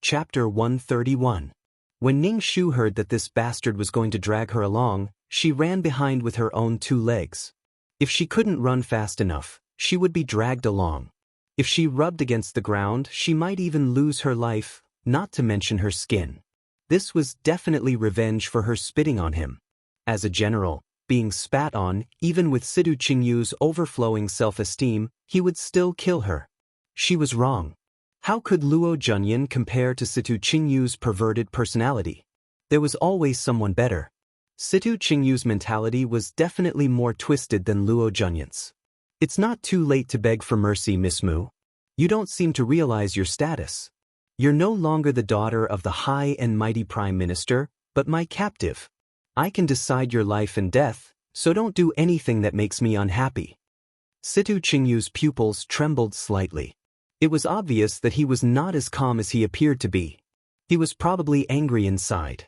Chapter 131. When Ning Shu heard that this bastard was going to drag her along, she ran behind with her own 2 legs. If she couldn't run fast enough, she would be dragged along. If she rubbed against the ground, she might even lose her life, not to mention her skin. This was definitely revenge for her spitting on him. As a general, being spat on, even with Situ Qingyu's overflowing self-esteem, he would still kill her. She was wrong. How could Luo Junyan compare to Situ Qingyu's perverted personality? There was always someone better. Situ Qingyu's mentality was definitely more twisted than Luo Junyan's. It's not too late to beg for mercy, Miss Mu. You don't seem to realize your status. You're no longer the daughter of the high and mighty Prime Minister, but my captive. I can decide your life and death, so don't do anything that makes me unhappy. Situ Qingyu's pupils trembled slightly. It was obvious that he was not as calm as he appeared to be. He was probably angry inside.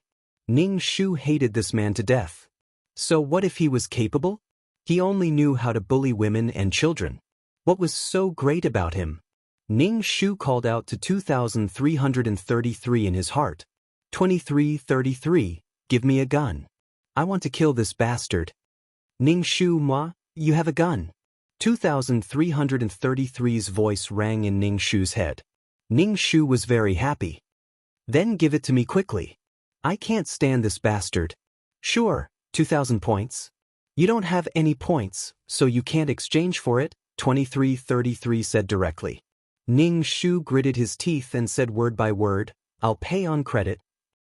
Ning Shu hated this man to death. So what if he was capable? He only knew how to bully women and children. What was so great about him? Ning Shu called out to 2333 in his heart. 2333, give me a gun. I want to kill this bastard. Ning Shu, moi, you have a gun. 2333's voice rang in Ning Shu's head. Ning Shu was very happy. Then give it to me quickly. I can't stand this bastard. Sure, 2,000 points. You don't have any points, so you can't exchange for it, 2333 said directly. Ning Shu gritted his teeth and said word by word, I'll pay on credit.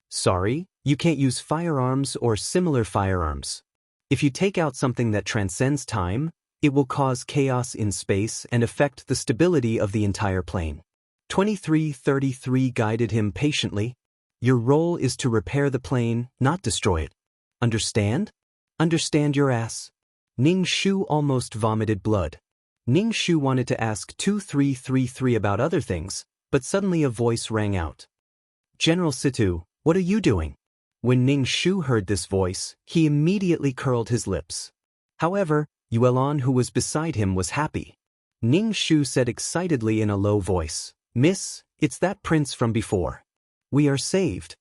Sorry, you can't use firearms or similar firearms. If you take out something that transcends time, it will cause chaos in space and affect the stability of the entire plane. 2333 guided him patiently. Your role is to repair the plane, not destroy it. Understand? Understand your ass. Ning Shu almost vomited blood. Ning Shu wanted to ask 2333 about other things, but suddenly a voice rang out. General Situ, what are you doing? When Ning Shu heard this voice, he immediately curled his lips. However, Yuelon, who was beside him, was happy. Ning Shu said excitedly in a low voice, Miss, it's that prince from before. We are saved.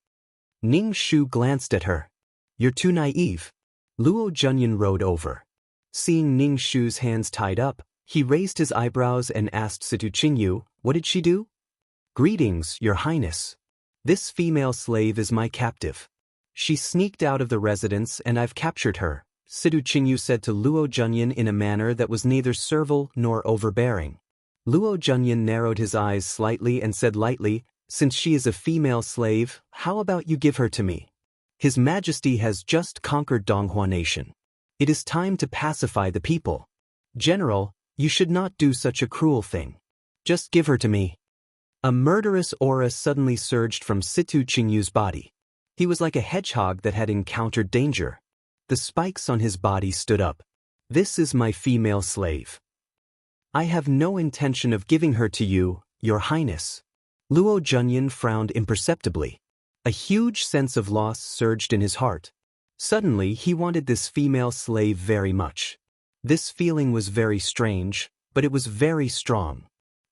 Ning Shu glanced at her. You're too naive. Luo Junyan rode over. Seeing Ning Shu's hands tied up, he raised his eyebrows and asked Situ Qingyu, what did she do? Greetings, Your Highness. This female slave is my captive. She sneaked out of the residence and I've captured her, Situ Qingyu said to Luo Junyan in a manner that was neither servile nor overbearing. Luo Junyan narrowed his eyes slightly and said lightly, since she is a female slave, how about you give her to me? His Majesty has just conquered Donghua Nation. It is time to pacify the people. General, you should not do such a cruel thing. Just give her to me. A murderous aura suddenly surged from Situ Qingyu's body. He was like a hedgehog that had encountered danger. The spikes on his body stood up. This is my female slave. I have no intention of giving her to you, Your Highness. Luo Junyan frowned imperceptibly. A huge sense of loss surged in his heart. Suddenly he wanted this female slave very much. This feeling was very strange, but it was very strong.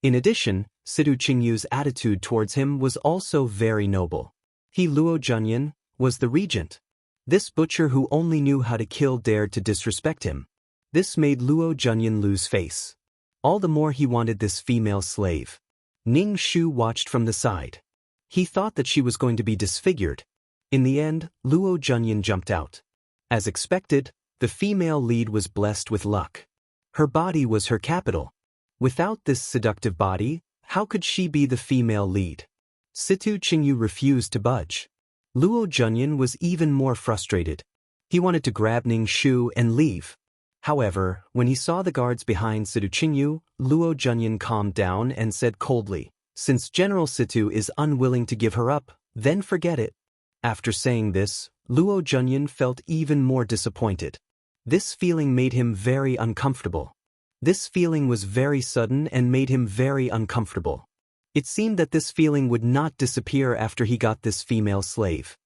In addition, Situ Qingyu's attitude towards him was also very noble. He, Luo Junyan, was the regent. This butcher who only knew how to kill dared to disrespect him. This made Luo Junyan lose face. All the more he wanted this female slave. Ning Shu watched from the side. He thought that she was going to be disfigured. In the end, Luo Junyan jumped out. As expected, the female lead was blessed with luck. Her body was her capital. Without this seductive body, how could she be the female lead? Situ Qingyu refused to budge. Luo Junyan was even more frustrated. He wanted to grab Ning Shu and leave. However, when he saw the guards behind Situ Qingyu, Luo Junyan calmed down and said coldly, since General Situ is unwilling to give her up, then forget it. After saying this, Luo Junyan felt even more disappointed. This feeling made him very uncomfortable. This feeling was very sudden and made him very uncomfortable. It seemed that this feeling would not disappear after he got this female slave.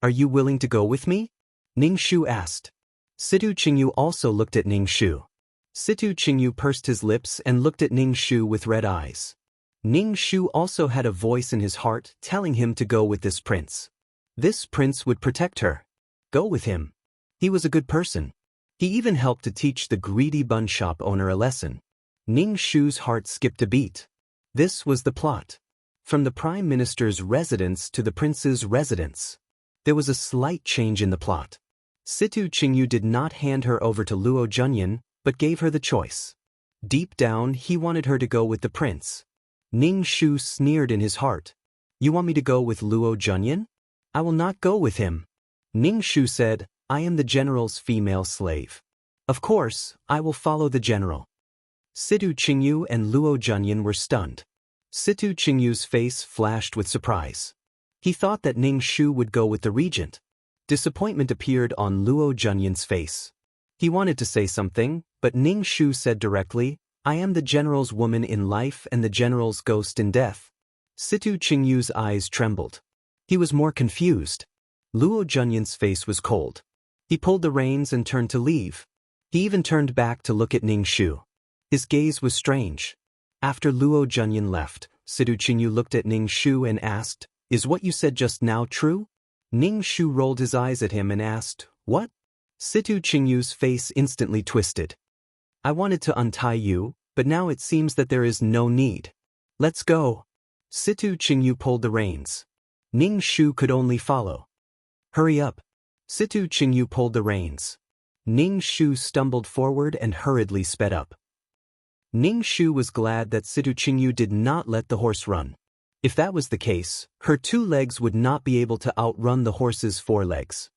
Are you willing to go with me? Ning Shu asked. Situ Qingyu also looked at Ning Shu. Situ Qingyu pursed his lips and looked at Ning Shu with red eyes. Ning Shu also had a voice in his heart telling him to go with this prince. This prince would protect her. Go with him. He was a good person. He even helped to teach the greedy bun shop owner a lesson. Ning Shu's heart skipped a beat. This was the plot. From the Prime Minister's residence to the prince's residence. There was a slight change in the plot. Situ Qingyu did not hand her over to Luo Junyan, but gave her the choice. Deep down, he wanted her to go with the prince. Ning Shu sneered in his heart. You want me to go with Luo Junyan? I will not go with him. Ning Shu said, I am the general's female slave. Of course, I will follow the general. Situ Qingyu and Luo Junyan were stunned. Situ Qingyu's face flashed with surprise. He thought that Ning Shu would go with the regent. Disappointment appeared on Luo Junyan's face. He wanted to say something, but Ning Shu said directly, I am the general's woman in life and the general's ghost in death. Situ Qingyu's eyes trembled. He was more confused. Luo Junyan's face was cold. He pulled the reins and turned to leave. He even turned back to look at Ning Shu. His gaze was strange. After Luo Junyan left, Situ Qingyu looked at Ning Shu and asked, Is what you said just now true? Ning Shu rolled his eyes at him and asked, What? Situ Qingyu's face instantly twisted. I wanted to untie you, but now it seems that there is no need. Let's go. Situ Qingyu pulled the reins. Ning Shu could only follow. Hurry up. Situ Qingyu pulled the reins. Ning Shu stumbled forward and hurriedly sped up. Ning Shu was glad that Situ Qingyu did not let the horse run. If that was the case, her 2 legs would not be able to outrun the horse's 4 legs.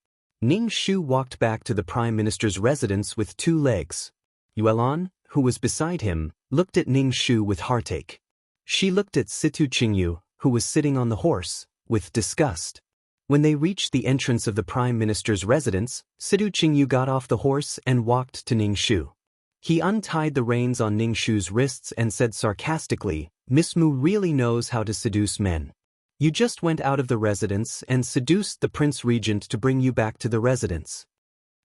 Ning Shu walked back to the Prime Minister's residence with 2 legs. Yuelan, who was beside him, looked at Ning Shu with heartache. She looked at Situ Qingyu, who was sitting on the horse, with disgust. When they reached the entrance of the Prime Minister's residence, Situ Qingyu got off the horse and walked to Ning Shu. He untied the reins on Ning Shu's wrists and said sarcastically, Miss Mu really knows how to seduce men. You just went out of the residence and seduced the Prince Regent to bring you back to the residence.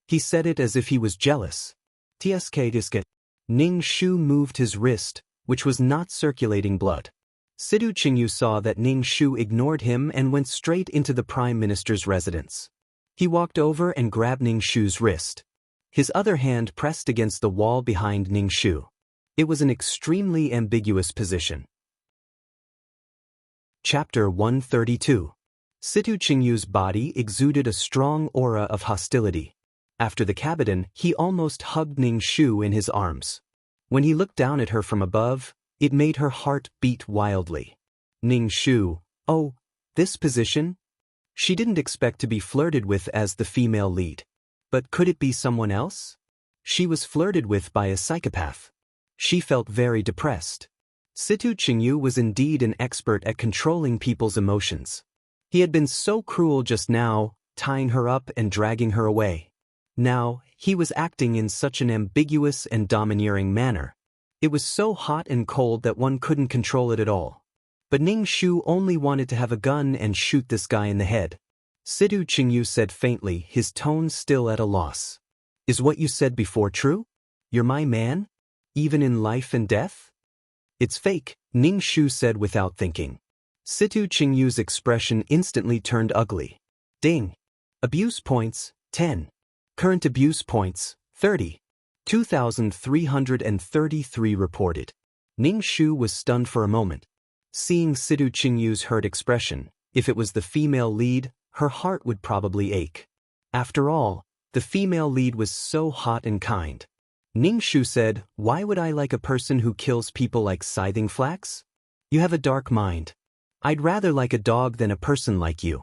He said it as if he was jealous. Tsk. Ning Shu moved his wrist, which was not circulating blood. Situ Qingyu saw that Ning Shu ignored him and went straight into the Prime Minister's residence. He walked over and grabbed Ning Shu's wrist. His other hand pressed against the wall behind Ning Shu. It was an extremely ambiguous position. Chapter 132. Situ Qingyu's body exuded a strong aura of hostility. After the cabinet, he almost hugged Ning Shu in his arms. When he looked down at her from above, it made her heart beat wildly. Ning Shu, oh, this position? She didn't expect to be flirted with as the female lead. But could it be someone else? She was flirted with by a psychopath. She felt very depressed. Situ Qingyu was indeed an expert at controlling people's emotions. He had been so cruel just now, tying her up and dragging her away. Now, he was acting in such an ambiguous and domineering manner. It was so hot and cold that one couldn't control it at all. But Ning Shu only wanted to have a gun and shoot this guy in the head. Situ Qingyu said faintly, his tone still at a loss. Is what you said before true? You're my man? Even in life and death? It's fake, Ning Shu said without thinking. Situ Qingyu's expression instantly turned ugly. Ding. Abuse points, 10. Current abuse points, 30. 2,333 reported. Ning Shu was stunned for a moment. Seeing Situ Qingyu's hurt expression, if it was the female lead, her heart would probably ache. After all, the female lead was so hot and kind. Ning Shu said, why would I like a person who kills people like scything flax? You have a dark mind. I'd rather like a dog than a person like you.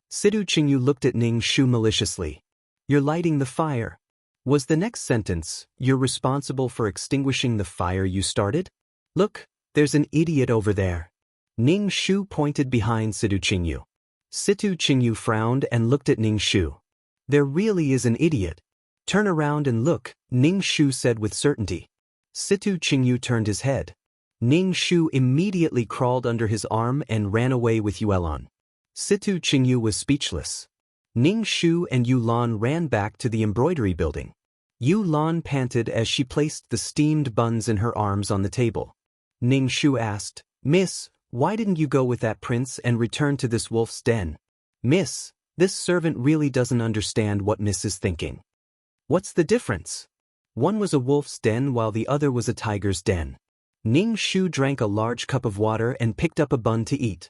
Situ Qingyu looked at Ning Shu maliciously. You're lighting the fire. Was the next sentence, you're responsible for extinguishing the fire you started? Look, there's an idiot over there. Ning Shu pointed behind Situ Qingyu. Situ Qingyu frowned and looked at Ning Shu. There really is an idiot. Turn around and look, Ning Shu said with certainty. Situ Qingyu turned his head. Ning Shu immediately crawled under his arm and ran away with Yuelan. Situ Qingyu was speechless. Ning Shu and Yulan ran back to the embroidery building. Yulan panted as she placed the steamed buns in her arms on the table. Ning Shu asked, Miss, why didn't you go with that prince and return to this wolf's den? Miss, this servant really doesn't understand what Miss is thinking. What's the difference? One was a wolf's den while the other was a tiger's den. Ning Shu drank a large cup of water and picked up a bun to eat.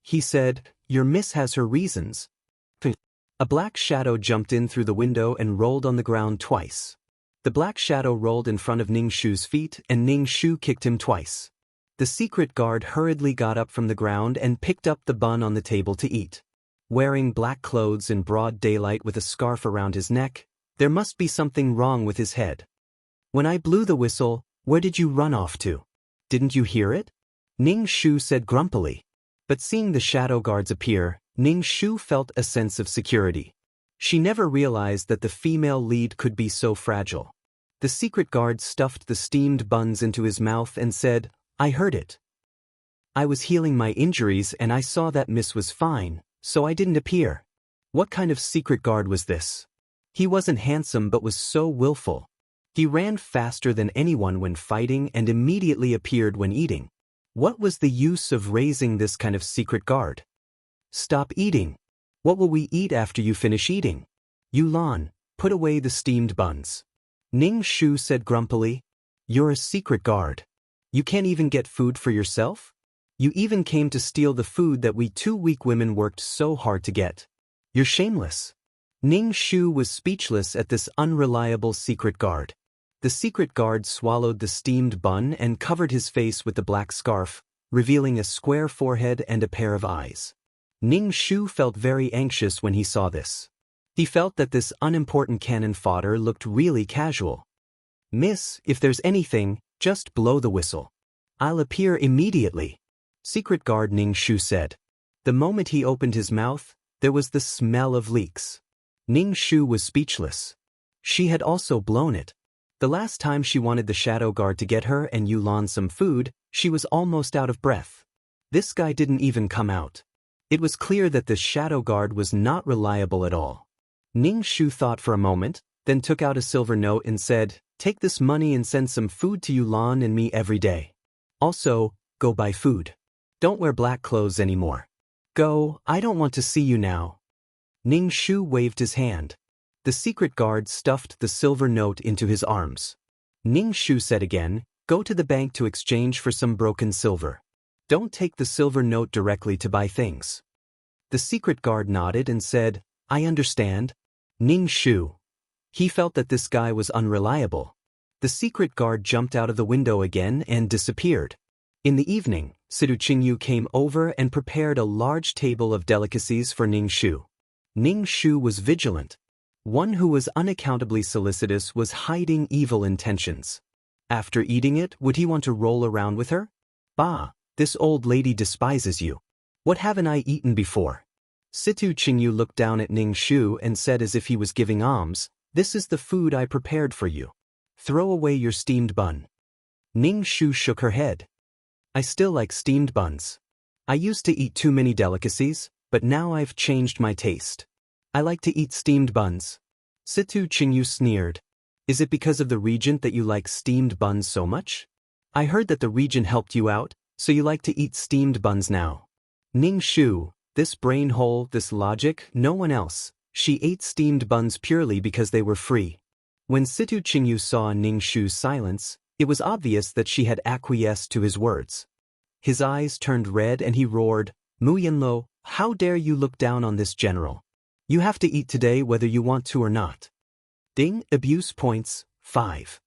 He said, "Your miss has her reasons." A black shadow jumped in through the window and rolled on the ground twice. The black shadow rolled in front of Ning Shu's feet and Ning Shu kicked him twice. The secret guard hurriedly got up from the ground and picked up the bun on the table to eat. Wearing black clothes in broad daylight with a scarf around his neck, there must be something wrong with his head. When I blew the whistle, where did you run off to? Didn't you hear it? Ning Shu said grumpily. But seeing the shadow guards appear, Ning Shu felt a sense of security. She never realized that the female lead could be so fragile. The secret guard stuffed the steamed buns into his mouth and said, "I heard it. I was healing my injuries and I saw that Miss was fine, so I didn't appear." What kind of secret guard was this? He wasn't handsome but was so willful. He ran faster than anyone when fighting and immediately appeared when eating. What was the use of raising this kind of secret guard? Stop eating. What will we eat after you finish eating? Yulan, put away the steamed buns. Ning Shu said grumpily. You're a secret guard. You can't even get food for yourself? You even came to steal the food that we two weak women worked so hard to get. You're shameless. Ning Shu was speechless at this unreliable secret guard. The secret guard swallowed the steamed bun and covered his face with the black scarf, revealing a square forehead and a pair of eyes. Ning Shu felt very anxious when he saw this. He felt that this unimportant cannon fodder looked really casual. Miss, if there's anything, just blow the whistle. I'll appear immediately. Secret guard Ning Shu said. The moment he opened his mouth, there was the smell of leeks. Ning Shu was speechless. She had also blown it. The last time she wanted the shadow guard to get her and Yulan some food, she was almost out of breath. This guy didn't even come out. It was clear that the shadow guard was not reliable at all. Ning Shu thought for a moment, then took out a silver note and said, "Take this money and send some food to Yulan and me every day. Also, go buy food. Don't wear black clothes anymore. Go, I don't want to see you now." Ning Shu waved his hand. The secret guard stuffed the silver note into his arms. Ning Shu said again, "Go to the bank to exchange for some broken silver. Don't take the silver note directly to buy things." The secret guard nodded and said, "I understand." Ning Shu. He felt that this guy was unreliable. The secret guard jumped out of the window again and disappeared. In the evening, Sidu Qingyu came over and prepared a large table of delicacies for Ning Shu. Ning Shu was vigilant. One who was unaccountably solicitous was hiding evil intentions. After eating it, would he want to roll around with her? Bah, this old lady despises you. What haven't I eaten before? Situ Qingyu looked down at Ning Shu and said as if he was giving alms, "This is the food I prepared for you. Throw away your steamed bun." Ning Shu shook her head. "I still like steamed buns. I used to eat too many delicacies, but now I've changed my taste. I like to eat steamed buns." Situ Qingyu sneered. "Is it because of the regent that you like steamed buns so much? I heard that the regent helped you out, so you like to eat steamed buns now." Ning Shu, this brain hole, this logic, no one else. She ate steamed buns purely because they were free. When Situ Qingyu saw Ning Shu's silence, it was obvious that she had acquiesced to his words. His eyes turned red and he roared, "Mu Yanlo, how dare you look down on this general? You have to eat today whether you want to or not." Ding, abuse points, 5.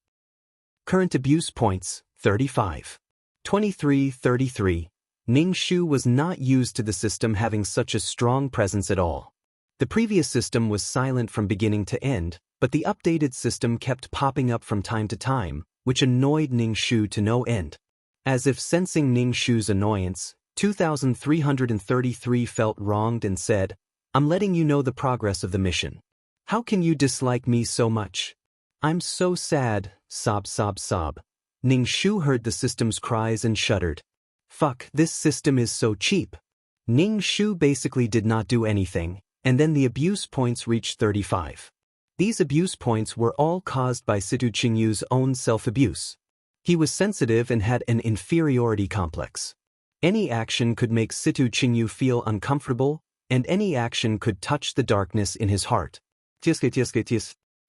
Current abuse points, 35. 2333. Ning Shu was not used to the system having such a strong presence at all. The previous system was silent from beginning to end, but the updated system kept popping up from time to time, which annoyed Ning Shu to no end. As if sensing Ning Shu's annoyance, 2333 felt wronged and said, "I'm letting you know the progress of the mission. How can you dislike me so much? I'm so sad, sob sob sob." Ning Shu heard the system's cries and shuddered. Fuck, this system is so cheap. Ning Shu basically did not do anything, and then the abuse points reached 35. These abuse points were all caused by Situ Qingyu's own self-abuse. He was sensitive and had an inferiority complex. Any action could make Situ Qingyu feel uncomfortable, and any action could touch the darkness in his heart.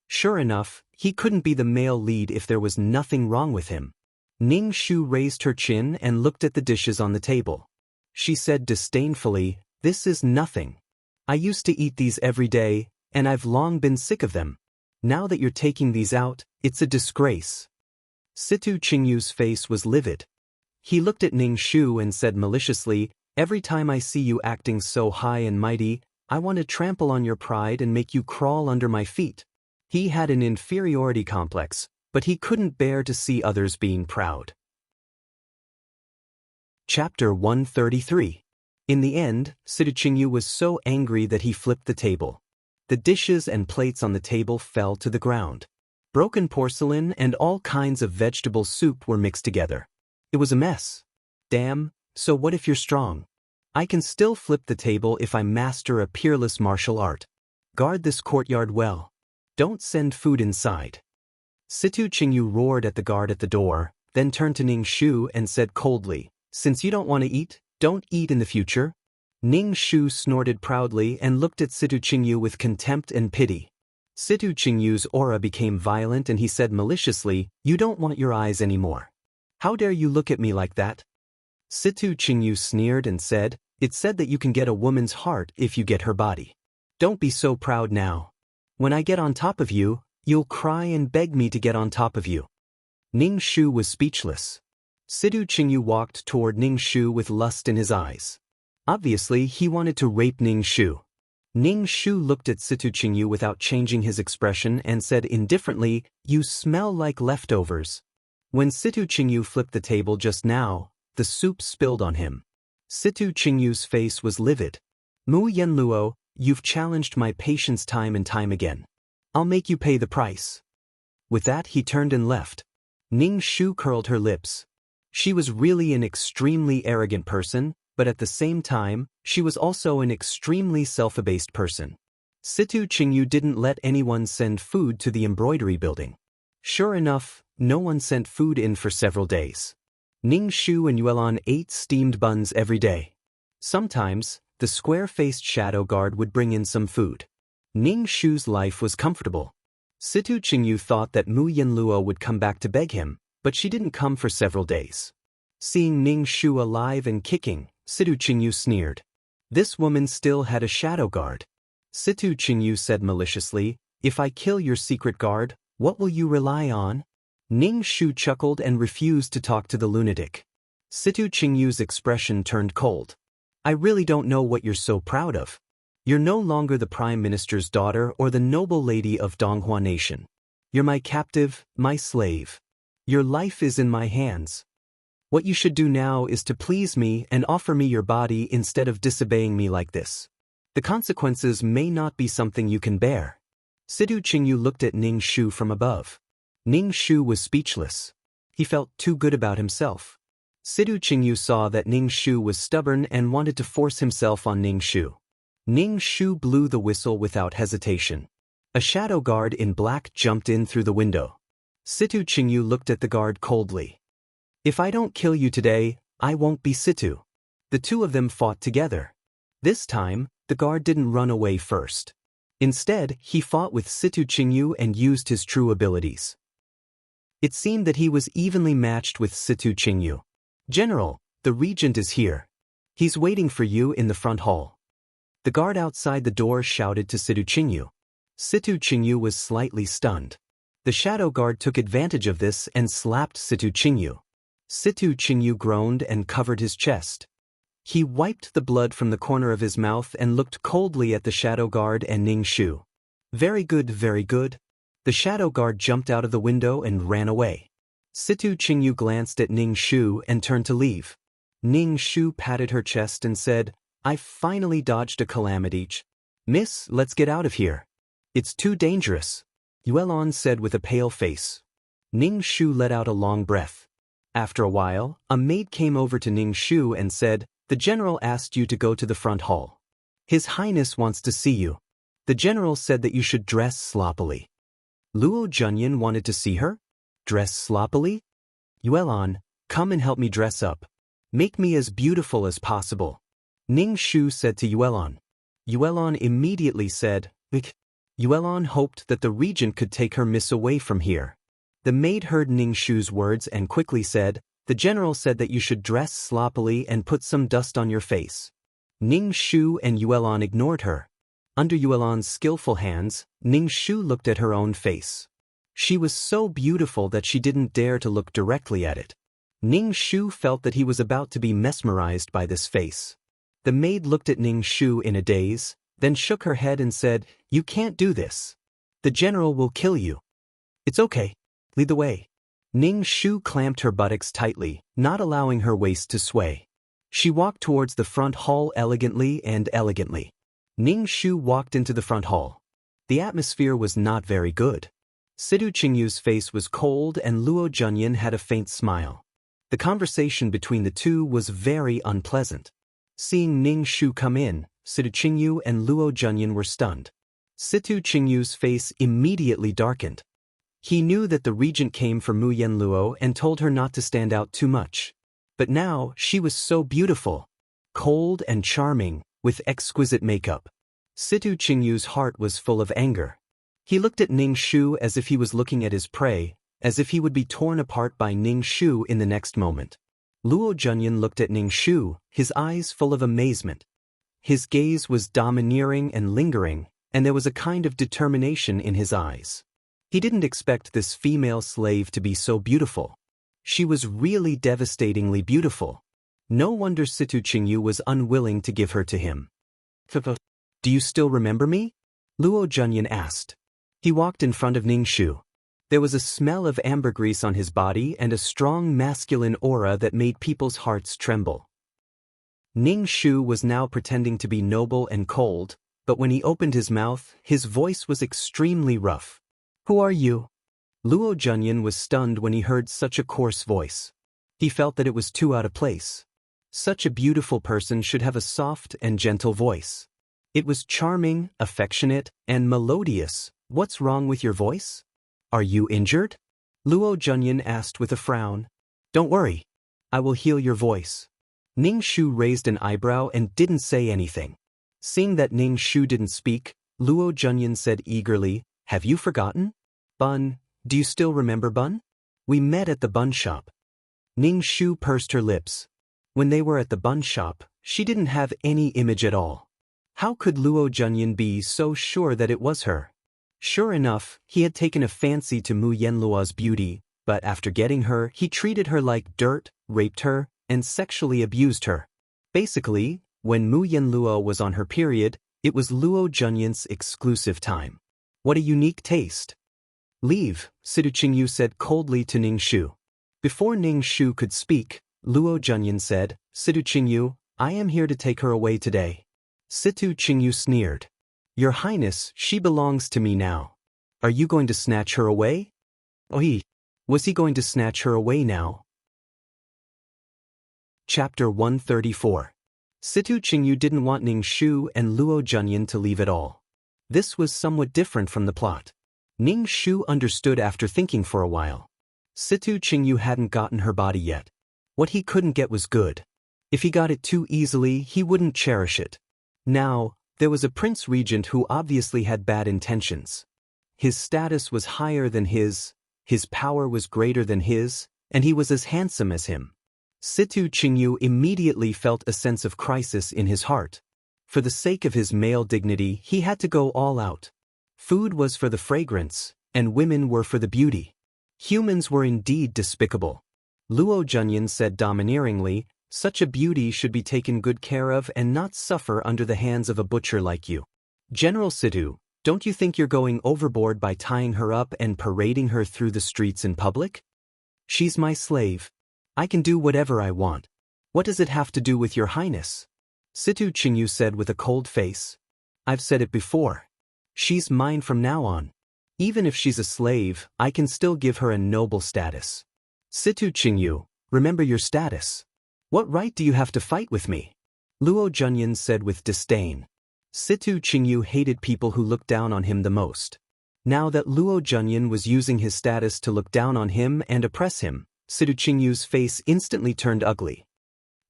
Sure enough, he couldn't be the male lead if there was nothing wrong with him. Ning Shu raised her chin and looked at the dishes on the table. She said disdainfully, "This is nothing. I used to eat these every day, and I've long been sick of them. Now that you're taking these out, it's a disgrace." Situ Qingyu's face was livid. He looked at Ning Shu and said maliciously, "Every time I see you acting so high and mighty, I want to trample on your pride and make you crawl under my feet." He had an inferiority complex, but he couldn't bear to see others being proud. Chapter 133. In the end, Situ Qingyu was so angry that he flipped the table. The dishes and plates on the table fell to the ground. Broken porcelain and all kinds of vegetable soup were mixed together. It was a mess. Damn, so what if you're strong? I can still flip the table if I master a peerless martial art. Guard this courtyard well. Don't send food inside. Situ Qingyu roared at the guard at the door, then turned to Ning Shu and said coldly, "Since you don't want to eat, don't eat in the future." Ning Shu snorted proudly and looked at Situ Qingyu with contempt and pity. Situ Qingyu's aura became violent and he said maliciously, "You don't want your eyes anymore. How dare you look at me like that?" Situ Qingyu sneered and said, "It's said that you can get a woman's heart if you get her body. Don't be so proud now. When I get on top of you, you'll cry and beg me to get on top of you." Ning Shu was speechless. Situ Qingyu walked toward Ning Shu with lust in his eyes. Obviously, he wanted to rape Ning Shu. Ning Shu looked at Situ Qingyu without changing his expression and said indifferently, "You smell like leftovers." When Situ Qingyu flipped the table just now, the soup spilled on him. Situ Qingyu's face was livid. "Mu Yanluo, you've challenged my patience time and time again. I'll make you pay the price." With that he turned and left. Ning Shu curled her lips. She was really an extremely arrogant person, but at the same time, she was also an extremely self-abased person. Situ Qingyu didn't let anyone send food to the embroidery building. Sure enough, no one sent food in for several days. Ning Shu and Yuelan ate steamed buns every day. Sometimes, the square-faced shadow guard would bring in some food. Ning Shu's life was comfortable. Situ Qingyu thought that Mu Yanluo would come back to beg him, but she didn't come for several days. Seeing Ning Shu alive and kicking, Situ Qingyu sneered. This woman still had a shadow guard. Situ Qingyu said maliciously, "If I kill your secret guard, what will you rely on?" Ning Shu chuckled and refused to talk to the lunatic. Situ Qingyu's expression turned cold. "I really don't know what you're so proud of. You're no longer the Prime Minister's daughter or the noble lady of Donghua Nation. You're my captive, my slave. Your life is in my hands. What you should do now is to please me and offer me your body instead of disobeying me like this. The consequences may not be something you can bear." Situ Qingyu looked at Ning Shu from above. Ning Shu was speechless. He felt too good about himself. Situ Qingyu saw that Ning Shu was stubborn and wanted to force himself on Ning Shu. Ning Shu blew the whistle without hesitation. A shadow guard in black jumped in through the window. Situ Qingyu looked at the guard coldly. "If I don't kill you today, I won't be Situ." The two of them fought together. This time, the guard didn't run away first. Instead, he fought with Situ Qingyu and used his true abilities. It seemed that he was evenly matched with Situ Qingyu. "General, the regent is here. He's waiting for you in the front hall." The guard outside the door shouted to Situ Qingyu. Situ Qingyu was slightly stunned. The shadow guard took advantage of this and slapped Situ Qingyu. Situ Qingyu groaned and covered his chest. He wiped the blood from the corner of his mouth and looked coldly at the shadow guard and Ning Shu. "Very good, very good." The shadow guard jumped out of the window and ran away. Situ Qingyu glanced at Ning Shu and turned to leave. Ning Shu patted her chest and said, "I finally dodged a calamity. Miss, let's get out of here. It's too dangerous," Yuelan said with a pale face. Ning Shu let out a long breath. After a while, a maid came over to Ning Shu and said, "The general asked you to go to the front hall. His Highness wants to see you. The general said that you should dress sloppily." Luo Junyan wanted to see her? Dress sloppily? "Yuelan, come and help me dress up." Make me as beautiful as possible. Ning Shu said to Yuelon. Yuelon immediately said, "Ik." Yuelon hoped that the regent could take her miss away from here. The maid heard Ning Shu's words and quickly said, "The general said that you should dress sloppily and put some dust on your face." Ning Shu and Yuelon ignored her. Under Yuelon's skillful hands, Ning Shu looked at her own face. She was so beautiful that she didn't dare to look directly at it. Ning Shu felt that he was about to be mesmerized by this face. The maid looked at Ning Shu in a daze, then shook her head and said, "You can't do this. The general will kill you." "It's okay. Lead the way." Ning Shu clamped her buttocks tightly, not allowing her waist to sway. She walked towards the front hall elegantly. Ning Shu walked into the front hall. The atmosphere was not very good. Situ Qingyu's face was cold and Luo Junyan had a faint smile. The conversation between the two was very unpleasant. Seeing Ning Shu come in, Situ Qingyu and Luo Junyan were stunned. Situ Qingyu's face immediately darkened. He knew that the regent came for Mu Yenluo and told her not to stand out too much. But now, she was so beautiful. Cold and charming, with exquisite makeup. Situ Qingyu's heart was full of anger. He looked at Ning Shu as if he was looking at his prey, as if he would be torn apart by Ning Shu in the next moment. Luo Junyan looked at Ning Shu, his eyes full of amazement. His gaze was domineering and lingering, and there was a kind of determination in his eyes. He didn't expect this female slave to be so beautiful. She was really devastatingly beautiful. No wonder Situ Qingyu was unwilling to give her to him. "Do you still remember me?" Luo Junyan asked. He walked in front of Ning Shu. There was a smell of ambergris on his body and a strong masculine aura that made people's hearts tremble. Ning Shu was now pretending to be noble and cold, but when he opened his mouth, his voice was extremely rough. "Who are you?" Luo Junyan was stunned when he heard such a coarse voice. He felt that it was too out of place. Such a beautiful person should have a soft and gentle voice. It was charming, affectionate, and melodious. "What's wrong with your voice? Are you injured?" Luo Junyan asked with a frown. "Don't worry. I will heal your voice." Ning Shu raised an eyebrow and didn't say anything. Seeing that Ning Shu didn't speak, Luo Junyan said eagerly, "Have you forgotten? Bun, do you still remember Bun? We met at the bun shop." Ning Shu pursed her lips. When they were at the bun shop, she didn't have any image at all. How could Luo Junyan be so sure that it was her? Sure enough, he had taken a fancy to Mu Yenluo's beauty, but after getting her, he treated her like dirt, raped her, and sexually abused her. Basically, when Mu Yenluo was on her period, it was Luo Junyan's exclusive time. What a unique taste. "Leave," Situ Qingyu said coldly to Ning Shu. Before Ning Shu could speak, Luo Junyan said, "Situ Qingyu, I am here to take her away today." Situ Qingyu sneered. "Your Highness, she belongs to me now. Are you going to snatch her away?" "Oh, was he going to snatch her away now?" Chapter 134. Situ Qingyu didn't want Ning Shu and Luo Junyan to leave at all. This was somewhat different from the plot. Ning Shu understood after thinking for a while. Situ Qingyu hadn't gotten her body yet. What he couldn't get was good. If he got it too easily, he wouldn't cherish it. Now, there was a prince regent who obviously had bad intentions. His status was higher than his power was greater than his, and he was as handsome as him. Situ Qingyu immediately felt a sense of crisis in his heart. For the sake of his male dignity, he had to go all out. Food was for the fragrance, and women were for the beauty. Humans were indeed despicable. Luo Junyan said domineeringly, "Such a beauty should be taken good care of and not suffer under the hands of a butcher like you. General Situ, don't you think you're going overboard by tying her up and parading her through the streets in public? She's my slave. I can do whatever I want. What does it have to do with your Highness?" Situ Qingyu said with a cold face. "I've said it before. She's mine from now on. Even if she's a slave, I can still give her a noble status. Situ Qingyu, remember your status. What right do you have to fight with me?" Luo Junyan said with disdain. Situ Qingyu hated people who looked down on him the most. Now that Luo Junyan was using his status to look down on him and oppress him, Situ Qingyu's face instantly turned ugly.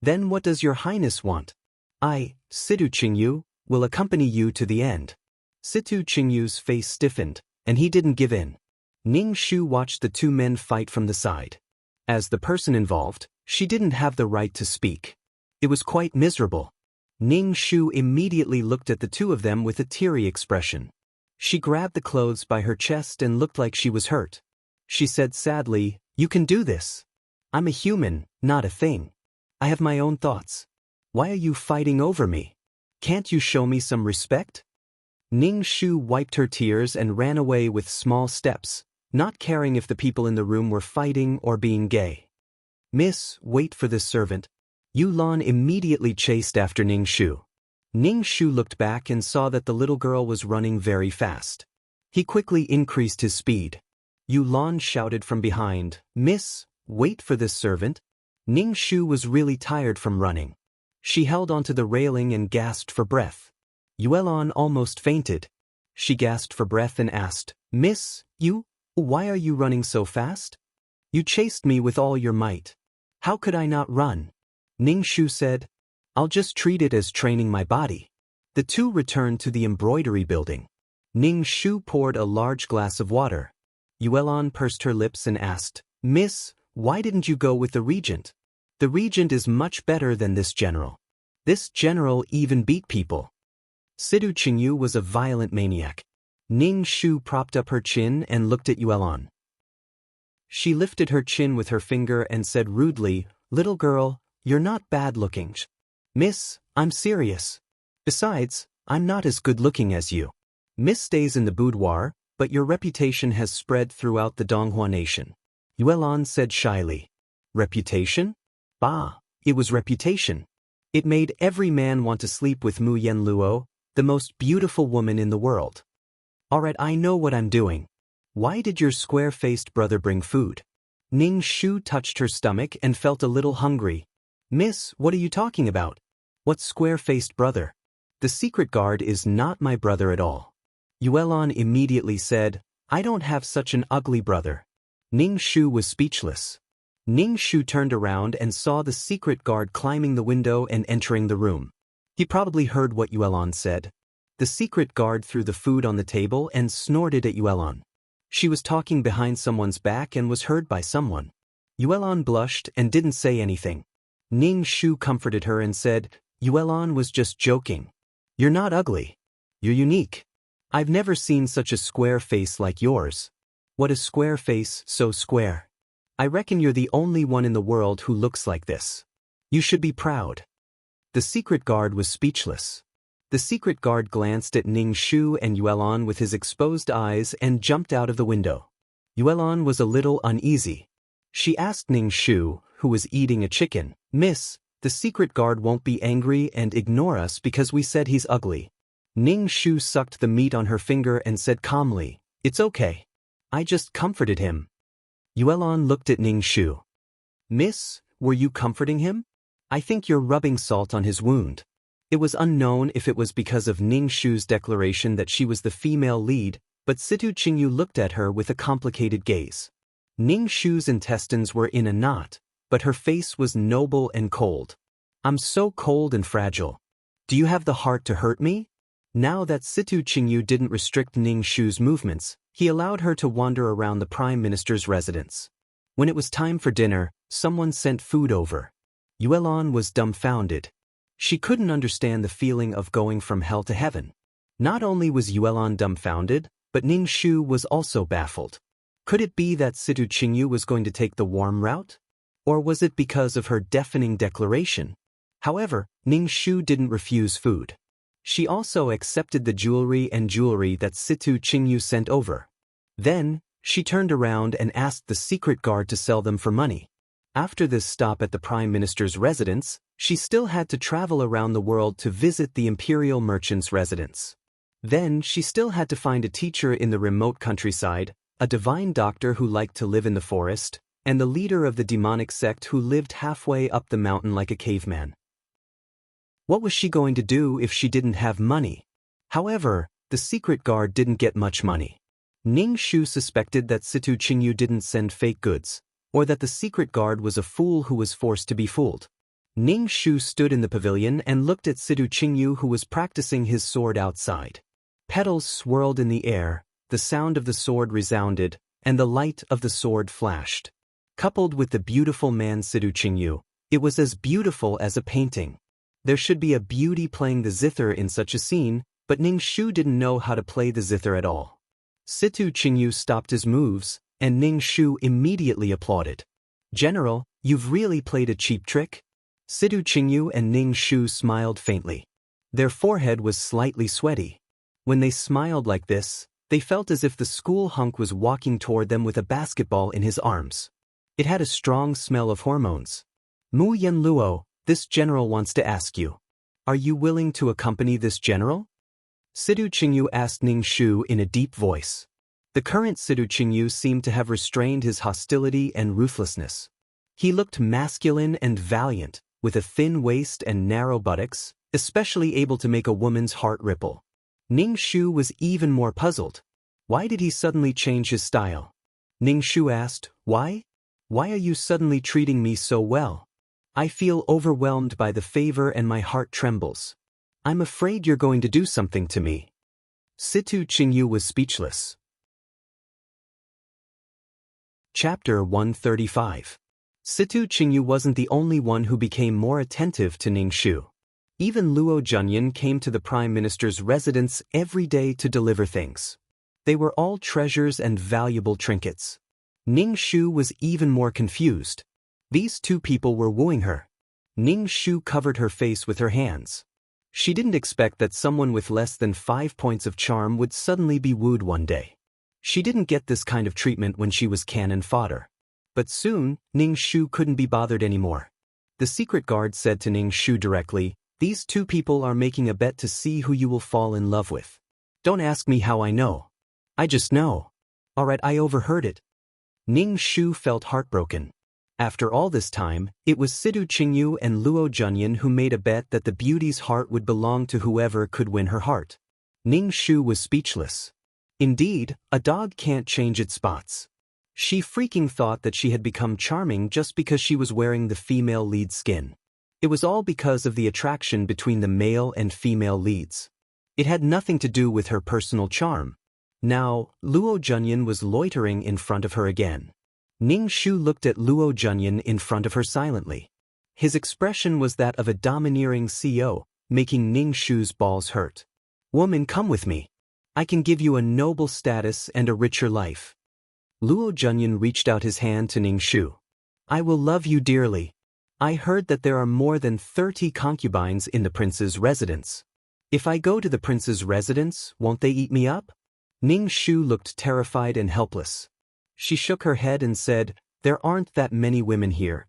Then what does your highness want? I, Situ Qingyu, will accompany you to the end. Situ Qingyu's face stiffened, and he didn't give in. Ning Shu watched the two men fight from the side. As the person involved, she didn't have the right to speak. It was quite miserable. Ning Shu immediately looked at the two of them with a teary expression. She grabbed the clothes by her chest and looked like she was hurt. She said sadly, "You can do this. I'm a human, not a thing. I have my own thoughts. Why are you fighting over me? Can't you show me some respect?" Ning Shu wiped her tears and ran away with small steps, not caring if the people in the room were fighting or being gay. "Miss, wait for this servant." Yu Lan immediately chased after Ning Shu. Ning Shu looked back and saw that the little girl was running very fast. He quickly increased his speed. Yu Lan shouted from behind, "Miss, wait for this servant." Ning Shu was really tired from running. She held onto the railing and gasped for breath. Yuelan almost fainted. She gasped for breath and asked, "Miss, why are you running so fast? You chased me with all your might. How could I not run?" Ning Shu said, "I'll just treat it as training my body." The two returned to the embroidery building. Ning Shu poured a large glass of water. Yuelan pursed her lips and asked, "Miss, why didn't you go with the regent? The regent is much better than this general. This general even beat people." Situ Qingyu was a violent maniac. Ning Shu propped up her chin and looked at Yuelan. She lifted her chin with her finger and said rudely, "Little girl, you're not bad-looking." "Miss, I'm serious. Besides, I'm not as good-looking as you. Miss stays in the boudoir, but your reputation has spread throughout the Donghua nation." Yuelan said shyly. "Reputation? Bah, it was reputation. It made every man want to sleep with Mu Yanluo, the most beautiful woman in the world. Alright, I know what I'm doing. Why did your square-faced brother bring food?" Ning Shu touched her stomach and felt a little hungry. "Miss, what are you talking about? What square-faced brother? The secret guard is not my brother at all." Yuelan immediately said, "I don't have such an ugly brother." Ning Shu was speechless. Ning Shu turned around and saw the secret guard climbing the window and entering the room. He probably heard what Yuelan said. The secret guard threw the food on the table and snorted at Yuelan. She was talking behind someone's back and was heard by someone. Yuelan blushed and didn't say anything. Ning Shu comforted her and said, "Yuelan was just joking. You're not ugly. You're unique. I've never seen such a square face like yours. What a square face, so square. I reckon you're the only one in the world who looks like this. You should be proud." The secret guard was speechless. The secret guard glanced at Ning Shu and Yuelan with his exposed eyes and jumped out of the window. Yuelan was a little uneasy. She asked Ning Shu, who was eating a chicken, "Miss, the secret guard won't be angry and ignore us because we said he's ugly." Ning Shu sucked the meat on her finger and said calmly, "It's okay. I just comforted him." Yuelan looked at Ning Shu. "Miss, were you comforting him? I think you're rubbing salt on his wound." It was unknown if it was because of Ning Shu's declaration that she was the female lead, but Situ Qingyu looked at her with a complicated gaze. Ning Shu's intestines were in a knot, but her face was noble and cold. "I'm so cold and fragile. Do you have the heart to hurt me?" Now that Situ Qingyu didn't restrict Ning Shu's movements, he allowed her to wander around the Prime Minister's residence. When it was time for dinner, someone sent food over. Yuelan was dumbfounded. She couldn't understand the feeling of going from hell to heaven. Not only was Yuelan dumbfounded, but Ning Shu was also baffled. Could it be that Situ Qingyu was going to take the warm route? Or was it because of her deafening declaration? However, Ning Shu didn't refuse food. She also accepted the jewelry that Situ Qingyu sent over. Then, she turned around and asked the secret guard to sell them for money. After this stop at the Prime Minister's residence, she still had to travel around the world to visit the imperial merchant's residence. Then she still had to find a teacher in the remote countryside, a divine doctor who liked to live in the forest, and the leader of the demonic sect who lived halfway up the mountain like a caveman. What was she going to do if she didn't have money? However, the secret guard didn't get much money. Ning Shu suspected that Situ Qingyu didn't send fake goods, or that the secret guard was a fool who was forced to be fooled. Ning Shu stood in the pavilion and looked at Sidu Qingyu, who was practicing his sword outside. Petals swirled in the air, the sound of the sword resounded, and the light of the sword flashed. Coupled with the beautiful man Sidu Qingyu, it was as beautiful as a painting. There should be a beauty playing the zither in such a scene, but Ning Shu didn't know how to play the zither at all. Sidu Qingyu stopped his moves, and Ning Shu immediately applauded. "General, you've really played a cheap trick?" Sidu Qingyu and Ning Shu smiled faintly. Their forehead was slightly sweaty. When they smiled like this, they felt as if the school hunk was walking toward them with a basketball in his arms. It had a strong smell of hormones. "Mu Yanluo, this general wants to ask you. Are you willing to accompany this general?" Sidu Qingyu asked Ning Shu in a deep voice. The current Sidu Qingyu seemed to have restrained his hostility and ruthlessness. He looked masculine and valiant, with a thin waist and narrow buttocks, especially able to make a woman's heart ripple. Ning Shu was even more puzzled. Why did he suddenly change his style? Ning Shu asked, "Why? Why are you suddenly treating me so well? I feel overwhelmed by the favor and my heart trembles. I'm afraid you're going to do something to me." Sidu Qingyu was speechless. Chapter 135. Sidu Qingyu wasn't the only one who became more attentive to Ning Shu. Even Luo Junyan came to the Prime Minister's residence every day to deliver things. They were all treasures and valuable trinkets. Ning Shu was even more confused. These two people were wooing her. Ning Shu covered her face with her hands. She didn't expect that someone with less than 5 points of charm would suddenly be wooed one day. She didn't get this kind of treatment when she was cannon fodder. But soon, Ning Shu couldn't be bothered anymore. The secret guard said to Ning Shu directly, "These two people are making a bet to see who you will fall in love with. Don't ask me how I know. I just know. Alright, I overheard it." Ning Shu felt heartbroken. After all this time, it was Sidu Qingyu and Luo Junyan who made a bet that the beauty's heart would belong to whoever could win her heart. Ning Shu was speechless. Indeed, a dog can't change its spots. She freaking thought that she had become charming just because she was wearing the female lead skin. It was all because of the attraction between the male and female leads. It had nothing to do with her personal charm. Now, Luo Junyan was loitering in front of her again. Ning Shu looked at Luo Junyan in front of her silently. His expression was that of a domineering CEO, making Ning Shu's balls hurt. "Woman, come with me. I can give you a noble status and a richer life." Luo Junyan reached out his hand to Ning Shu. "I will love you dearly. I heard that there are more than 30 concubines in the prince's residence. If I go to the prince's residence, won't they eat me up?" Ning Shu looked terrified and helpless. She shook her head and said, "There aren't that many women here.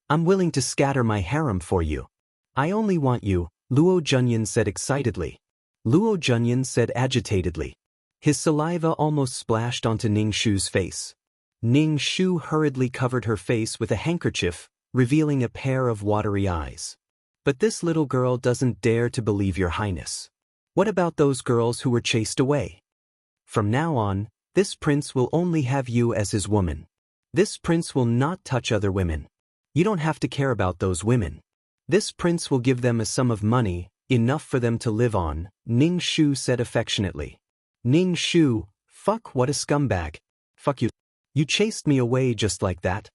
I'm willing to scatter my harem for you." "I only want you," Luo Junyan said excitedly. Luo Junyan said agitatedly. His saliva almost splashed onto Ning Shu's face. Ning Shu hurriedly covered her face with a handkerchief, revealing a pair of watery eyes. "But this little girl doesn't dare to believe your highness. What about those girls who were chased away? From now on, this prince will only have you as his woman. This prince will not touch other women. You don't have to care about those women. This prince will give them a sum of money, enough for them to live on," Ning Shu said affectionately. "Ning Shu, fuck, what a scumbag. Fuck you. You chased me away just like that.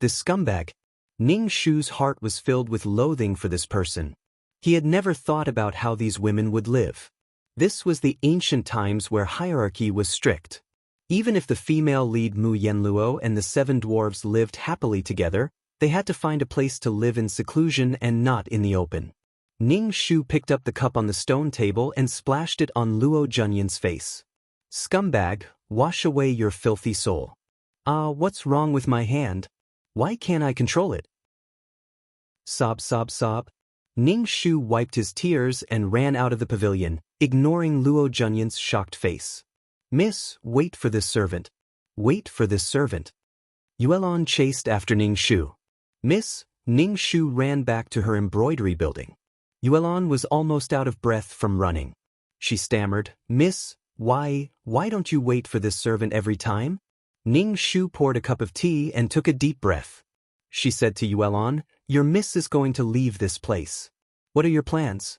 This scumbag." Ning Shu's heart was filled with loathing for this person. He had never thought about how these women would live. This was the ancient times where hierarchy was strict. Even if the female lead Mu Yanluo and the 7 dwarves lived happily together, they had to find a place to live in seclusion and not in the open. Ning Shu picked up the cup on the stone table and splashed it on Luo Junyan's face. "Scumbag, wash away your filthy soul." What's wrong with my hand? Why can't I control it?" Sob, sob, sob. Ning Shu wiped his tears and ran out of the pavilion, ignoring Luo Junyan's shocked face. "Miss, wait for this servant. Wait for this servant." Yuelon chased after Ning Shu. "Miss," Ning Shu ran back to her embroidery building. Yuelon was almost out of breath from running. She stammered, "Miss, why don't you wait for this servant every time?" Ning Shu poured a cup of tea and took a deep breath. she said to Yuelon, your miss is going to leave this place. What are your plans?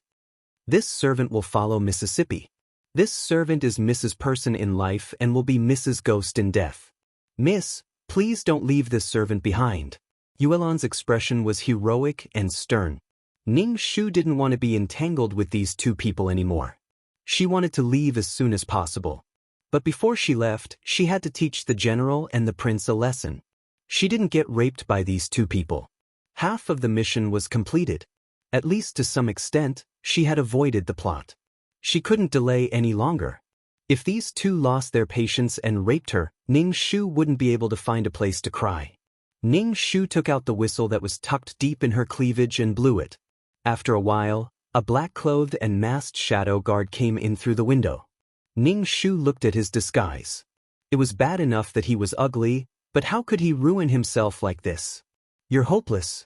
This servant will follow Mississippi. This servant is Mrs. Person in life and will be Mrs. Ghost in death. Miss, please don't leave this servant behind. Yuelon's expression was heroic and stern. Ning Shu didn't want to be entangled with these two people anymore. She wanted to leave as soon as possible. But before she left, she had to teach the general and the prince a lesson. She didn't get raped by these two people. Half of the mission was completed. At least to some extent, she had avoided the plot. She couldn't delay any longer. If these two lost their patience and raped her, Ning Shu wouldn't be able to find a place to cry. Ning Shu took out the whistle that was tucked deep in her cleavage and blew it. After a while, a black-clothed and masked shadow guard came in through the window. Ning Shu looked at his disguise. It was bad enough that he was ugly, but how could he ruin himself like this? You're hopeless.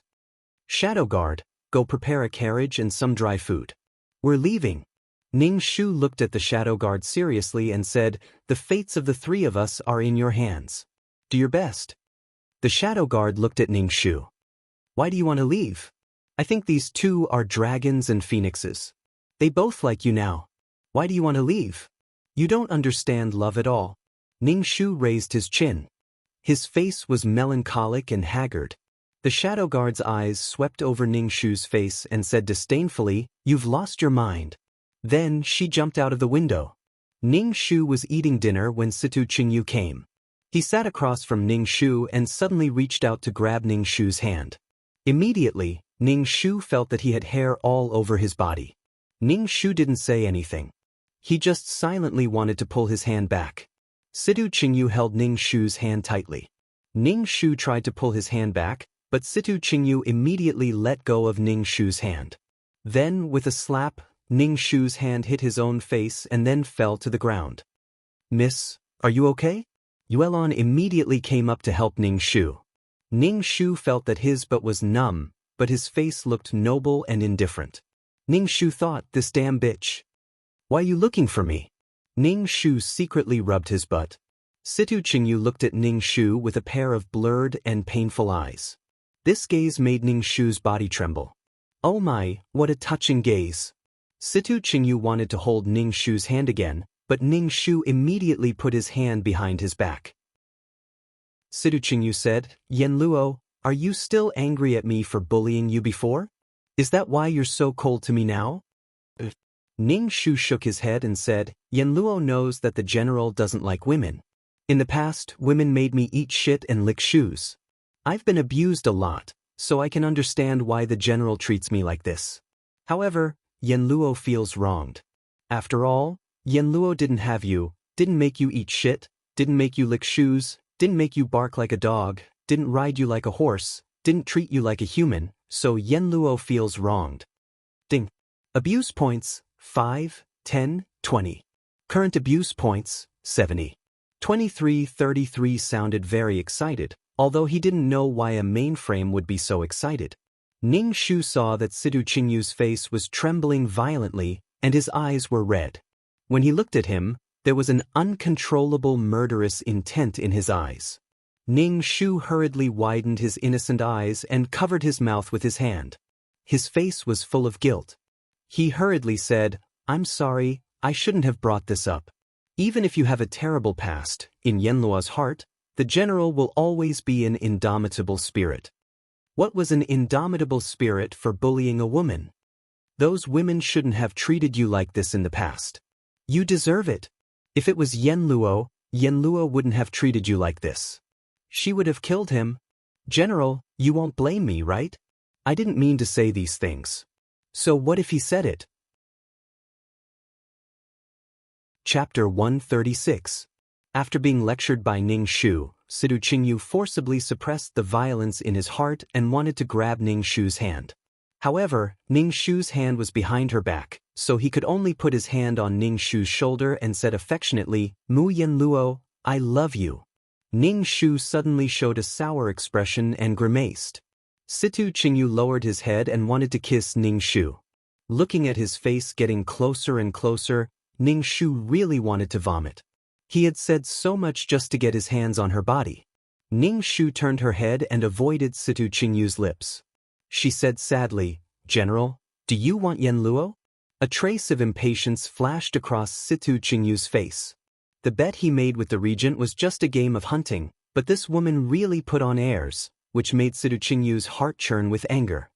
Shadow guard, go prepare a carriage and some dry food. We're leaving. Ning Shu looked at the shadow guard seriously and said, the fates of the three of us are in your hands. Do your best. The shadow guard looked at Ning Shu. Why do you want to leave? I think these two are dragons and phoenixes. They both like you now. Why do you want to leave? You don't understand love at all. Ning Shu raised his chin. His face was melancholic and haggard. The shadow guard's eyes swept over Ning Shu's face and said disdainfully, you've lost your mind. Then she jumped out of the window. Ning Shu was eating dinner when Situ Qingyu came. He sat across from Ning Shu and suddenly reached out to grab Ning Shu's hand. Immediately, Ning Shu felt that he had hair all over his body. Ning Shu didn't say anything. He just silently wanted to pull his hand back. Situ Qingyu held Ning Shu's hand tightly. Ning Shu tried to pull his hand back, but Situ Qingyu immediately let go of Ning Shu's hand. Then, with a slap, Ning Shu's hand hit his own face and then fell to the ground. Miss, are you okay? Yuelon immediately came up to help Ning Shu. Ning Shu felt that his butt was numb, but his face looked noble and indifferent. Ning Shu thought, this damn bitch. Why are you looking for me? Ning Shu secretly rubbed his butt. Situ Qingyu looked at Ning Shu with a pair of blurred and painful eyes. This gaze made Ning Shu's body tremble. Oh my, what a touching gaze. Situ Qingyu wanted to hold Ning Shu's hand again, but Ning Shu immediately put his hand behind his back. Situ Qingyu said, Yanluo, are you still angry at me for bullying you before? Is that why you're so cold to me now? Ning Shu shook his head and said, Yanluo knows that the general doesn't like women. In the past, women made me eat shit and lick shoes. I've been abused a lot, so I can understand why the general treats me like this. However, Yanluo feels wronged. After all, Yanluo didn't have you, didn't make you eat shit, didn't make you lick shoes, didn't make you bark like a dog, didn't ride you like a horse, didn't treat you like a human, so Yanluo feels wronged. Ding. Abuse points, 5, 10, 20. Current abuse points, 70. 2333 sounded very excited, although he didn't know why a mainframe would be so excited. Ning Shu saw that Situ Qingyu's face was trembling violently, and his eyes were red. When he looked at him, there was an uncontrollable murderous intent in his eyes. Ning Shu hurriedly widened his innocent eyes and covered his mouth with his hand. His face was full of guilt. He hurriedly said, I'm sorry, I shouldn't have brought this up. Even if you have a terrible past, in Yanluo's heart, the general will always be an indomitable spirit. What was an indomitable spirit for bullying a woman? Those women shouldn't have treated you like this in the past. You deserve it. If it was Yanluo, Yanluo wouldn't have treated you like this. She would have killed him. General, you won't blame me, right? I didn't mean to say these things. So what if he said it? Chapter 136. After being lectured by Ning Shu, Situ Qingyu forcibly suppressed the violence in his heart and wanted to grab Ning Shu's hand. However, Ning Shu's hand was behind her back, so he could only put his hand on Ning Shu's shoulder and said affectionately, Mu Yanluo, I love you. Ning Shu suddenly showed a sour expression and grimaced. Situ Qingyu lowered his head and wanted to kiss Ning Shu. Looking at his face getting closer and closer, Ning Shu really wanted to vomit. He had said so much just to get his hands on her body. Ning Shu turned her head and avoided Situ Qingyu's lips. She said sadly, "General, do you want Yen Luo?" A trace of impatience flashed across Situ Qingyu's face. The bet he made with the regent was just a game of hunting, but this woman really put on airs, which made Situ Qingyu's heart churn with anger.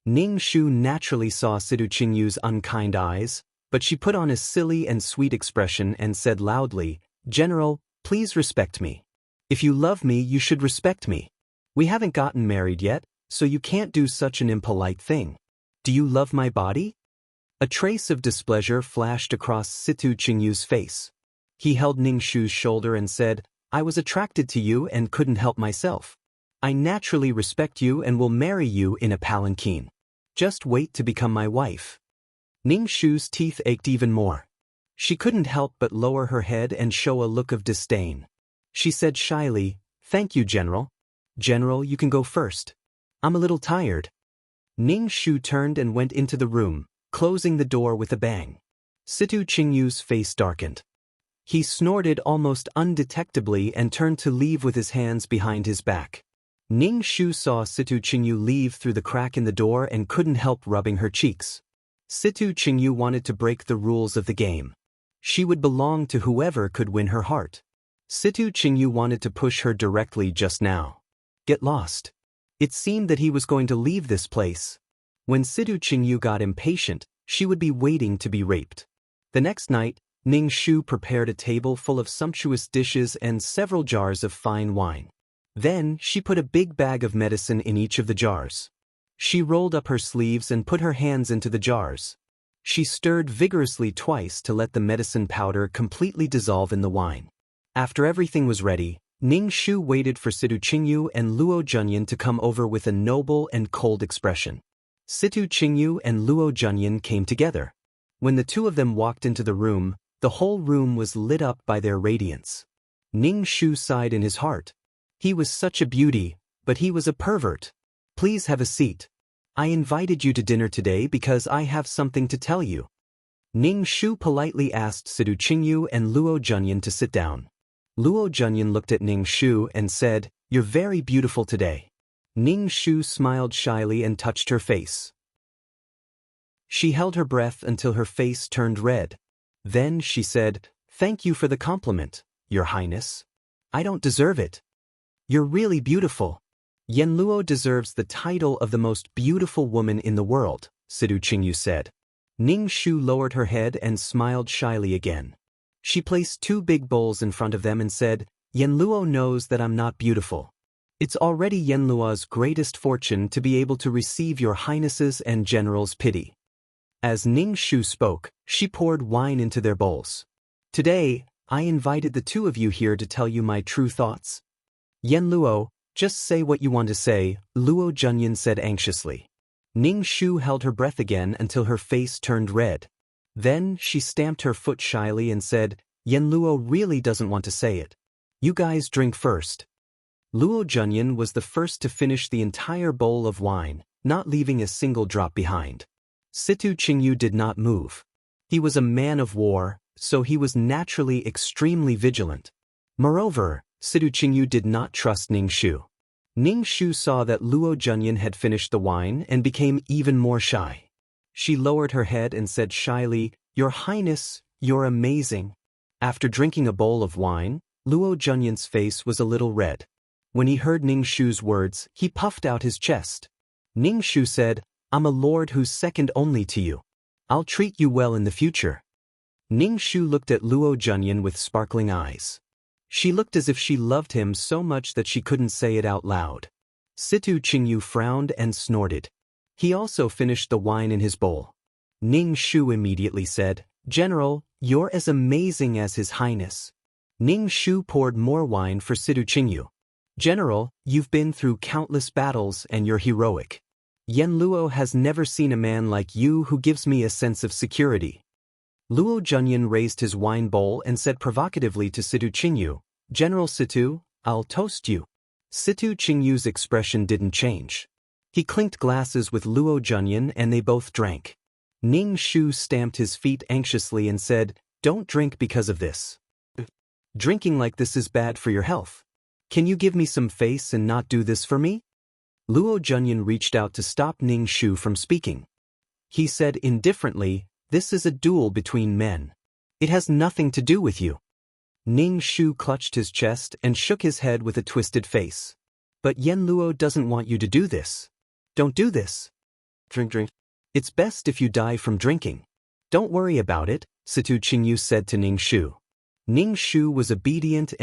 Ning Shu naturally saw Situ Qingyu's unkind eyes, but she put on a silly and sweet expression and said loudly, "General, please respect me. If you love me, you should respect me. We haven't gotten married yet, so you can't do such an impolite thing. Do you love my body?" A trace of displeasure flashed across Situ Qingyu's face. He held Ning Shu's shoulder and said, "I was attracted to you and couldn't help myself. I naturally respect you and will marry you in a palanquin. Just wait to become my wife." Ning Shu's teeth ached even more. She couldn't help but lower her head and show a look of disdain. She said shyly, "Thank you, General. General, you can go first. I'm a little tired." Ning Shu turned and went into the room, closing the door with a bang. Situ Qingyu's face darkened. He snorted almost undetectably and turned to leave with his hands behind his back. Ning Shu saw Situ Qingyu leave through the crack in the door and couldn't help rubbing her cheeks. Situ Qingyu wanted to break the rules of the game. She would belong to whoever could win her heart. Situ Qingyu wanted to push her directly just now. Get lost. It seemed that he was going to leave this place. When Situ Qingyu got impatient, she would be waiting to be raped. The next night, Ning Shu prepared a table full of sumptuous dishes and several jars of fine wine. Then, she put a big bag of medicine in each of the jars. She rolled up her sleeves and put her hands into the jars. She stirred vigorously twice to let the medicine powder completely dissolve in the wine. After everything was ready, Ning Shu waited for Situ Qingyu and Luo Junyan to come over with a noble and cold expression. Situ Qingyu and Luo Junyan came together. When the two of them walked into the room, the whole room was lit up by their radiance. Ning Shu sighed in his heart. He was such a beauty, but he was a pervert. "Please have a seat. I invited you to dinner today because I have something to tell you." Ning Shu politely asked Situ Qingyu and Luo Junyan to sit down. Luo Junyan looked at Ning Shu and said, "You're very beautiful today." Ning Shu smiled shyly and touched her face. She held her breath until her face turned red. Then she said, "Thank you for the compliment, Your Highness. I don't deserve it. You're really beautiful." "Yen Luo deserves the title of the most beautiful woman in the world," Situ Qingyu said. Ning Shu lowered her head and smiled shyly again. She placed two big bowls in front of them and said, "Yen Luo knows that I'm not beautiful. It's already Yen Luo's greatest fortune to be able to receive Your Highness's and General's pity." As Ning Shu spoke, she poured wine into their bowls. "Today, I invited the two of you here to tell you my true thoughts." "Yen Luo, just say what you want to say," Luo Junyan said anxiously. Ning Shu held her breath again until her face turned red. Then she stamped her foot shyly and said, "Yen Luo really doesn't want to say it. You guys drink first." Luo Junyan was the first to finish the entire bowl of wine, not leaving a single drop behind. Situ Qingyu did not move. He was a man of war, so he was naturally extremely vigilant. Moreover, Situ Qingyu did not trust Ning Shu. Ning Shu saw that Luo Junyan had finished the wine and became even more shy. She lowered her head and said shyly, "Your Highness, you're amazing." After drinking a bowl of wine, Luo Junyan's face was a little red. When he heard Ning Shu's words, he puffed out his chest. Ning Shu said, "I'm a lord who's second only to you. I'll treat you well in the future." Ning Shu looked at Luo Junyan with sparkling eyes. She looked as if she loved him so much that she couldn't say it out loud. Situ Qingyu frowned and snorted. He also finished the wine in his bowl. Ning Shu immediately said, "General, you're as amazing as His Highness." Ning Shu poured more wine for Situ Qingyu. "General, you've been through countless battles and you're heroic. Yen Luo has never seen a man like you who gives me a sense of security." Luo Junyan raised his wine bowl and said provocatively to Situ Qingyu, "General Situ, I'll toast you." Situ Qingyu's expression didn't change. He clinked glasses with Luo Junyan and they both drank. Ning Shu stamped his feet anxiously and said, "Don't drink because of this. Drinking like this is bad for your health." Can you give me some face and not do this for me? Luo Junyan reached out to stop Ning Shu from speaking. He said indifferently, "This is a duel between men. It has nothing to do with you." Ning Shu clutched his chest and shook his head with a twisted face. "But Yen Luo doesn't want you to do this. Don't do this. Drink. It's best if you die from drinking. Don't worry about it," Situ Qingyu said to Ning Shu. Ning Shu was obedient.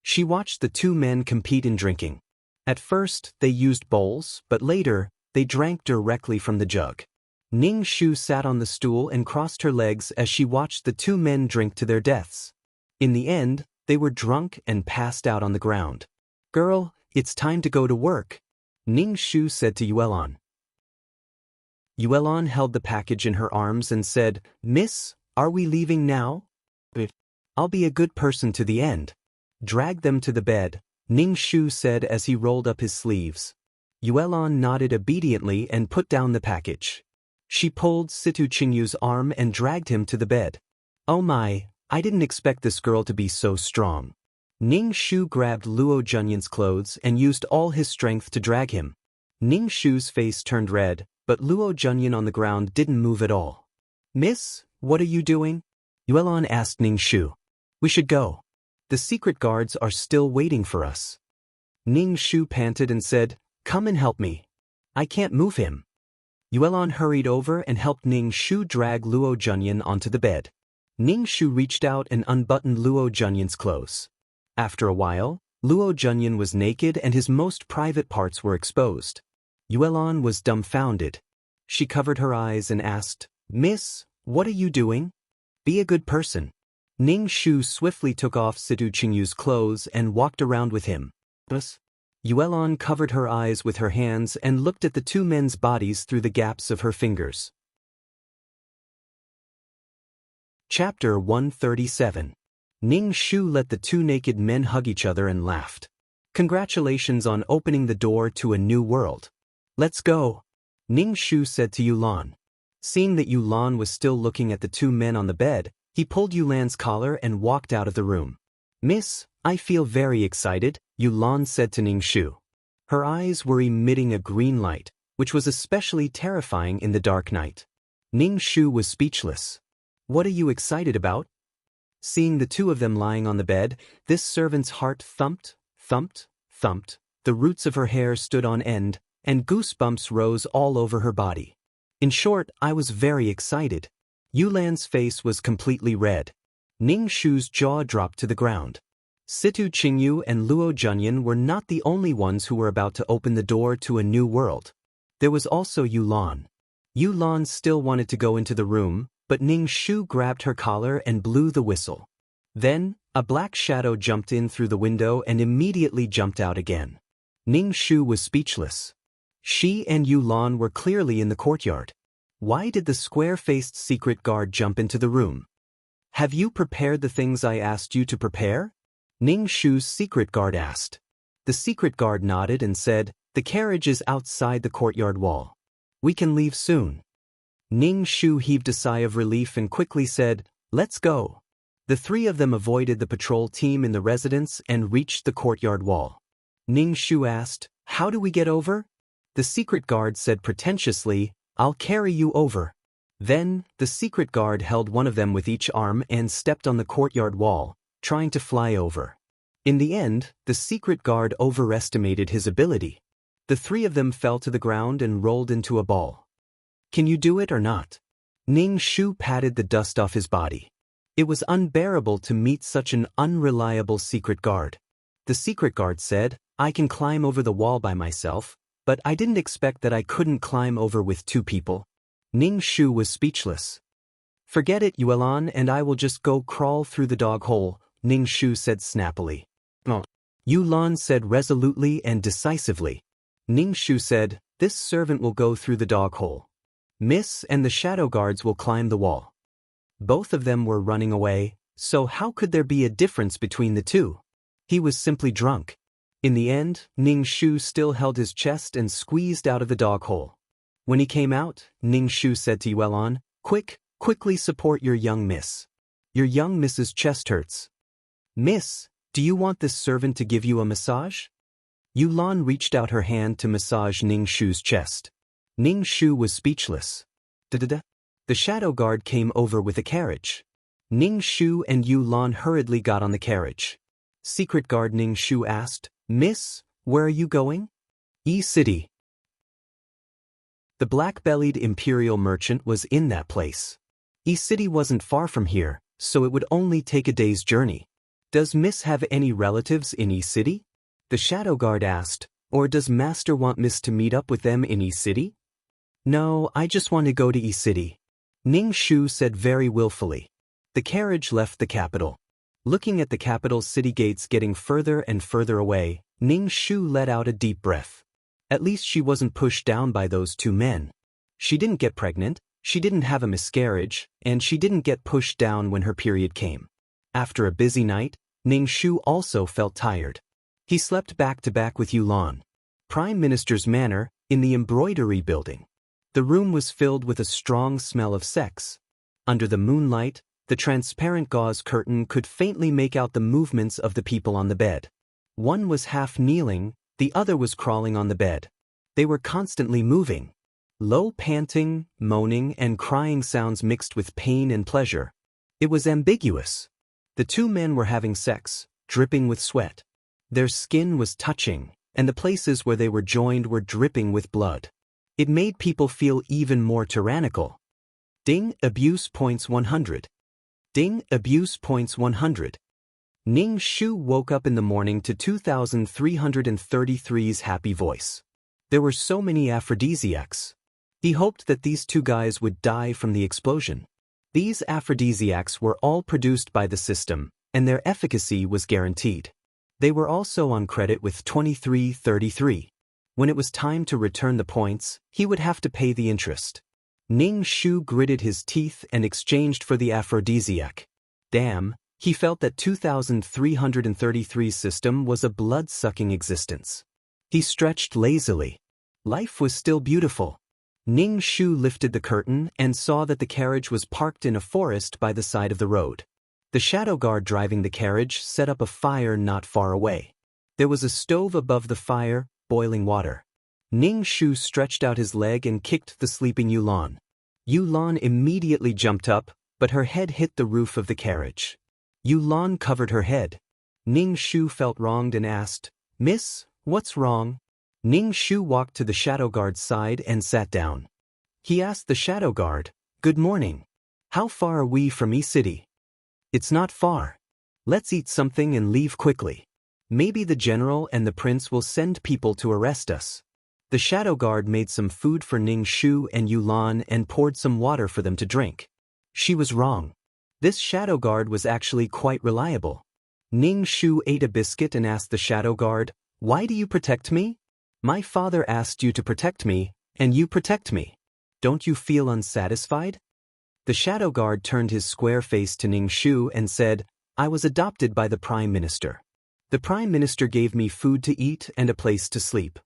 She watched the two men compete in drinking. At first, they used bowls, but later, they drank directly from the jug. Ning Shu sat on the stool and crossed her legs as she watched the two men drink to their deaths. In the end, they were drunk and passed out on the ground. "Girl, it's time to go to work," Ning Shu said to Yuelon. Yuelon held the package in her arms and said, "Miss, are we leaving now?" "I'll be a good person to the end." "Drag them to the bed," Ning Shu said as he rolled up his sleeves. Yuelon nodded obediently and put down the package. She pulled Situ Qingyu's arm and dragged him to the bed. "Oh my, I didn't expect this girl to be so strong." Ning Shu grabbed Luo Junyan's clothes and used all his strength to drag him. Ning Shu's face turned red, but Luo Junyan on the ground didn't move at all. "Miss, what are you doing?" Yuelon asked Ning Shu. "We should go. The secret guards are still waiting for us." Ning Shu panted and said, "Come and help me. I can't move him." Yuelon hurried over and helped Ning Shu drag Luo Junyan onto the bed. Ning Shu reached out and unbuttoned Luo Junyan's clothes. After a while, Luo Junyan was naked and his most private parts were exposed. Yuelon was dumbfounded. She covered her eyes and asked, "Miss, what are you doing? Be a good person." Ning Shu swiftly took off Situ Qingyu's clothes and walked around with him. Yuelon covered her eyes with her hands and looked at the two men's bodies through the gaps of her fingers. Chapter 137. Ning Shu let the two naked men hug each other and laughed. "Congratulations on opening the door to a new world. Let's go," Ning Shu said to Yulan. Seeing that Yulan was still looking at the two men on the bed, he pulled Yulan's collar and walked out of the room. "Miss, I feel very excited," Yulan said to Ning Shu. Her eyes were emitting a green light, which was especially terrifying in the dark night. Ning Shu was speechless. "What are you excited about?" Seeing the two of them lying on the bed, this servant's heart thumped. The roots of her hair stood on end, and goosebumps rose all over her body. In short, I was very excited. Yulan's face was completely red. Ning Shu's jaw dropped to the ground. Situ Qingyu and Luo Junyan were not the only ones who were about to open the door to a new world. There was also Yulan. Yulan still wanted to go into the room, but Ning Shu grabbed her collar and blew the whistle. Then, a black shadow jumped in through the window and immediately jumped out again. Ning Shu was speechless. She and Yulan were clearly in the courtyard. Why did the square-faced secret guard jump into the room? "Have you prepared the things I asked you to prepare?" Ning Shu's secret guard asked. The secret guard nodded and said, "The carriage is outside the courtyard wall. We can leave soon." Ning Shu heaved a sigh of relief and quickly said, "Let's go." The three of them avoided the patrol team in the residence and reached the courtyard wall. Ning Shu asked, "How do we get over?" The secret guard said pretentiously, "I'll carry you over." Then, the secret guard held one of them with each arm and stepped on the courtyard wall, trying to fly over. In the end, the secret guard overestimated his ability. The three of them fell to the ground and rolled into a ball. "Can you do it or not?" Ning Shu patted the dust off his body. It was unbearable to meet such an unreliable secret guard. The secret guard said, "I can climb over the wall by myself, but I didn't expect that I couldn't climb over with two people." Ning Shu was speechless. "Forget it, Yuelan, and I will just go crawl through the dog hole," Ning Shu said snappily. "No." Yulan said resolutely and decisively. Ning Shu said, "This servant will go through the dog hole. Miss and the shadow guards will climb the wall." Both of them were running away, so how could there be a difference between the two? He was simply drunk. In the end, Ning Shu still held his chest and squeezed out of the dog hole. When he came out, Ning Shu said to Yuelan, "Quickly support your young miss. Your young miss's chest hurts." "Miss, Do you want this servant to give you a massage? Yulan reached out her hand to massage Ning Shu's chest. Ning Shu was speechless. Da-da-da. The shadow guard came over with a carriage. Ning Shu and Yulan hurriedly got on the carriage. Secret guard Ning Shu asked, "Miss, where are you going?" "E-City." The black-bellied imperial merchant was in that place. E-City wasn't far from here, so it would only take a day's journey. "Does Miss have any relatives in E-City?" the shadow guard asked, "or does Master want Miss to meet up with them in E-City?" "No, I just want to go to E-City," Ning Shu said very willfully. The carriage left the capital. Looking at the capital's city gates getting further and further away, Ning Shu let out a deep breath. At least she wasn't pushed down by those two men. She didn't get pregnant, she didn't have a miscarriage, and she didn't get pushed down when her period came. After a busy night, Ning Shu also felt tired. He slept back to back with Yulan. Prime Minister's manor, in the embroidery building. The room was filled with a strong smell of sex. Under the moonlight, the transparent gauze curtain could faintly make out the movements of the people on the bed. One was half kneeling, the other was crawling on the bed. They were constantly moving. Low panting, moaning, and crying sounds mixed with pain and pleasure. It was ambiguous. The two men were having sex, dripping with sweat. Their skin was touching, and the places where they were joined were dripping with blood. It made people feel even more tyrannical. Ding, abuse points 100. Ding, abuse points 100. Ning Shu woke up in the morning to 2333's happy voice. There were so many aphrodisiacs. He hoped that these two guys would die from the explosion. These aphrodisiacs were all produced by the system, and their efficacy was guaranteed. They were also on credit with 2333. When it was time to return the points, he would have to pay the interest. Ning Shu gritted his teeth and exchanged for the aphrodisiac. Damn, he felt that 2333's system was a blood-sucking existence. He stretched lazily. Life was still beautiful. Ning Shu lifted the curtain and saw that the carriage was parked in a forest by the side of the road. The shadow guard driving the carriage set up a fire not far away. There was a stove above the fire, boiling water. Ning Shu stretched out his leg and kicked the sleeping Yulan. Yulan immediately jumped up, but her head hit the roof of the carriage. Yulan covered her head. Ning Shu felt wronged and asked, "Miss, what's wrong?" Ning Shu walked to the shadow guard's side and sat down. He asked the shadow guard, "Good morning. How far are we from E-City?" "It's not far. Let's eat something and leave quickly. Maybe the general and the prince will send people to arrest us." The shadow guard made some food for Ning Shu and Yulan and poured some water for them to drink. She was wrong. This shadow guard was actually quite reliable. Ning Shu ate a biscuit and asked the shadow guard, "Why do you protect me?" "My father asked you to protect me, and you protect me. Don't you feel unsatisfied?" The shadow guard turned his square face to Ning Shu and said, "I was adopted by the Prime Minister. The Prime Minister gave me food to eat and a place to sleep.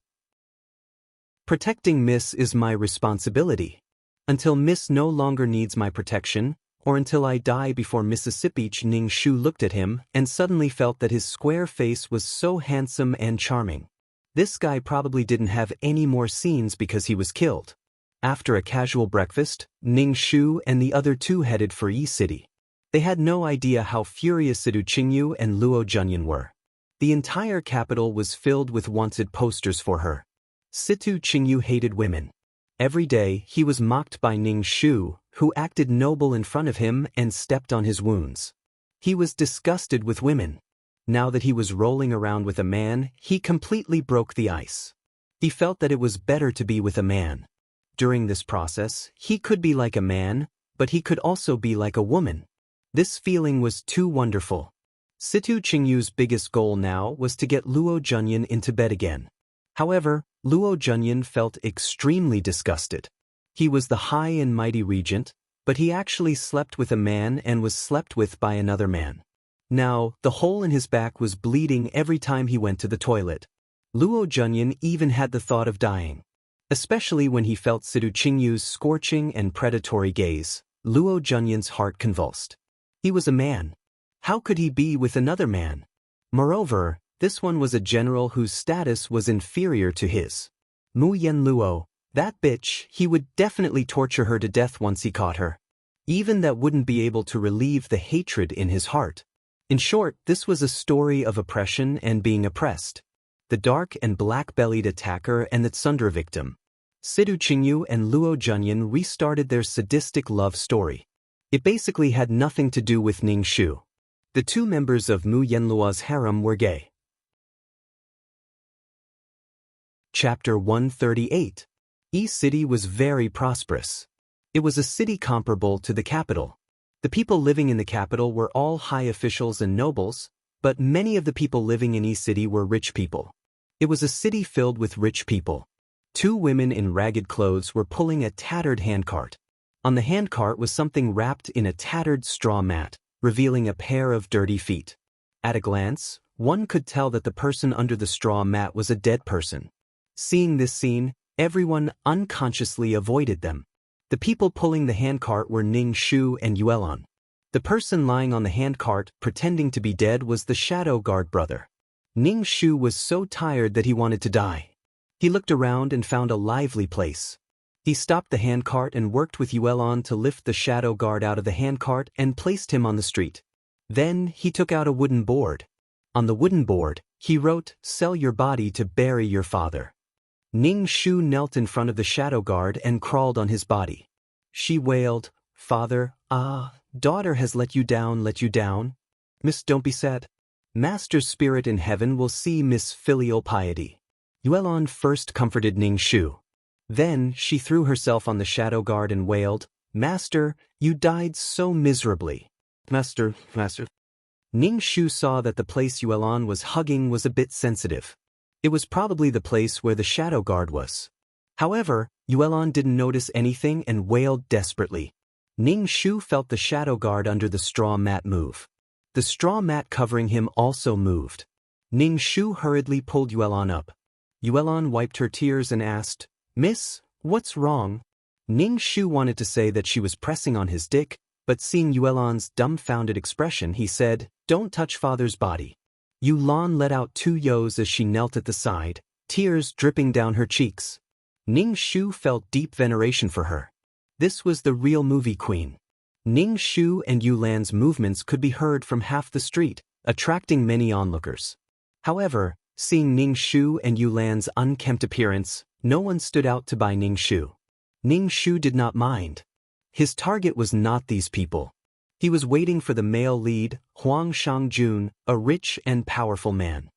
Protecting Miss is my responsibility. Until Miss no longer needs my protection, or until I die before Mississippi." Ning Shu looked at him and suddenly felt that his square face was so handsome and charming. This guy probably didn't have any more scenes because he was killed. After a casual breakfast, Ning Shu and the other two headed for E-City. They had no idea how furious Sidu Qingyu and Luo Junyan were. The entire capital was filled with wanted posters for her. Situ Qingyu hated women. Every day, he was mocked by Ning Shu, who acted noble in front of him and stepped on his wounds. He was disgusted with women. Now that he was rolling around with a man, he completely broke the ice. He felt that it was better to be with a man. During this process, he could be like a man, but he could also be like a woman. This feeling was too wonderful. Situ Qingyu's biggest goal now was to get Luo Junyan into bed again. However, Luo Junyan felt extremely disgusted. He was the high and mighty regent, but he actually slept with a man and was slept with by another man. Now, the hole in his back was bleeding every time he went to the toilet. Luo Junyan even had the thought of dying. Especially when he felt Sidu Qingyu's scorching and predatory gaze, Luo Junyan's heart convulsed. He was a man. How could he be with another man? Moreover, this one was a general whose status was inferior to his. Mu Yenluo, that bitch, he would definitely torture her to death once he caught her. Even that wouldn't be able to relieve the hatred in his heart. In short, this was a story of oppression and being oppressed. The dark and black-bellied attacker and the Tsundere victim. Sidu Qingyu and Luo Junyan restarted their sadistic love story. It basically had nothing to do with Ning Shu. The two members of Mu Yenluo's harem were gay. Chapter 138. Yi City was very prosperous. It was a city comparable to the capital. The people living in the capital were all high officials and nobles, but many of the people living in Yi City were rich people. It was a city filled with rich people. Two women in ragged clothes were pulling a tattered handcart. On the handcart was something wrapped in a tattered straw mat, revealing a pair of dirty feet. At a glance, one could tell that the person under the straw mat was a dead person. Seeing this scene, everyone unconsciously avoided them. The people pulling the handcart were Ning Shu and Yuelon. The person lying on the handcart, pretending to be dead, was the shadow guard brother. Ning Shu was so tired that he wanted to die. He looked around and found a lively place. He stopped the handcart and worked with Yuelon to lift the shadow guard out of the handcart and placed him on the street. Then he took out a wooden board. On the wooden board, he wrote, "Sell your body to bury your father." Ning Shu knelt in front of the shadow guard and crawled on his body. She wailed, "Father, daughter has let you down, let you down. Miss, don't be sad. Master's spirit in heaven will see Miss filial piety." Yuelon first comforted Ning Shu. Then she threw herself on the shadow guard and wailed, "Master, you died so miserably." Master. Ning Shu saw that the place Yuelon was hugging was a bit sensitive. It was probably the place where the shadow guard was. However, Yuelon didn't notice anything and wailed desperately. Ning Shu felt the shadow guard under the straw mat move. The straw mat covering him also moved. Ning Shu hurriedly pulled Yuelon up. Yuelon wiped her tears and asked, "Miss, what's wrong?" Ning Shu wanted to say that she was pressing on his dick, but seeing Yuelon's dumbfounded expression, he said, "Don't touch father's body." Yuelon let out two yos as she knelt at the side, tears dripping down her cheeks. Ning Shu felt deep veneration for her. This was the real movie queen. Ning Shu and Yulan's movements could be heard from half the street, attracting many onlookers. However, seeing Ning Shu and Yulan's unkempt appearance, no one stood out to buy Ning Shu. Ning Shu did not mind. His target was not these people. He was waiting for the male lead, Huang Shangjun, a rich and powerful man.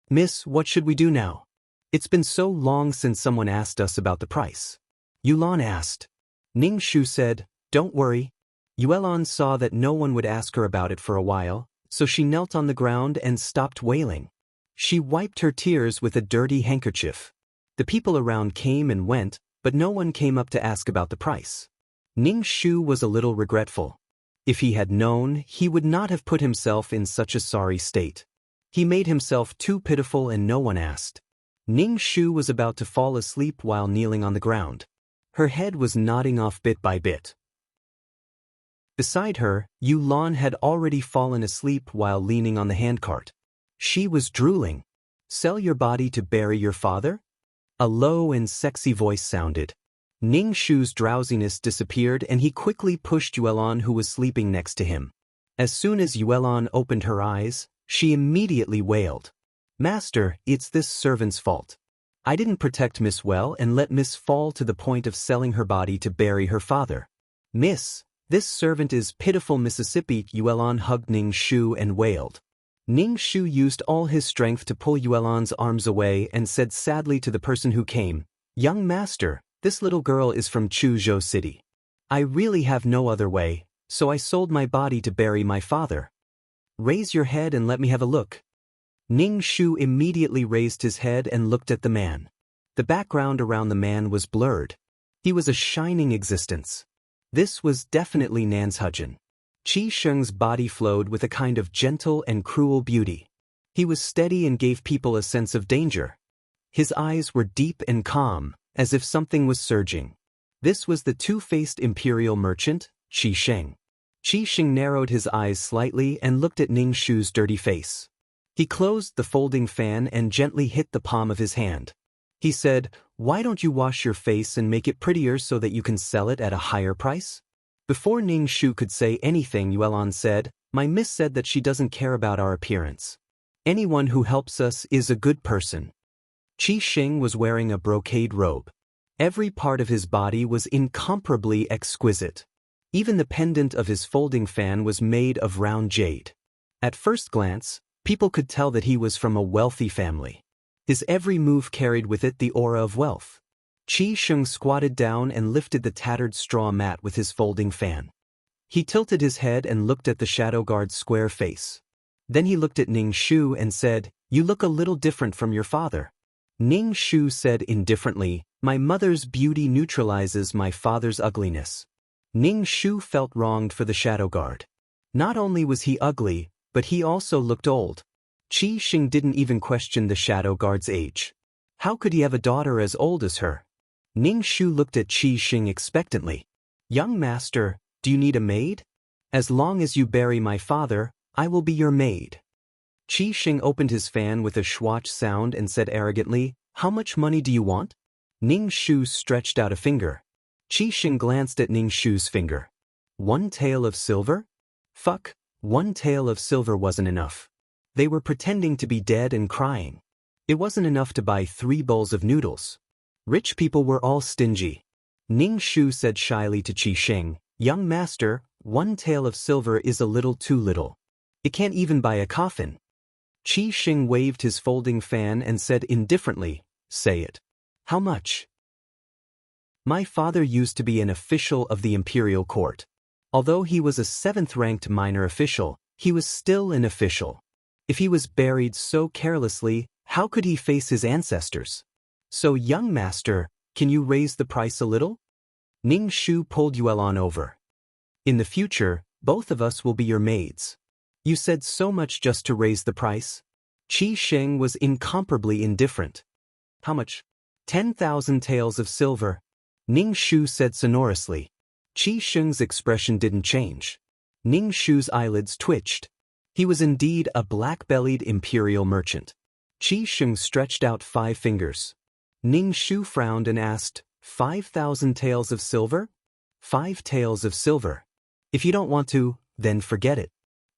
"Miss, what should we do now? It's been so long since someone asked us about the price." Yulan asked. Ning Shu said, "Don't worry." Yuelon saw that no one would ask her about it for a while, so she knelt on the ground and stopped wailing. She wiped her tears with a dirty handkerchief. The people around came and went, but no one came up to ask about the price. Ning Shu was a little regretful. If he had known, he would not have put himself in such a sorry state. He made himself too pitiful and no one asked. Ning Shu was about to fall asleep while kneeling on the ground. Her head was nodding off bit by bit. Beside her, Yulan had already fallen asleep while leaning on the handcart. She was drooling. "Sell your body to bury your father?" A low and sexy voice sounded. Ning Shu's drowsiness disappeared and he quickly pushed Yuelon, who was sleeping next to him. As soon as Yuelon opened her eyes, she immediately wailed, "Master, it's this servant's fault. I didn't protect Miss well and let Miss fall to the point of selling her body to bury her father. Miss, this servant is pitiful." Mississippi. Yuelon hugged Ning Shu and wailed. Ning Shu used all his strength to pull Yuelon's arms away and said sadly to the person who came, "Young master, this little girl is from Chuzhou City. I really have no other way, so I sold my body to bury my father. Raise your head and let me have a look." Ning Shu immediately raised his head and looked at the man. The background around the man was blurred. He was a shining existence. This was definitely Nanshujin. Qi Sheng's body flowed with a kind of gentle and cruel beauty. He was steady and gave people a sense of danger. His eyes were deep and calm, as if something was surging. This was the two-faced imperial merchant, Qi Sheng. Qi Sheng narrowed his eyes slightly and looked at Ning Shu's dirty face. He closed the folding fan and gently hit the palm of his hand. He said, "Why don't you wash your face and make it prettier so that you can sell it at a higher price?" Before Ning Shu could say anything, Yuelan said, "My miss said that she doesn't care about our appearance. Anyone who helps us is a good person." Qi Xing was wearing a brocade robe. Every part of his body was incomparably exquisite. Even the pendant of his folding fan was made of round jade. At first glance, people could tell that he was from a wealthy family. His every move carried with it the aura of wealth. Qi Xing squatted down and lifted the tattered straw mat with his folding fan. He tilted his head and looked at the shadow guard's square face. Then he looked at Ning Shu and said, "You look a little different from your father." Ning Shu said indifferently, "My mother's beauty neutralizes my father's ugliness." Ning Shu felt wronged for the shadow guard. Not only was he ugly, but he also looked old. Qi Xing didn't even question the shadow guard's age. How could he have a daughter as old as her? Ning Shu looked at Qi Xing expectantly. "Young master, do you need a maid? As long as you bury my father, I will be your maid." Qi Xing opened his fan with a swatch sound and said arrogantly, "How much money do you want?" Ning Shu stretched out a finger. Qi Xing glanced at Ning Shu's finger. 1 tael of silver? Fuck, 1 tael of silver wasn't enough. They were pretending to be dead and crying. It wasn't enough to buy 3 bowls of noodles. Rich people were all stingy. Ning Shu said shyly to Qi Xing, "Young master, 1 tael of silver is a little too little. It can't even buy a coffin." Qi Xing waved his folding fan and said indifferently, "Say it. How much?" "My father used to be an official of the imperial court. Although he was a 7th-ranked minor official, he was still an official. If he was buried so carelessly, how could he face his ancestors? So, young master, can you raise the price a little?" Ning Shu pulled Yuelan over. "In the future, both of us will be your maids. You said so much just to raise the price?" Qi Xing was incomparably indifferent. "How much?" 10,000 taels of silver. Ning Shu said sonorously. Qi Xing's expression didn't change. Ning Shu's eyelids twitched. He was indeed a black-bellied imperial merchant. Qi Xing stretched out 5 fingers. Ning Shu frowned and asked, 5,000 taels of silver? 5 taels of silver. If you don't want to, then forget it.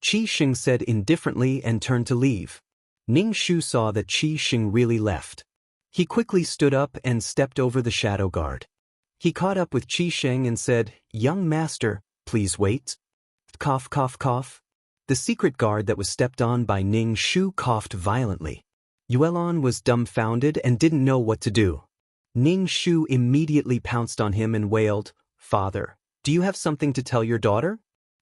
Qi Xing said indifferently and turned to leave. Ning Shu saw that Qi Xing really left. He quickly stood up and stepped over the shadow guard. He caught up with Qi Xing and said, "Young master, please wait." Cough, cough, cough. The secret guard that was stepped on by Ning Shu coughed violently. Yuelan was dumbfounded and didn't know what to do. Ning Shu immediately pounced on him and wailed, "Father, do you have something to tell your daughter?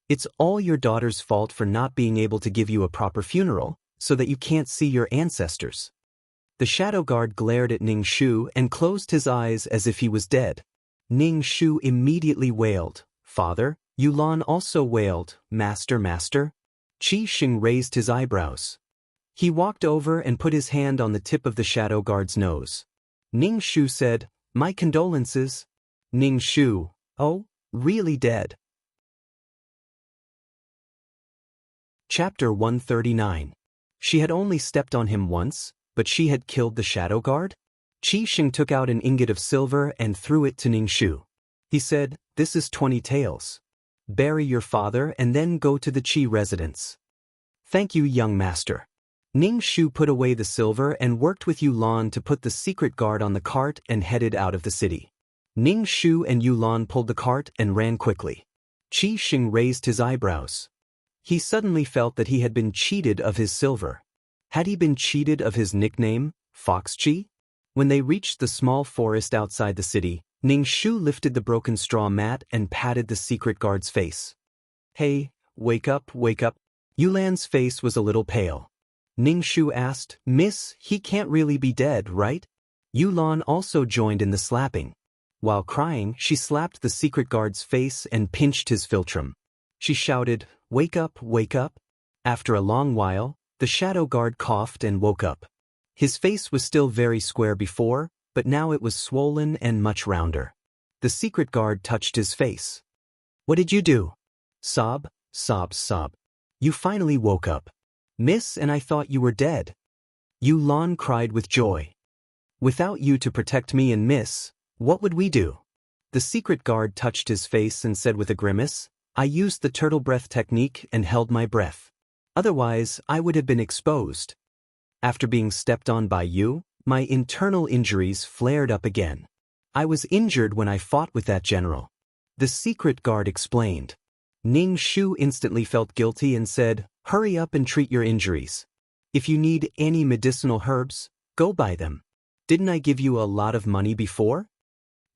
It's all your daughter's fault for not being able to give you a proper funeral, so that you can't see your ancestors." The shadow guard glared at Ning Shu and closed his eyes as if he was dead. Ning Shu immediately wailed, "Father." Yuelan also wailed, "Master, master." Qi Xing raised his eyebrows. He walked over and put his hand on the tip of the shadow guard's nose. Ning Shu said, "My condolences." Ning Shu, "Oh, really dead?" Chapter 139. She had only stepped on him once, but she had killed the shadow guard? Qi Xing took out an ingot of silver and threw it to Ning Shu. He said, "This is 20 taels. Bury your father and then go to the Qi residence." "Thank you, young master." Ning Shu put away the silver and worked with Yuelan to put the secret guard on the cart and headed out of the city. Ning Shu and Yuelan pulled the cart and ran quickly. Qi Xing raised his eyebrows. He suddenly felt that he had been cheated of his silver. Had he been cheated of his nickname, Fox Qi? When they reached the small forest outside the city, Ning Shu lifted the broken straw mat and patted the secret guard's face. "Hey, wake up, wake up." Yulan's face was a little pale. Ning Shu asked, "Miss, he can't really be dead, right?" Yulan also joined in the slapping. While crying, she slapped the secret guard's face and pinched his philtrum. She shouted, "Wake up, wake up." After a long while, the shadow guard coughed and woke up. His face was still very square before, but now it was swollen and much rounder. The secret guard touched his face. "What did you do?" "Sob, sob, sob. You finally woke up." Miss, and I thought you were dead. Yulan cried with joy. Without you to protect me and Miss, what would we do? The secret guard touched his face and said with a grimace, I used the turtle breath technique and held my breath. Otherwise, I would have been exposed. After being stepped on by you, my internal injuries flared up again. I was injured when I fought with that general. The secret guard explained. Ning Shu instantly felt guilty and said, hurry up and treat your injuries. If you need any medicinal herbs, go buy them. Didn't I give you a lot of money before?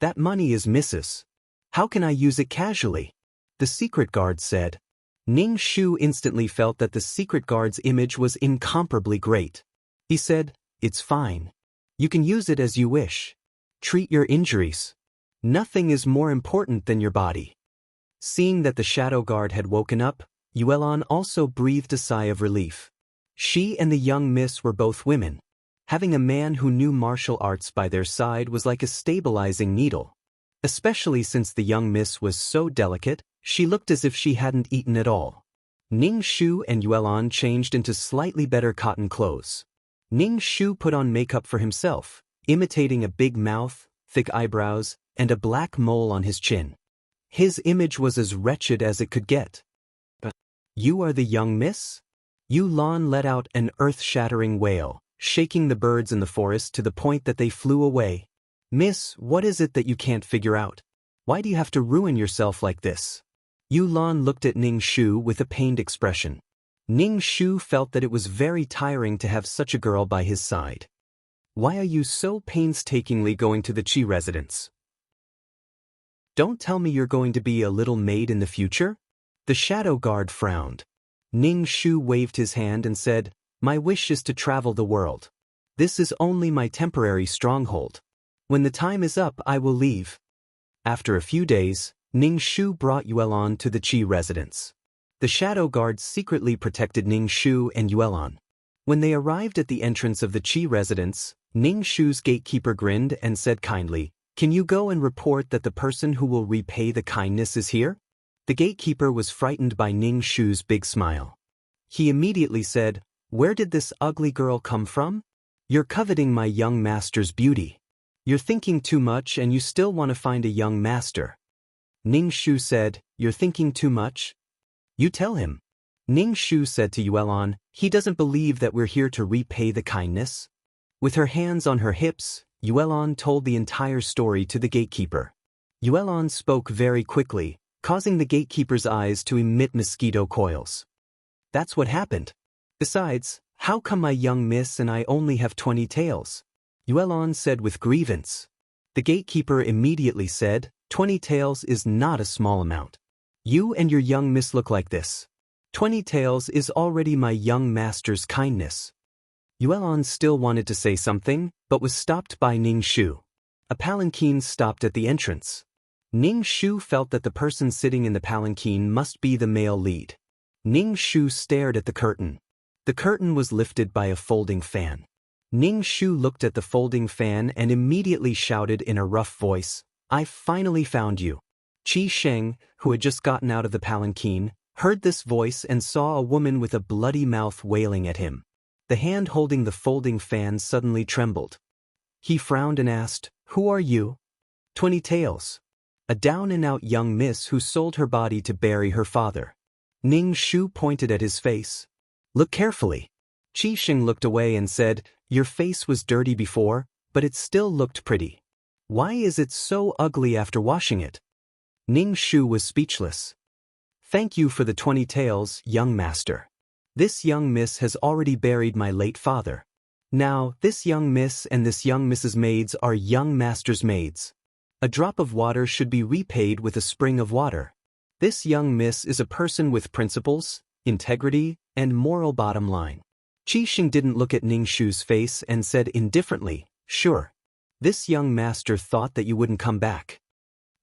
That money is Mrs. How can I use it casually? The secret guard said. Ning Shu instantly felt that the secret guard's image was incomparably great. He said, it's fine. You can use it as you wish. Treat your injuries. Nothing is more important than your body. Seeing that the shadow guard had woken up, Yuelan also breathed a sigh of relief. She and the young miss were both women. Having a man who knew martial arts by their side was like a stabilizing needle. Especially since the young miss was so delicate, she looked as if she hadn't eaten at all. Ning Shu and Yuelan changed into slightly better cotton clothes. Ning Shu put on makeup for himself, imitating a big mouth, thick eyebrows, and a black mole on his chin. His image was as wretched as it could get. But you are the young miss? Yulan let out an earth-shattering wail, shaking the birds in the forest to the point that they flew away. Miss, what is it that you can't figure out? Why do you have to ruin yourself like this? Yulan looked at Ning Shu with a pained expression. Ning Shu felt that it was very tiring to have such a girl by his side. Why are you so painstakingly going to the Qi residence? Don't tell me you're going to be a little maid in the future? The shadow guard frowned. Ning Shu waved his hand and said, my wish is to travel the world. This is only my temporary stronghold. When the time is up, I will leave. After a few days, Ning Shu brought Yuelan to the Qi residence. The shadow guards secretly protected Ning Shu and Yuelan. When they arrived at the entrance of the Qi residence, Ning Shu's gatekeeper grinned and said kindly, can you go and report that the person who will repay the kindness is here? The gatekeeper was frightened by Ning Shu's big smile. He immediately said, where did this ugly girl come from? You're coveting my young master's beauty. You're thinking too much and you still want to find a young master. Ning Shu said, you're thinking too much? You tell him. Ning Shu said to Yuelan, he doesn't believe that we're here to repay the kindness. With her hands on her hips, Yuelan told the entire story to the gatekeeper. Yuelan spoke very quickly, causing the gatekeeper's eyes to emit mosquito coils. That's what happened. Besides, how come my young miss and I only have 20 taels? Yuelan said with grievance. The gatekeeper immediately said, 20 taels is not a small amount. You and your young miss look like this. 20 taels is already my young master's kindness. Yuelan still wanted to say something, but was stopped by Ning Shu. A palanquin stopped at the entrance. Ning Shu felt that the person sitting in the palanquin must be the male lead. Ning Shu stared at the curtain. The curtain was lifted by a folding fan. Ning Shu looked at the folding fan and immediately shouted in a rough voice, I finally found you. Qi Sheng, who had just gotten out of the palanquin, heard this voice and saw a woman with a bloody mouth wailing at him. The hand holding the folding fan suddenly trembled. He frowned and asked, who are you? 20 taels. A down-and-out young miss who sold her body to bury her father. Ning Shu pointed at his face. Look carefully. Qi Sheng looked away and said, your face was dirty before, but it still looked pretty. Why is it so ugly after washing it? Ning Shu was speechless. Thank you for the 20 taels, young master. This young miss has already buried my late father. Now, this young miss and this young Mrs. maids are young master's maids. A drop of water should be repaid with a spring of water. This young miss is a person with principles, integrity, and moral bottom line. Qi Sheng didn't look at Ning Shu's face and said indifferently, sure. This young master thought that you wouldn't come back.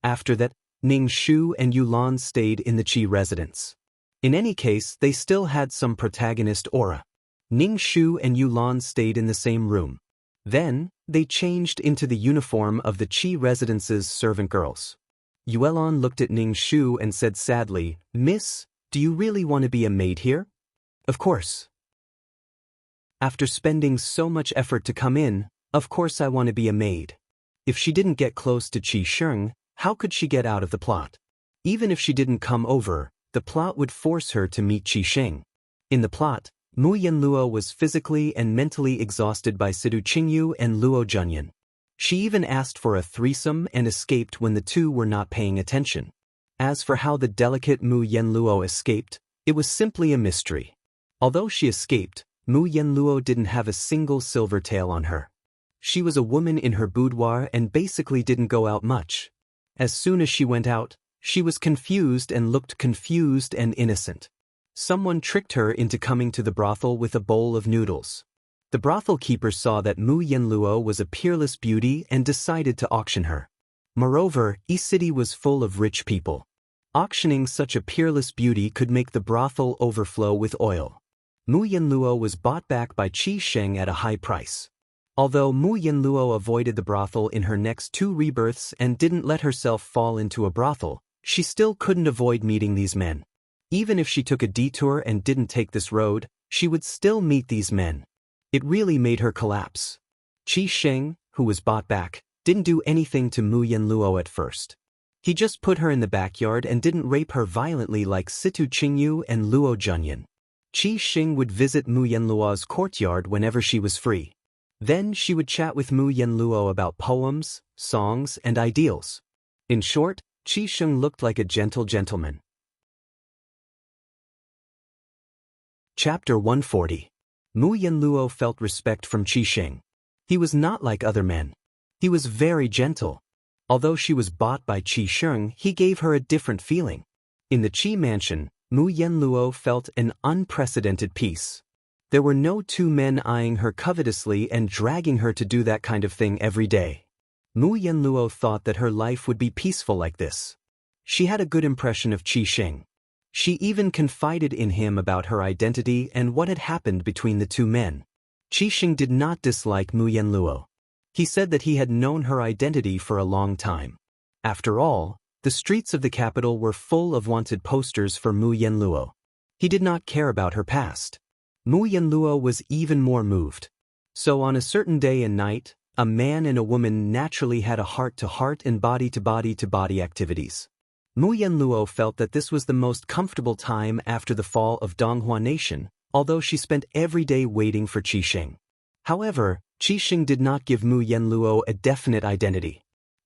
After that, Ning Shu and Yulan stayed in the Qi residence. In any case, they still had some protagonist aura. Ning Shu and Yulan stayed in the same room. Then, they changed into the uniform of the Qi residence's servant girls. Yuelan looked at Ning Shu and said sadly, Miss, do you really want to be a maid here? Of course. After spending so much effort to come in, of course I want to be a maid. If she didn't get close to Qi Sheng, how could she get out of the plot? Even if she didn't come over, the plot would force her to meet Qi Sheng. In the plot, Mu Yanluo was physically and mentally exhausted by Sidu Qingyu and Luo Junyan. She even asked for a threesome and escaped when the two were not paying attention. As for how the delicate Mu Yanluo escaped, it was simply a mystery. Although she escaped, Mu Yanluo didn't have a single silver tail on her. She was a woman in her boudoir and basically didn't go out much. As soon as she went out, she was confused and looked confused and innocent. Someone tricked her into coming to the brothel with a bowl of noodles. The brothel keeper saw that Mu Yanluo was a peerless beauty and decided to auction her. Moreover, East City was full of rich people. Auctioning such a peerless beauty could make the brothel overflow with oil. Mu Yanluo was bought back by Qi Sheng at a high price. Although Mu Yanluo avoided the brothel in her next 2 rebirths and didn't let herself fall into a brothel, she still couldn't avoid meeting these men. Even if she took a detour and didn't take this road, she would still meet these men. It really made her collapse. Qi Sheng, who was bought back, didn't do anything to Mu Yanluo at first. He just put her in the backyard and didn't rape her violently like Situ Qingyu and Luo Junyan. Qi Sheng would visit Mu Yanluo's courtyard whenever she was free. Then she would chat with Mu Yanluo about poems, songs, and ideals. In short, Qi Sheng looked like a gentle gentleman. Chapter 140. Mu Yanluo felt respect from Qi Sheng. He was not like other men. He was very gentle. Although she was bought by Qi Sheng, he gave her a different feeling. In the Qi mansion, Mu Yanluo felt an unprecedented peace. There were no 2 men eyeing her covetously and dragging her to do that kind of thing every day. Mu Yanluo thought that her life would be peaceful like this. She had a good impression of Qi Sheng. She even confided in him about her identity and what had happened between the 2 men. Qi Sheng did not dislike Mu Yanluo. He said that he had known her identity for a long time. After all, the streets of the capital were full of wanted posters for Mu Yanluo. He did not care about her past. Mu Yanluo was even more moved. So on a certain day and night, a man and a woman naturally had a heart-to-heart and body-to-body-to-body activities. Mu Yanluo felt that this was the most comfortable time after the fall of Donghua Nation, although she spent every day waiting for Qi Sheng. However, Qi Sheng did not give Mu Yanluo a definite identity.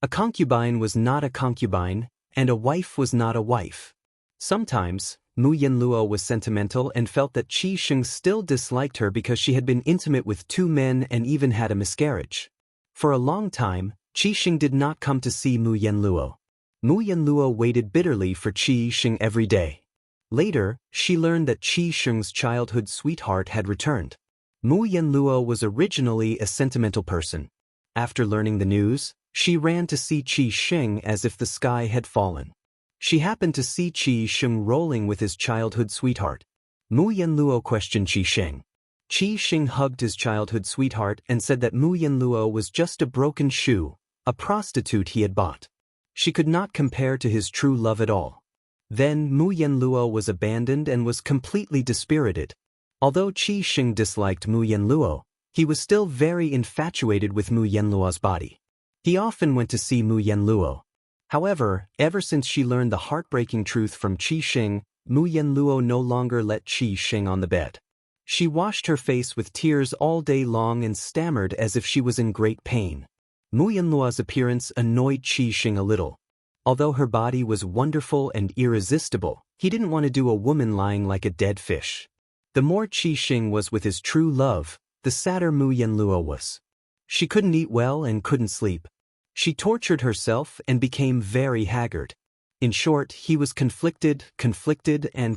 A concubine was not a concubine, and a wife was not a wife. Sometimes, Mu Yanluo was sentimental and felt that Qi Sheng still disliked her because she had been intimate with 2 men and even had a miscarriage. For a long time, Qi Sheng did not come to see Mu Yanluo. Mu Yanluo waited bitterly for Qi Sheng every day. Later, she learned that Qi Sheng's childhood sweetheart had returned. Mu Yanluo was originally a sentimental person. After learning the news, she ran to see Qi Sheng as if the sky had fallen. She happened to see Qi Sheng rolling with his childhood sweetheart. Mu Yanluo questioned Qi Sheng. Qi Sheng hugged his childhood sweetheart and said that Mu Yanluo was just a broken shoe, a prostitute he had bought. She could not compare to his true love at all. Then Mu Yanluo was abandoned and was completely dispirited. Although Qi Sheng disliked Mu Yanluo, he was still very infatuated with Mu Yanluo's body. He often went to see Mu Yanluo. However, ever since she learned the heartbreaking truth from Qi Sheng, Mu Yanluo no longer let Qi Sheng on the bed. She washed her face with tears all day long and stammered as if she was in great pain. Mu Yanluo's appearance annoyed Qi Sheng a little. Although her body was wonderful and irresistible, he didn't want to do a woman lying like a dead fish. The more Qi Sheng was with his true love, the sadder Mu Yanluo was. She couldn't eat well and couldn't sleep. She tortured herself and became very haggard. In short, he was conflicted, and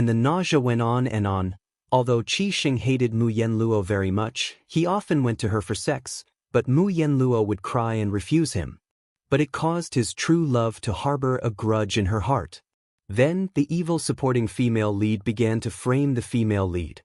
the nausea went on and on. Although Qi Sheng hated Mu Yanluo very much, he often went to her for sex, but Mu Yanluo would cry and refuse him. But it caused his true love to harbor a grudge in her heart. Then, the evil supporting female lead began to frame the female lead.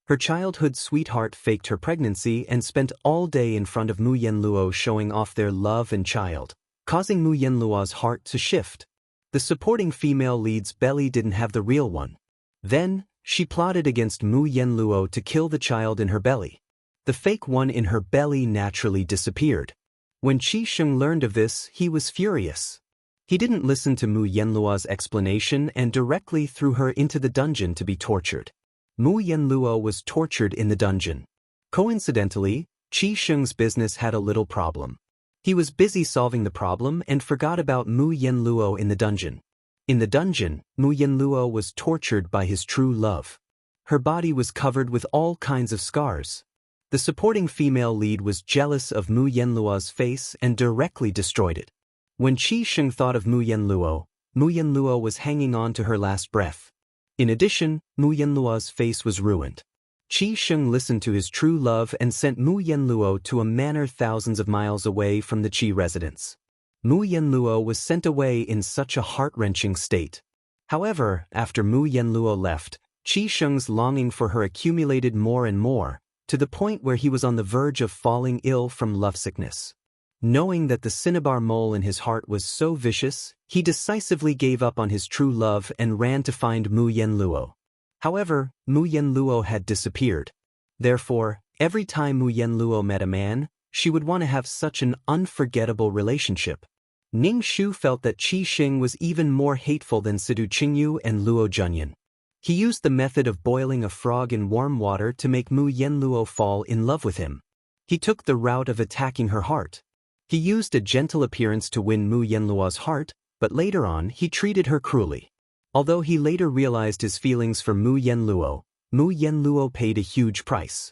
Her childhood sweetheart faked her pregnancy and spent all day in front of Mu Yanluo showing off their love and child, causing Mu Yanluo's heart to shift. The supporting female lead's belly didn't have the real one. Then, She plotted against Mu Yenluo to kill the child in her belly. The fake one in her belly naturally disappeared. When Qi Sheng learned of this, he was furious. He didn't listen to Mu Yenluo's explanation and directly threw her into the dungeon to be tortured. Mu Yenluo was tortured in the dungeon. Coincidentally, Qi Sheng's business had a little problem. He was busy solving the problem and forgot about Mu Yenluo in the dungeon. In the dungeon, Mu Yenluo was tortured by his true love. Her body was covered with all kinds of scars. The supporting female lead was jealous of Mu Yenluo's face and directly destroyed it. When Qi Sheng thought of Mu Yenluo was hanging on to her last breath. In addition, Mu Yenluo's face was ruined. Qi Sheng listened to his true love and sent Mu Yenluo to a manor thousands of miles away from the Qi residence. Mu Yenluo was sent away in such a heart-wrenching state. However, after Mu Yenluo left, Qi Sheng's longing for her accumulated more and more, to the point where he was on the verge of falling ill from lovesickness. Knowing that the cinnabar mole in his heart was so vicious, he decisively gave up on his true love and ran to find Mu Yenluo. However, Mu Yenluo had disappeared. Therefore, every time Mu Yenluo met a man, she would want to have such an unforgettable relationship. Ning Shu felt that Qi Sheng was even more hateful than Sidu Qingyu and Luo Junyan. He used the method of boiling a frog in warm water to make Mu Yenluo fall in love with him. He took the route of attacking her heart. He used a gentle appearance to win Mu Yenluo's heart, but later on he treated her cruelly. Although he later realized his feelings for Mu Yenluo paid a huge price.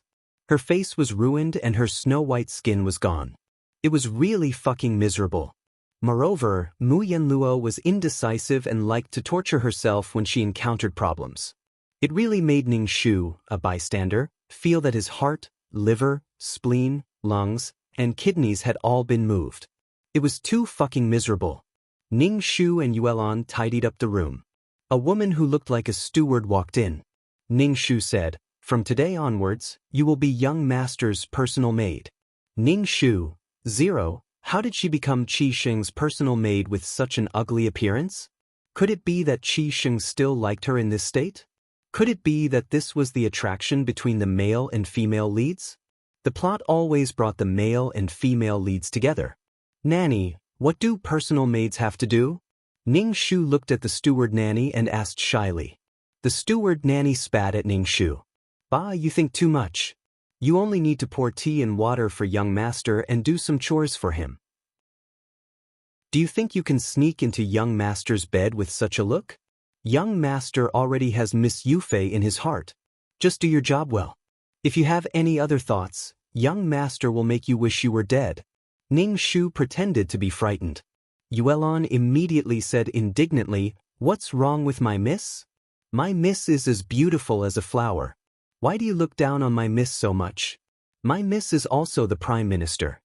Her face was ruined and her snow-white skin was gone. It was really fucking miserable. Moreover, Mu Yenluo was indecisive and liked to torture herself when she encountered problems. It really made Ning Shu, a bystander, feel that his heart, liver, spleen, lungs, and kidneys had all been moved. It was too fucking miserable. Ning Shu and Yuelon tidied up the room. A woman who looked like a steward walked in. Ning Shu said, "From today onwards, you will be young master's personal maid." Ning Shu, 0. How did she become Qi Sheng's personal maid with such an ugly appearance? Could it be that Qi Sheng still liked her in this state? Could it be that this was the attraction between the male and female leads? The plot always brought the male and female leads together. Nanny, what do personal maids have to do? Ning Shu looked at the steward nanny and asked shyly. The steward nanny spat at Ning Shu. "Bah, you think too much. You only need to pour tea and water for young master and do some chores for him. Do you think you can sneak into young master's bed with such a look? Young master already has Miss Yufei in his heart. Just do your job well. If you have any other thoughts, young master will make you wish you were dead." Ning Shu pretended to be frightened. Yuelon immediately said indignantly, "What's wrong with my miss? My miss is as beautiful as a flower. Why do you look down on my miss so much? My miss is also the prime minister."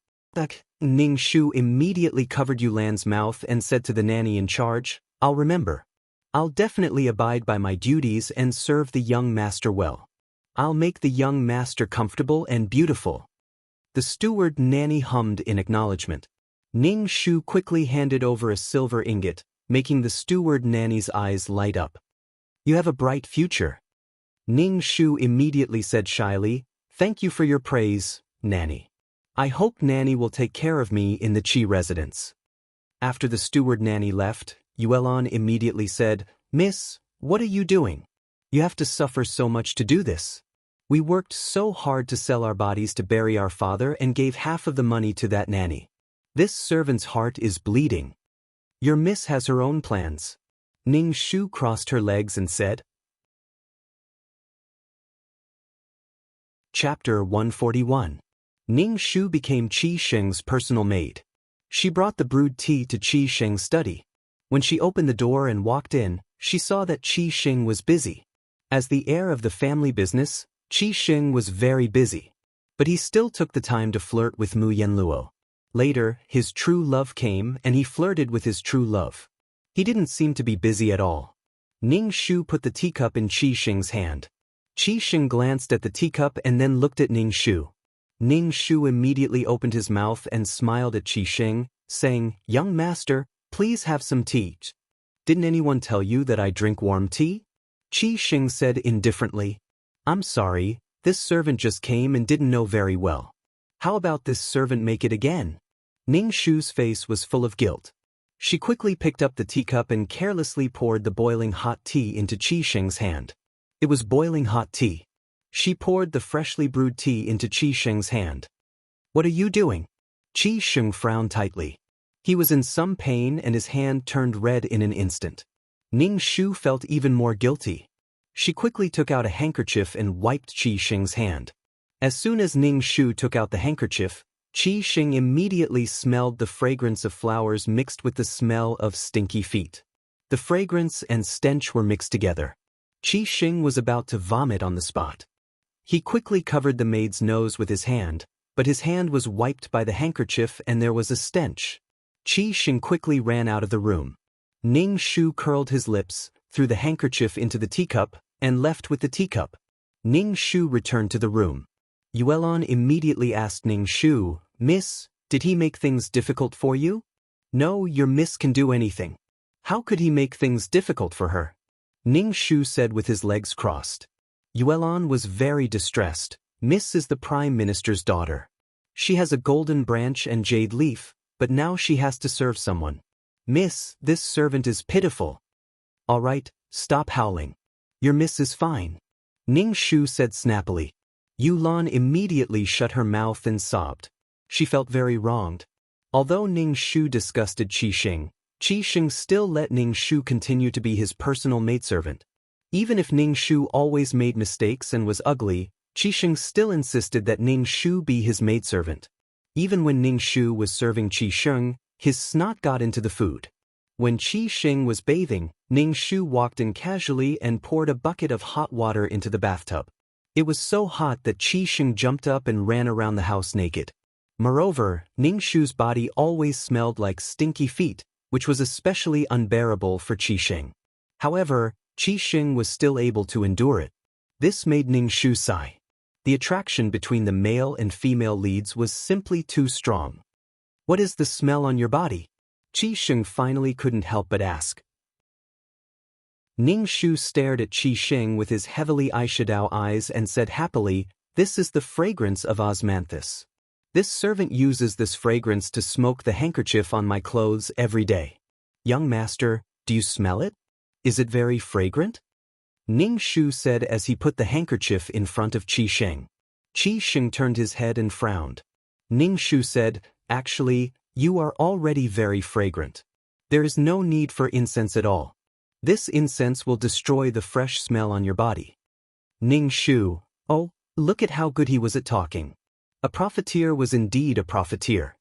Ning Shu immediately covered Yulan's mouth and said to the nanny in charge, "I'll remember. I'll definitely abide by my duties and serve the young master well. I'll make the young master comfortable and beautiful." The steward nanny hummed in acknowledgement. Ning Shu quickly handed over a silver ingot, making the steward nanny's eyes light up. "You have a bright future." Ning Shu immediately said shyly, "Thank you for your praise, Nanny. I hope Nanny will take care of me in the Qi residence." After the steward nanny left, Yuelon immediately said, "Miss, what are you doing? You have to suffer so much to do this. We worked so hard to sell our bodies to bury our father and gave half of the money to that nanny. This servant's heart is bleeding. Your miss has her own plans." Ning Shu crossed her legs and said, Chapter 141. Ning Shu became Qi Sheng's personal maid. She brought the brewed tea to Qi Sheng's study. When she opened the door and walked in, she saw that Qi Sheng was busy. As the heir of the family business, Qi Sheng was very busy. But he still took the time to flirt with Mu Yenluo. Later, his true love came and he flirted with his true love. He didn't seem to be busy at all. Ning Shu put the teacup in Qi Sheng's hand. Qi Sheng glanced at the teacup and then looked at Ning Shu. Ning Shu immediately opened his mouth and smiled at Qi Sheng, saying, "Young master, please have some tea." "Didn't anyone tell you that I drink warm tea?" Qi Xing said indifferently. I'm sorry, this servant just came and didn't know very well. How about this servant make it again? Ning Shu's face was full of guilt. She quickly picked up the teacup and carelessly poured the boiling hot tea into Qi Xing's hand. It was boiling hot tea. She poured the freshly brewed tea into Qi Xing's hand. What are you doing? Qi Xing frowned tightly. He was in some pain and his hand turned red in an instant. Ning Shu felt even more guilty. She quickly took out a handkerchief and wiped Qi Xing's hand. As soon as Ning Shu took out the handkerchief, Qi Xing immediately smelled the fragrance of flowers mixed with the smell of stinky feet. The fragrance and stench were mixed together. Qi Xing was about to vomit on the spot. He quickly covered the maid's nose with his hand, but his hand was wiped by the handkerchief and there was a stench. Qi Xing quickly ran out of the room. Ning Shu curled his lips, threw the handkerchief into the teacup, and left with the teacup. Ning Shu returned to the room. Yuelon immediately asked Ning Shu, "Miss, did he make things difficult for you?" "No, your miss can do anything." "How could he make things difficult for her?" Ning Shu said with his legs crossed. Yuelon was very distressed. Miss is the Prime Minister's daughter. She has a golden branch and jade leaf, but now she has to serve someone. "Miss, this servant is pitiful." "All right, stop howling. Your miss is fine," Ning Shu said snappily. Yulan immediately shut her mouth and sobbed. She felt very wronged. Although Ning Shu disgusted Qi Xing still let Ning Shu continue to be his personal maidservant. Even if Ning Shu always made mistakes and was ugly, Qi Xing still insisted that Ning Shu be his maidservant. Even when Ning Shu was serving Qi Xing, his snot got into the food. When Qi Xing was bathing, Ning Shu walked in casually and poured a bucket of hot water into the bathtub. It was so hot that Qi Xing jumped up and ran around the house naked. Moreover, Ning Shu's body always smelled like stinky feet, which was especially unbearable for Qi Xing. However, Qi Xing was still able to endure it. This made Ning Shu sigh. The attraction between the male and female leads was simply too strong. "What is the smell on your body?" Qi Xing finally couldn't help but ask. Ning Shu stared at Qi Xing with his heavily eyeshadow eyes and said happily, "This is the fragrance of osmanthus. This servant uses this fragrance to smoke the handkerchief on my clothes every day. Young master, do you smell it? Is it very fragrant?" Ning Shu said as he put the handkerchief in front of Qi Xing. Qi Xing turned his head and frowned. Ning Shu said, "Actually, you are already very fragrant. There is no need for incense at all. This incense will destroy the fresh smell on your body." Ning Shu, oh, look at how good he was at talking. A profiteer was indeed a profiteer.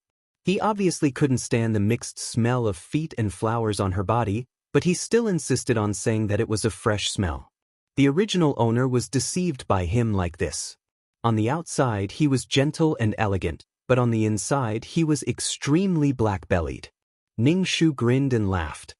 He obviously couldn't stand the mixed smell of feet and flowers on her body, but he still insisted on saying that it was a fresh smell. The original owner was deceived by him like this. On the outside he was gentle and elegant, but on the inside he was extremely black-bellied. Ning Shu grinned and laughed.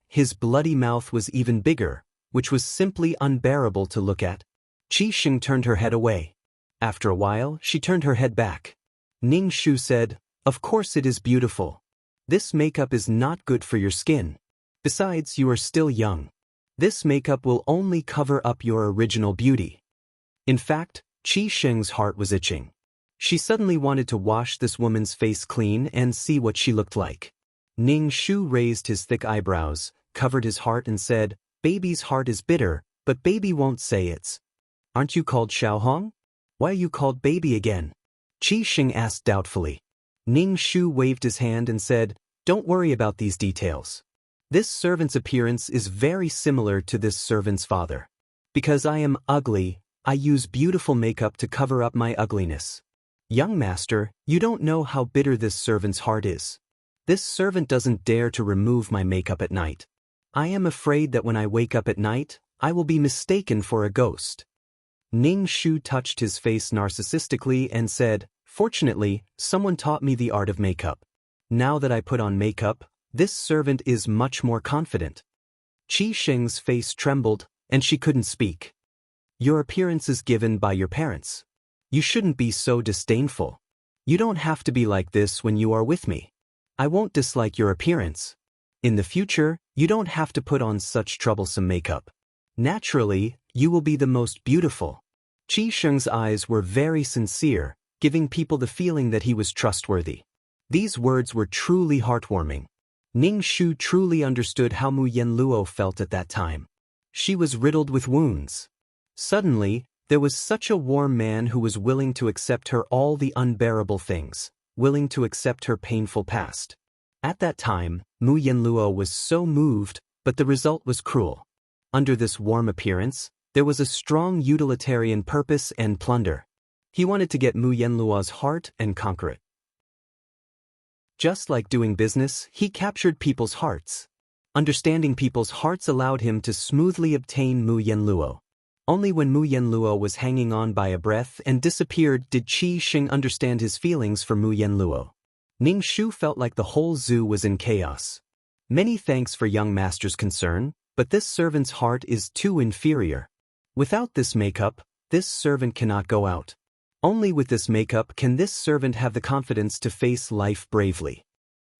His bloody mouth was even bigger, which was simply unbearable to look at. Qi Xing turned her head away. After a while, she turned her head back. Ning Shu said, "Of course it is beautiful. This makeup is not good for your skin. Besides, you are still young. This makeup will only cover up your original beauty." In fact, Qi Xing's heart was itching. She suddenly wanted to wash this woman's face clean and see what she looked like. Ning Shu raised his thick eyebrows, covered his heart and said, "Baby's heart is bitter, but baby won't say it's." "Aren't you called Xiaohong? Why are you called baby again?" Qi Xing asked doubtfully. Ning Shu waved his hand and said, "Don't worry about these details. This servant's appearance is very similar to this servant's father. Because I am ugly, I use beautiful makeup to cover up my ugliness. Young master, you don't know how bitter this servant's heart is. This servant doesn't dare to remove my makeup at night. I am afraid that when I wake up at night, I will be mistaken for a ghost." Ning Shu touched his face narcissistically and said, "Fortunately, someone taught me the art of makeup. Now that I put on makeup, this servant is much more confident." Qi Xing's face trembled, and she couldn't speak. "Your appearance is given by your parents. You shouldn't be so disdainful. You don't have to be like this when you are with me. I won't dislike your appearance. In the future, you don't have to put on such troublesome makeup." Naturally, you will be the most beautiful. Qi Sheng's eyes were very sincere, giving people the feeling that he was trustworthy. These words were truly heartwarming. Ning Shu truly understood how Mu Yenluo felt at that time. She was riddled with wounds. Suddenly, there was such a warm man who was willing to accept her all the unbearable things, willing to accept her painful past. At that time, Mu Yenluo was so moved, but the result was cruel. Under this warm appearance, there was a strong utilitarian purpose and plunder. He wanted to get Mu Yenluo's heart and conquer it. Just like doing business, he captured people's hearts. Understanding people's hearts allowed him to smoothly obtain Mu Yenluo. Only when Mu Yenluo was hanging on by a breath and disappeared did Qi Sheng understand his feelings for Mu Yenluo. Ning Shu felt like the whole zoo was in chaos. Many thanks for young master's concern, but this servant's heart is too inferior. Without this makeup, this servant cannot go out. Only with this makeup can this servant have the confidence to face life bravely.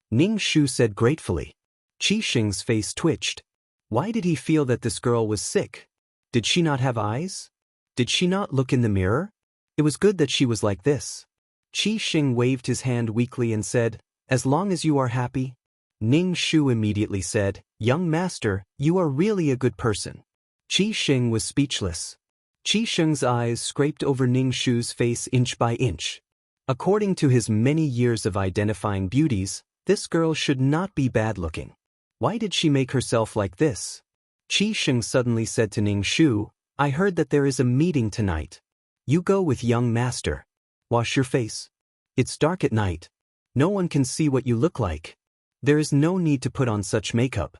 Ning Shu said gratefully. Qi Sheng's face twitched. Why did he feel that this girl was sick? Did she not have eyes? Did she not look in the mirror? It was good that she was like this. Qi Sheng waved his hand weakly and said, "As long as you are happy." Ning Shu immediately said, "Young master, you are really a good person." Qi Sheng was speechless. Qi Sheng's eyes scraped over Ning Shu's face inch by inch. According to his many years of identifying beauties, this girl should not be bad-looking. Why did she make herself like this? Qi Sheng suddenly said to Ning Shu, "I heard that there is a meeting tonight. You go with young master. Wash your face. It's dark at night. No one can see what you look like. There is no need to put on such makeup."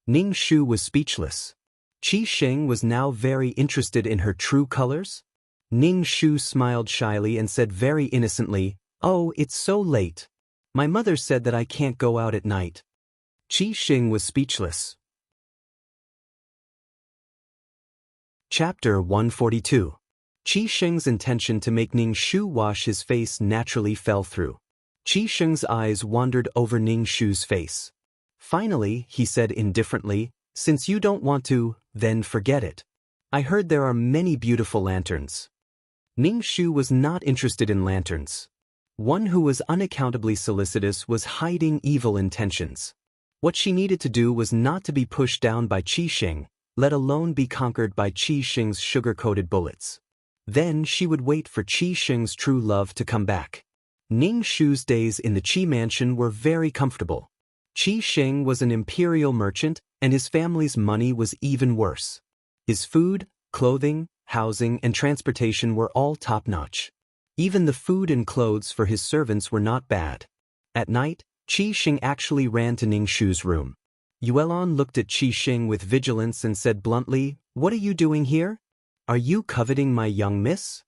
Ning Shu was speechless. Qi Sheng was now very interested in her true colors. Ning Shu smiled shyly and said very innocently, "Oh, it's so late. My mother said that I can't go out at night." Qi Sheng was speechless. Chapter 142. Qi Sheng's intention to make Ning Shu wash his face naturally fell through. Qi Sheng's eyes wandered over Ning Shu's face. Finally, he said indifferently, "Since you don't want to, then forget it. I heard there are many beautiful lanterns." Ning Shu was not interested in lanterns. One who was unaccountably solicitous was hiding evil intentions. What she needed to do was not to be pushed down by Qi Sheng, let alone be conquered by Qi Sheng's sugar-coated bullets. Then she would wait for Qi Sheng's true love to come back. Ning Shu's days in the Qi mansion were very comfortable. Qi Sheng was an imperial merchant, and his family's money was even worse. His food, clothing, housing, and transportation were all top-notch. Even the food and clothes for his servants were not bad. At night, Qi Sheng actually ran to Ning Shu's room. Yuelon looked at Qi Sheng with vigilance and said bluntly, "What are you doing here? Are you coveting my young miss?"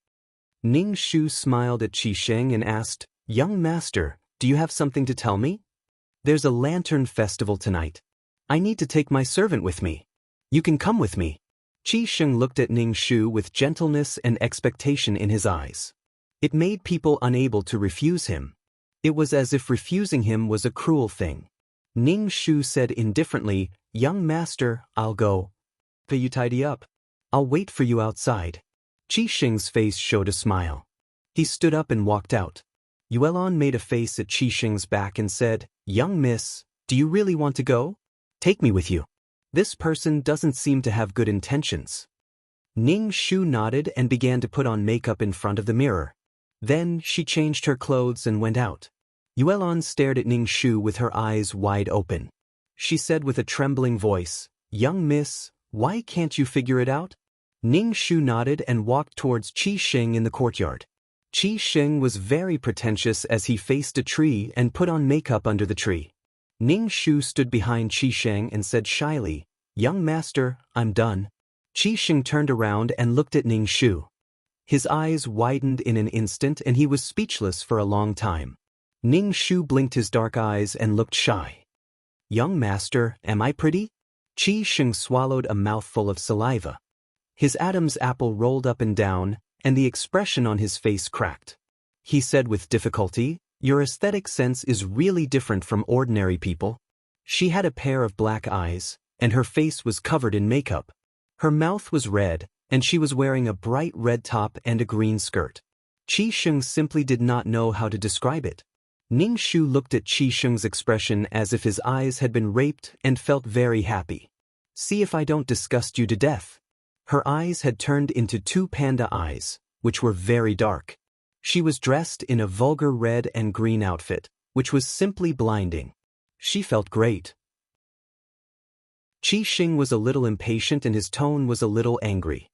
Ning Shu smiled at Qi Sheng and asked, "Young master, do you have something to tell me? There's a lantern festival tonight. I need to take my servant with me. You can come with me." Qi Sheng looked at Ning Shu with gentleness and expectation in his eyes. It made people unable to refuse him. It was as if refusing him was a cruel thing. Ning Shu said indifferently, "Young master, I'll go. But you tidy up. I'll wait for you outside." Qi Sheng's face showed a smile. He stood up and walked out. Yuelon made a face at Qi Sheng's back and said, "Young miss, do you really want to go? Take me with you. This person doesn't seem to have good intentions." Ning Shu nodded and began to put on makeup in front of the mirror. Then she changed her clothes and went out. Yuelon stared at Ning Shu with her eyes wide open. She said with a trembling voice, "Young miss, why can't you figure it out?" Ning Shu nodded and walked towards Qi Sheng in the courtyard. Qi Sheng was very pretentious as he faced a tree and put on makeup under the tree. Ning Shu stood behind Qi Sheng and said shyly, "Young master, I'm done." Qi Sheng turned around and looked at Ning Shu. His eyes widened in an instant and he was speechless for a long time. Ning Shu blinked his dark eyes and looked shy. "Young master, am I pretty?" Qi Sheng swallowed a mouthful of saliva. His Adam's apple rolled up and down, and the expression on his face cracked. He said with difficulty, "Your aesthetic sense is really different from ordinary people." She had a pair of black eyes, and her face was covered in makeup. Her mouth was red, and she was wearing a bright red top and a green skirt. Qi Sheng simply did not know how to describe it. Ning Shu looked at Qi Sheng's expression as if his eyes had been raped and felt very happy. See if I don't disgust you to death. Her eyes had turned into two panda eyes, which were very dark. She was dressed in a vulgar red and green outfit, which was simply blinding. She felt great. Qi Sheng was a little impatient and his tone was a little angry.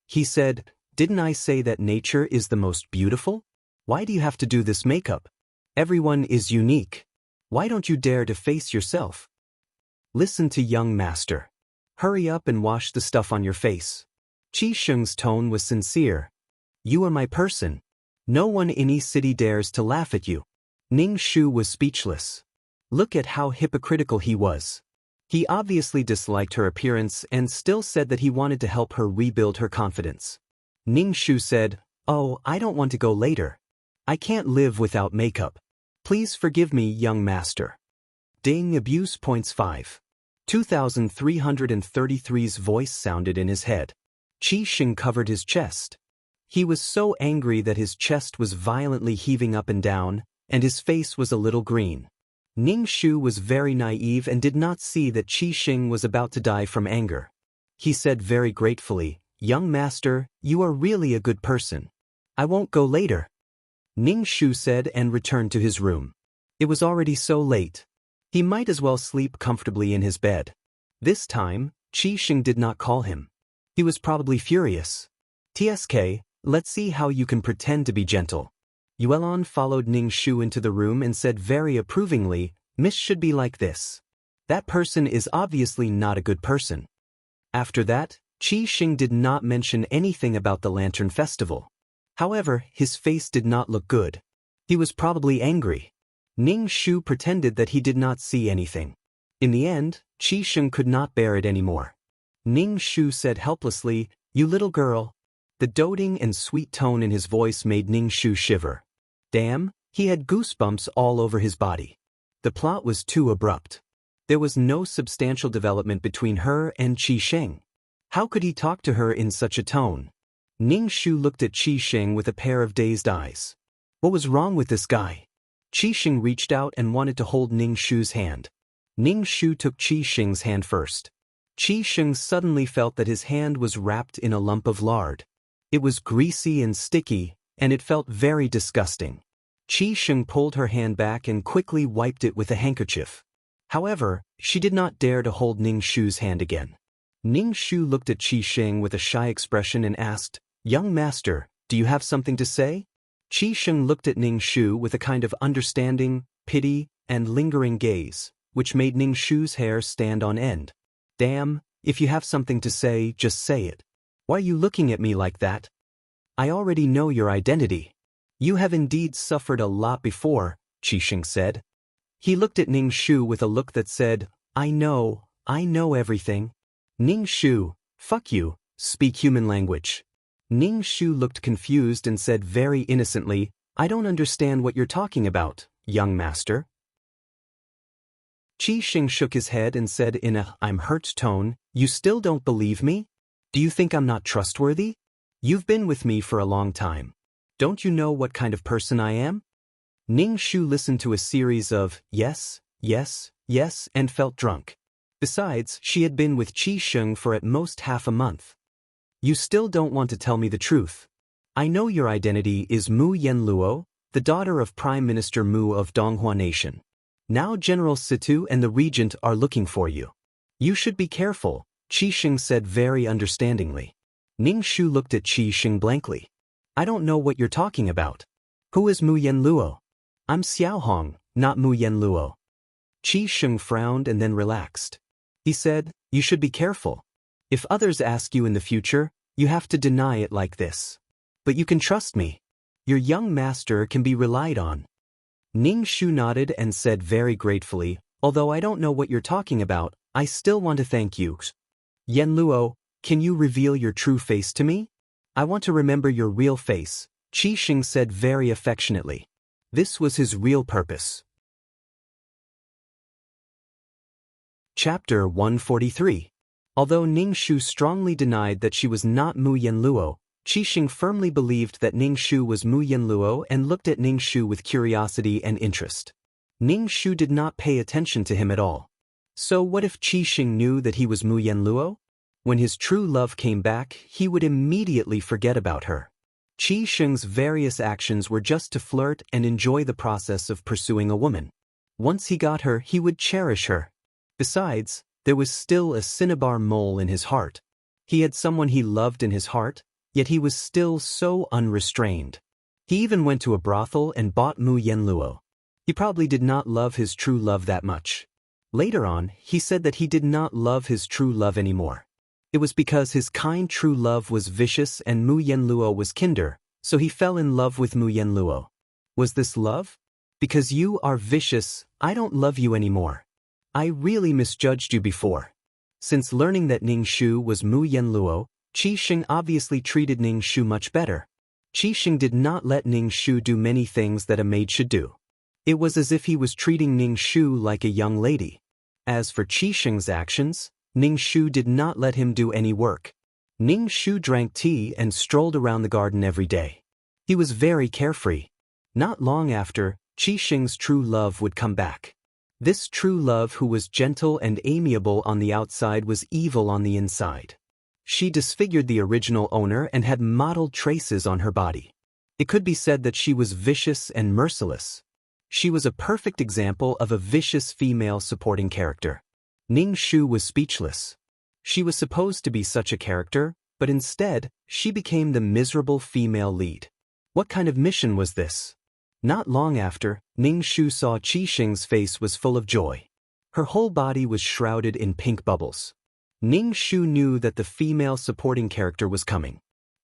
He said, "Didn't I say that nature is the most beautiful? Why do you have to do this makeup? Everyone is unique. Why don't you dare to face yourself? Listen to young master. Hurry up and wash the stuff on your face." Qi Sheng's tone was sincere. "You are my person. No one in any city dares to laugh at you." Ning Shu was speechless. Look at how hypocritical he was. He obviously disliked her appearance and still said that he wanted to help her rebuild her confidence. Ning Shu said, "Oh, I don't want to go later. I can't live without makeup. Please forgive me, young master." Ding abuse points 5. 2333's voice sounded in his head. Qi Sheng covered his chest. He was so angry that his chest was violently heaving up and down, and his face was a little green. Ning Shu was very naive and did not see that Qi Sheng was about to die from anger. He said very gratefully, "Young master, you are really a good person. I won't go later." Ning Shu said and returned to his room. It was already so late. He might as well sleep comfortably in his bed. This time, Qi Sheng did not call him. He was probably furious. "TSK, let's see how you can pretend to be gentle." Yuelon followed Ning Shu into the room and said very approvingly, "Miss should be like this. That person is obviously not a good person." After that, Qi Sheng did not mention anything about the Lantern Festival. However, his face did not look good. He was probably angry. Ning Shu pretended that he did not see anything. In the end, Qi Sheng could not bear it anymore. Ning Shu said helplessly, "You little girl." The doting and sweet tone in his voice made Ning Shu shiver. Damn, he had goosebumps all over his body. The plot was too abrupt. There was no substantial development between her and Qi Sheng. How could he talk to her in such a tone? Ning Shu looked at Qi Sheng with a pair of dazed eyes. What was wrong with this guy? Qi Sheng reached out and wanted to hold Ning Shu's hand. Ning Shu took Qi Sheng's hand first. Qi Sheng suddenly felt that his hand was wrapped in a lump of lard. It was greasy and sticky, and it felt very disgusting. Qi Sheng pulled her hand back and quickly wiped it with a handkerchief. However, she did not dare to hold Ning Shu's hand again. Ning Shu looked at Qi Sheng with a shy expression and asked, "Young master, do you have something to say?" Qi Sheng looked at Ning Shu with a kind of understanding, pity, and lingering gaze, which made Ning Shu's hair stand on end. "Damn, if you have something to say, just say it. Why are you looking at me like that? I already know your identity. You have indeed suffered a lot before," Qi Sheng said. He looked at Ning Shu with a look that said, I know everything." "Ning Shu, fuck you, speak human language." Ning Shu looked confused and said very innocently, "I don't understand what you're talking about, young master." Qi Sheng shook his head and said in a "I'm hurt" tone, "You still don't believe me? Do you think I'm not trustworthy? You've been with me for a long time. Don't you know what kind of person I am?" Ning Shu listened to a series of yes, yes, yes and felt drunk. Besides, she had been with Qi Sheng for at most half a month. "You still don't want to tell me the truth. I know your identity is Mu Yenluo, the daughter of Prime Minister Mu of Donghua Nation. Now General Situ and the Regent are looking for you. You should be careful," Qi Sheng said very understandingly. Ning Shu looked at Qi Sheng blankly. "I don't know what you're talking about. Who is Mu Yenluo? I'm Xiao Hong, not Mu Yenluo." Qi Sheng frowned and then relaxed. He said, "You should be careful. If others ask you in the future, you have to deny it like this. But you can trust me. Your young master can be relied on." Ning Shu nodded and said very gratefully, "Although I don't know what you're talking about, I still want to thank you. Yenluo, can you reveal your true face to me? I want to remember your real face," Qi Sheng said very affectionately. This was his real purpose. Chapter 143. Although Ning Shu strongly denied that she was not Mu Yanluo, Qi Xing firmly believed that Ning Shu was Mu Yanluo and looked at Ning Shu with curiosity and interest. Ning Shu did not pay attention to him at all. So what if Qi Xing knew that he was Mu Yanluo? When his true love came back, he would immediately forget about her. Qi Xing's various actions were just to flirt and enjoy the process of pursuing a woman. Once he got her, he would cherish her. Besides, there was still a cinnabar mole in his heart. He had someone he loved in his heart, yet he was still so unrestrained. He even went to a brothel and bought Mu Yanluo. He probably did not love his true love that much. Later on, he said that he did not love his true love anymore. It was because his kind true love was vicious and Mu Yanluo was kinder, so he fell in love with Mu Yanluo. Was this love? Because you are vicious, I don't love you anymore. I really misjudged you before. Since learning that Ning Shu was Mu Yanluo, Qi Xing obviously treated Ning Shu much better. Qi Xing did not let Ning Shu do many things that a maid should do. It was as if he was treating Ning Shu like a young lady. As for Qi Xing's actions, Ning Shu did not let him do any work. Ning Shu drank tea and strolled around the garden every day. He was very carefree. Not long after, Qi Xing's true love would come back. This true love, who was gentle and amiable on the outside, was evil on the inside. She disfigured the original owner and had mottled traces on her body. It could be said that she was vicious and merciless. She was a perfect example of a vicious female supporting character. Ning Shu was speechless. She was supposed to be such a character, but instead, she became the miserable female lead. What kind of mission was this? Not long after, Ning Shu saw Qi Xing's face was full of joy. Her whole body was shrouded in pink bubbles. Ning Shu knew that the female supporting character was coming.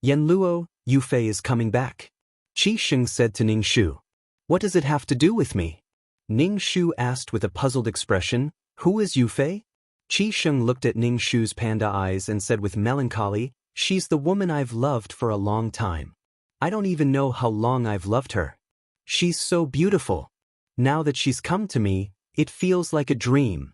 Yanluo, Yufei is coming back. Qi Xing said to Ning Shu. What does it have to do with me? Ning Shu asked with a puzzled expression. Who is Yufei? Qi Xing looked at Ning Shu's panda eyes and said with melancholy, she's the woman I've loved for a long time. I don't even know how long I've loved her. She's so beautiful. Now that she's come to me, it feels like a dream.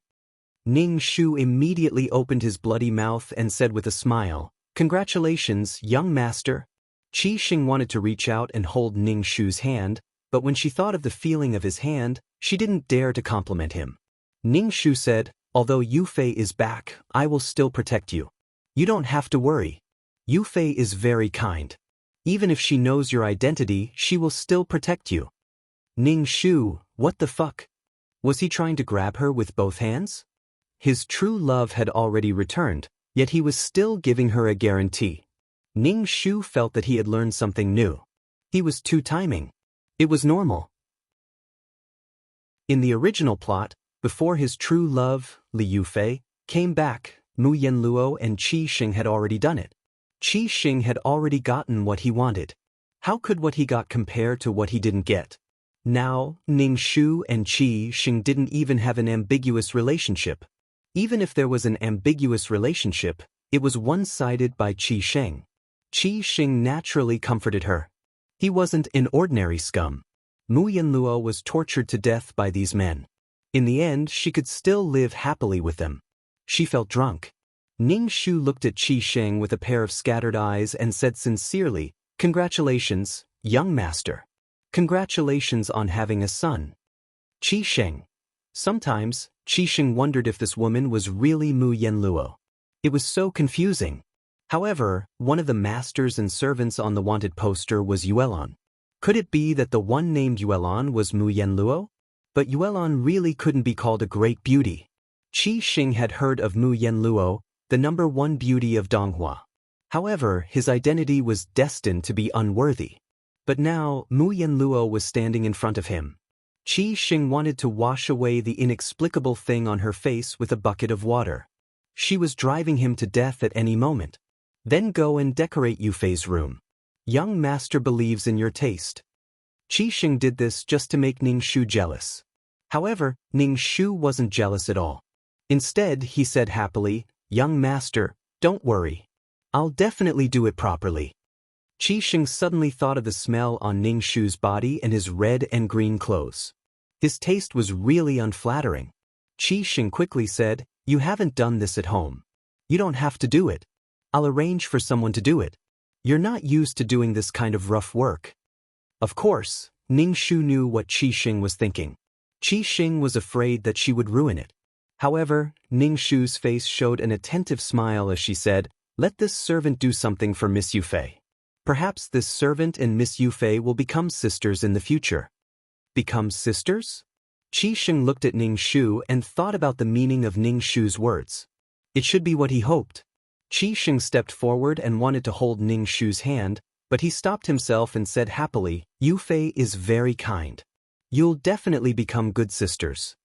Ning Shu immediately opened his bloody mouth and said with a smile, Congratulations, young master. Qi Xing wanted to reach out and hold Ning Shu's hand, but when she thought of the feeling of his hand, she didn't dare to compliment him. Ning Shu said, Although Yufei is back, I will still protect you. You don't have to worry. Yufei is very kind. Even if she knows your identity, she will still protect you. Ning Shu, what the fuck? Was he trying to grab her with both hands? His true love had already returned, yet he was still giving her a guarantee. Ning Shu felt that he had learned something new. He was two-timing. It was normal. In the original plot, before his true love, Li Yufei, came back, Mu Yanluo and Qi Xing had already done it. Qi Xing had already gotten what he wanted. How could what he got compare to what he didn't get? Now, Ning Shu and Qi Xing didn't even have an ambiguous relationship. Even if there was an ambiguous relationship, it was one-sided by Qi Xing. Qi Xing naturally comforted her. He wasn't an ordinary scum. Mu Yanluo was tortured to death by these men. In the end, she could still live happily with them. She felt drunk. Ning Shu looked at Qi Xing with a pair of scattered eyes and said sincerely, Congratulations, young master. Congratulations on having a son. Qi Xing. Sometimes, Qi Xing wondered if this woman was really Mu Yanluo. It was so confusing. However, one of the masters and servants on the wanted poster was Yuelon. Could it be that the one named Yuelon was Mu Yanluo? But Yuelon really couldn't be called a great beauty. Qi Xing had heard of Mu Yanluo, the #1 beauty of Donghua. However, his identity was destined to be unworthy. But now, Mu Yanluo was standing in front of him. Qi Xing wanted to wash away the inexplicable thing on her face with a bucket of water. She was driving him to death at any moment. Then go and decorate Yufei's room. Young master believes in your taste. Qi Xing did this just to make Ning Shu jealous. However, Ning Shu wasn't jealous at all. Instead, he said happily, Young master, don't worry. I'll definitely do it properly. Qi Xing suddenly thought of the smell on Ning Shu's body and his red and green clothes. His taste was really unflattering. Qi Xing quickly said, You haven't done this at home. You don't have to do it. I'll arrange for someone to do it. You're not used to doing this kind of rough work. Of course, Ning Shu knew what Qi Xing was thinking. Qi Xing was afraid that she would ruin it. However, Ning Shu's face showed an attentive smile as she said, "Let this servant do something for Miss Yufei. Perhaps this servant and Miss Yufei will become sisters in the future." Become sisters? Qi Xing looked at Ning Shu and thought about the meaning of Ning Shu's words. It should be what he hoped. Qi Xing stepped forward and wanted to hold Ning Shu's hand, but he stopped himself and said happily, "Yufei is very kind. You'll definitely become good sisters."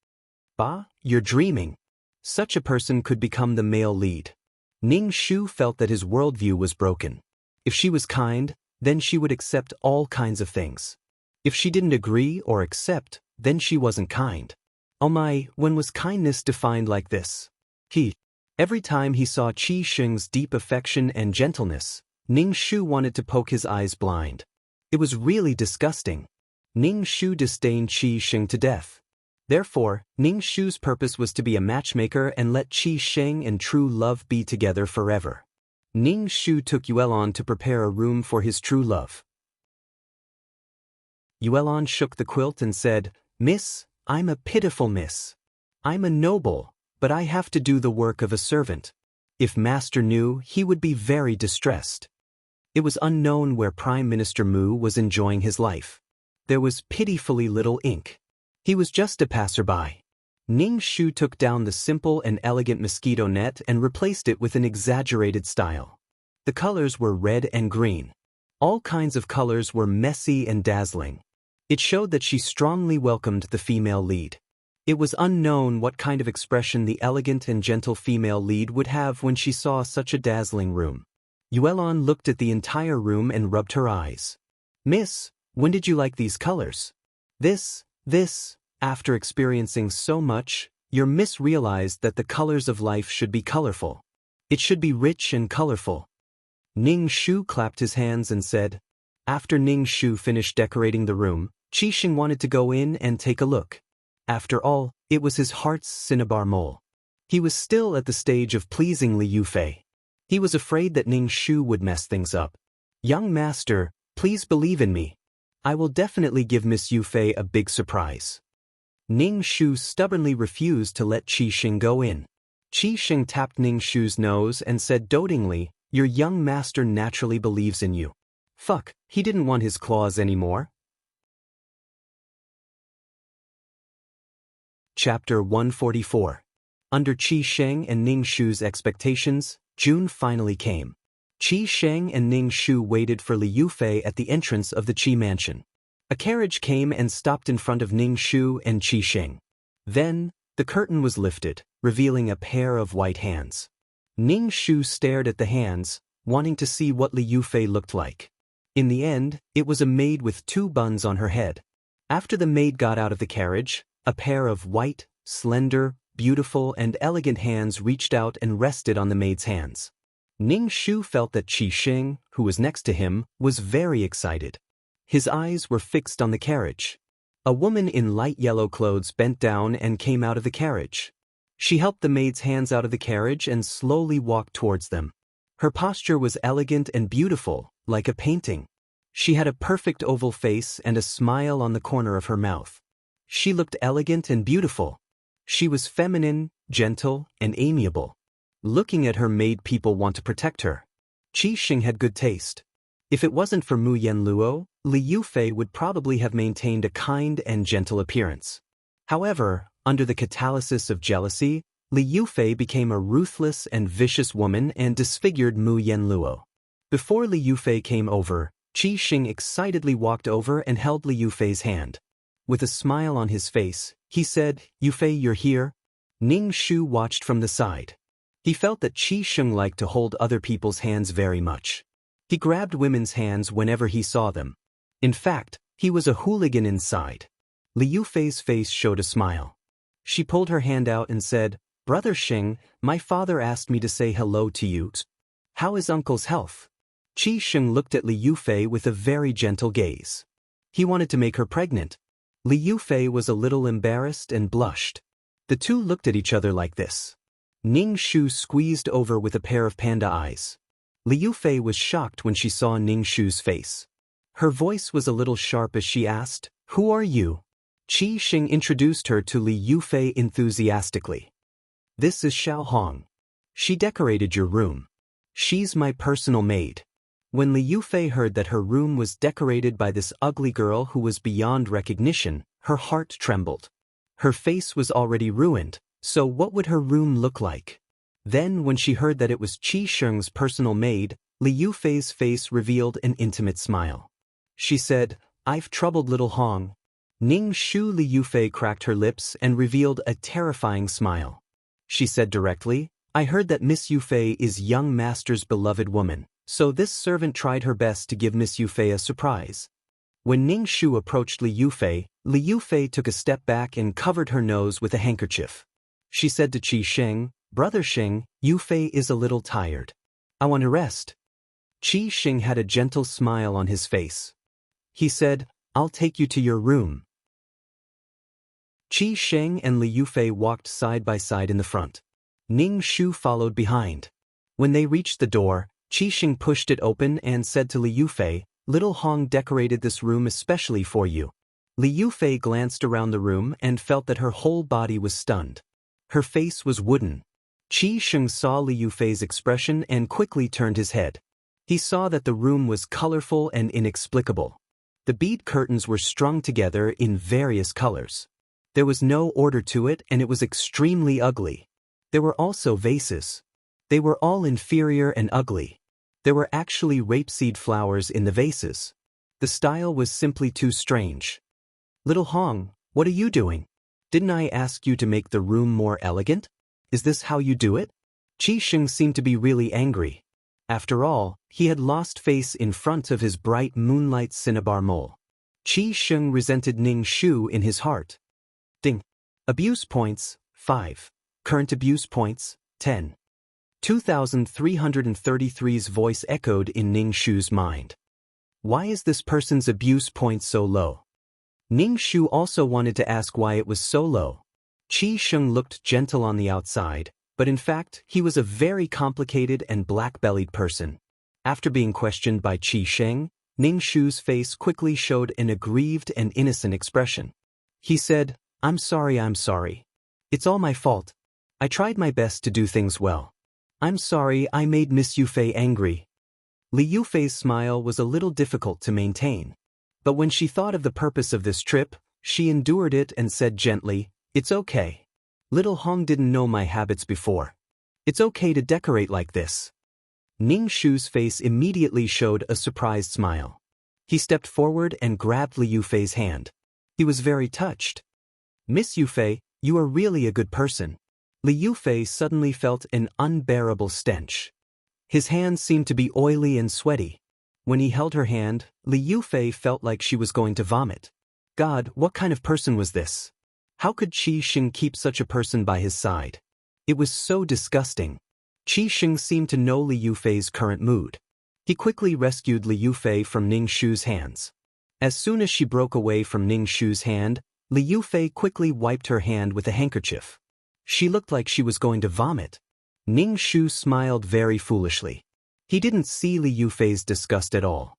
"Bah, you're dreaming. Such a person could become the male lead." Ning Shu felt that his worldview was broken. If she was kind, then she would accept all kinds of things. If she didn't agree or accept, then she wasn't kind. Oh my, when was kindness defined like this? Every time he saw Qi Xing's deep affection and gentleness, Ning Shu wanted to poke his eyes blind. It was really disgusting. Ning Shu disdained Qi Xing to death. Therefore, Ning Shu's purpose was to be a matchmaker and let Qi Xing and true love be together forever. Ning Shu took Yuelon to prepare a room for his true love. Yuelon shook the quilt and said, "Miss, I'm a pitiful miss. I'm a noble, but I have to do the work of a servant. If Master knew, he would be very distressed." It was unknown where Prime Minister Mu was enjoying his life. There was pitifully little ink. He was just a passerby. Ning Shu took down the simple and elegant mosquito net and replaced it with an exaggerated style. The colors were red and green. All kinds of colors were messy and dazzling. It showed that she strongly welcomed the female lead. It was unknown what kind of expression the elegant and gentle female lead would have when she saw such a dazzling room. Yuelon looked at the entire room and rubbed her eyes. "Miss, when did you like these colors?" This. After experiencing so much, your miss realized that the colors of life should be colorful. It should be rich and colorful. Ning Shu clapped his hands and said. After Ning Shu finished decorating the room, Qi Xing wanted to go in and take a look. After all, it was his heart's cinnabar mole. He was still at the stage of pleasing Li Yufei. He was afraid that Ning Shu would mess things up. "Young master, please believe in me. I will definitely give Miss Yufei a big surprise." Ning Shu stubbornly refused to let Qi Xing go in. Qi Xing tapped Ning Shu's nose and said dotingly, "Your young master naturally believes in you." Fuck, he didn't want his claws anymore. Chapter 144. Under Qi Xing and Ning Shu's expectations, June finally came. Qi Xing and Ning Shu waited for Li Yufei at the entrance of the Qi mansion. A carriage came and stopped in front of Ning Shu and Qi Xing. Then, the curtain was lifted, revealing a pair of white hands. Ning Shu stared at the hands, wanting to see what Li Yufei looked like. In the end, it was a maid with 2 buns on her head. After the maid got out of the carriage, a pair of white, slender, beautiful and elegant hands reached out and rested on the maid's hands. Ning Shu felt that Qi Xing, who was next to him, was very excited. His eyes were fixed on the carriage. A woman in light yellow clothes bent down and came out of the carriage. She helped the maid's hands out of the carriage and slowly walked towards them. Her posture was elegant and beautiful, like a painting. She had a perfect oval face and a smile on the corner of her mouth. She looked elegant and beautiful. She was feminine, gentle, and amiable. Looking at her made people want to protect her. Qi Xing had good taste. If it wasn't for Mu Yanluo, Li Yufei would probably have maintained a kind and gentle appearance. However, under the catalysis of jealousy, Li Yufei became a ruthless and vicious woman and disfigured Mu Yanluo. Before Li Yufei came over, Qi Xing excitedly walked over and held Li Yufei's hand. With a smile on his face, he said, "Yufei, you're here?" Ning Shu watched from the side. He felt that Qi Xing liked to hold other people's hands very much. He grabbed women's hands whenever he saw them. In fact, he was a hooligan inside. Li Yufei's face showed a smile. She pulled her hand out and said, "Brother Xing, my father asked me to say hello to you. How is uncle's health?" Qi Xing looked at Li Yufei with a very gentle gaze. He wanted to make her pregnant. Li Yufei was a little embarrassed and blushed. The two looked at each other like this. Ning Shu squeezed over with a pair of panda eyes. Li Yufei was shocked when she saw Ning Shu's face. Her voice was a little sharp as she asked, "Who are you?" Qi Xing introduced her to Li Yufei enthusiastically. "This is Xiao Hong. She decorated your room. She's my personal maid." When Li Yufei heard that her room was decorated by this ugly girl who was beyond recognition, her heart trembled. Her face was already ruined, so what would her room look like? Then when she heard that it was Qi Sheng's personal maid, Li Yufei's face revealed an intimate smile. She said, "I've troubled little Hong." Ning Shu. Li Yufei cracked her lips and revealed a terrifying smile. She said directly, "I heard that Miss Yufei is young master's beloved woman, so this servant tried her best to give Miss Yufei a surprise." When Ning Shu approached Li Yufei took a step back and covered her nose with a handkerchief. She said to Qi Sheng, "Brother Sheng, Yufei is a little tired. I want to rest." Qi Sheng had a gentle smile on his face. He said, "I'll take you to your room." Qi Sheng and Li Yufei walked side by side in the front. Ning Shu followed behind. When they reached the door, Qi Sheng pushed it open and said to Li Yufei, "Little Hong decorated this room especially for you." Li Yufei glanced around the room and felt that her whole body was stunned. Her face was wooden. Qi Sheng saw Li Yufei's expression and quickly turned his head. He saw that the room was colorful and inexplicable. The bead curtains were strung together in various colors. There was no order to it and it was extremely ugly. There were also vases. They were all inferior and ugly. There were actually rapeseed flowers in the vases. The style was simply too strange. "Little Hong, what are you doing? Didn't I ask you to make the room more elegant? Is this how you do it?" Qi Sheng seemed to be really angry. After all, he had lost face in front of his bright moonlight cinnabar mole. Qi Sheng resented Ning Shu in his heart. Ding. Abuse points, 5. Current abuse points, 10. 2333's voice echoed in Ning Shu's mind. Why is this person's abuse point so low? Ning Shu also wanted to ask why it was so low. Qi Sheng looked gentle on the outside, but in fact, he was a very complicated and black-bellied person. After being questioned by Qi Sheng, Ning Shu's face quickly showed an aggrieved and innocent expression. He said, I'm sorry. It's all my fault. I tried my best to do things well. I'm sorry I made Miss Yufei angry." Li Yufei's smile was a little difficult to maintain. But when she thought of the purpose of this trip, she endured it and said gently, "It's okay. Little Hong didn't know my habits before. It's okay to decorate like this." Ning Shu's face immediately showed a surprised smile. He stepped forward and grabbed Li Yufei's hand. He was very touched. "Miss Yufei, you are really a good person." Li Yufei suddenly felt an unbearable stench. His hands seemed to be oily and sweaty. When he held her hand, Li Yufei felt like she was going to vomit. God, what kind of person was this? How could Qi Sheng keep such a person by his side? It was so disgusting. Qi Sheng seemed to know Li Yufei's current mood. He quickly rescued Li Yufei from Ning Shu's hands. As soon as she broke away from Ning Shu's hand, Li Yufei quickly wiped her hand with a handkerchief. She looked like she was going to vomit. Ning Shu smiled very foolishly. He didn't see Li Yufei's disgust at all.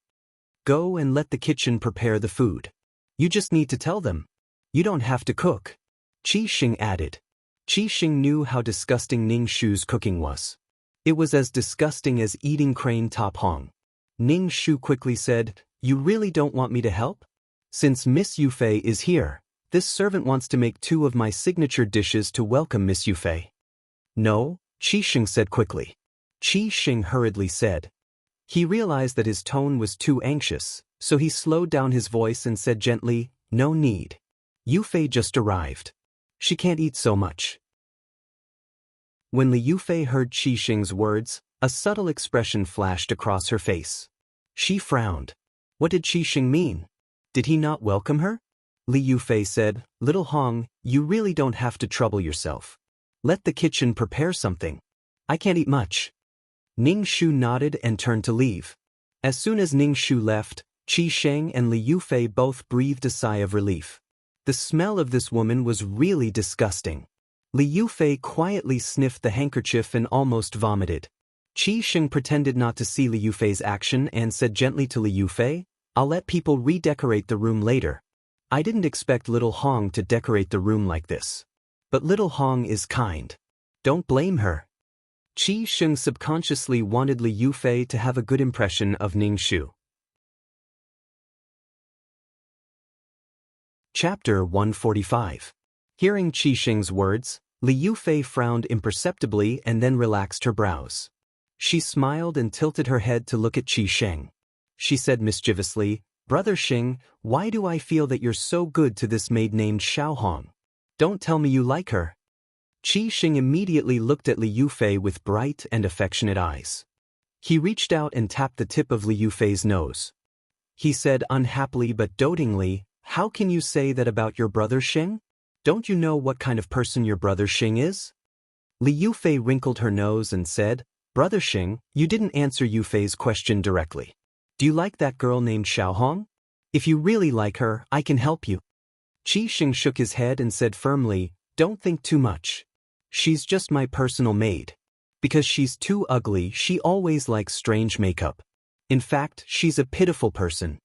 "Go and let the kitchen prepare the food. You just need to tell them. You don't have to cook," Qi Sheng added. Qi Sheng knew how disgusting Ning Shu's cooking was. It was as disgusting as eating crane top hong. Ning Shu quickly said, "You really don't want me to help? Since Miss Yufei is here, this servant wants to make 2 of my signature dishes to welcome Miss Yufei." "No," Qi Sheng said quickly. Qi Sheng hurriedly said. He realized that his tone was too anxious, so he slowed down his voice and said gently, "No need. Yufei just arrived. She can't eat so much." When Li Yufei heard Qi Sheng's words, a subtle expression flashed across her face. She frowned. What did Qi Sheng mean? Did he not welcome her? Li Yufei said, "Little Hong, you really don't have to trouble yourself. Let the kitchen prepare something. I can't eat much." Ning Shu nodded and turned to leave. As soon as Ning Shu left, Qi Sheng and Li Yufei both breathed a sigh of relief. The smell of this woman was really disgusting. Li Yufei quietly sniffed the handkerchief and almost vomited. Qi Sheng pretended not to see Li Yufei's action and said gently to Li Yufei, "I'll let people redecorate the room later. I didn't expect little Hong to decorate the room like this. But little Hong is kind. Don't blame her." Qi Sheng subconsciously wanted Li Yufei to have a good impression of Ning Shu. Chapter 145. Hearing Qi Sheng's words, Li Yufei frowned imperceptibly and then relaxed her brows. She smiled and tilted her head to look at Qi Sheng. She said mischievously, "Brother Sheng, why do I feel that you're so good to this maid named Xiao Hong? Don't tell me you like her." Qi Sheng immediately looked at Li Yufei with bright and affectionate eyes. He reached out and tapped the tip of Li Yufei's nose. He said unhappily but dotingly, "How can you say that about your brother Sheng? Don't you know what kind of person your brother Sheng is?" Li Yufei wrinkled her nose and said, "Brother Sheng, you didn't answer Yufei's question directly. Do you like that girl named Xiao Hong? If you really like her, I can help you." Qi Sheng shook his head and said firmly, "Don't think too much. She's just my personal maid. Because she's too ugly, she always likes strange makeup. In fact, she's a pitiful person."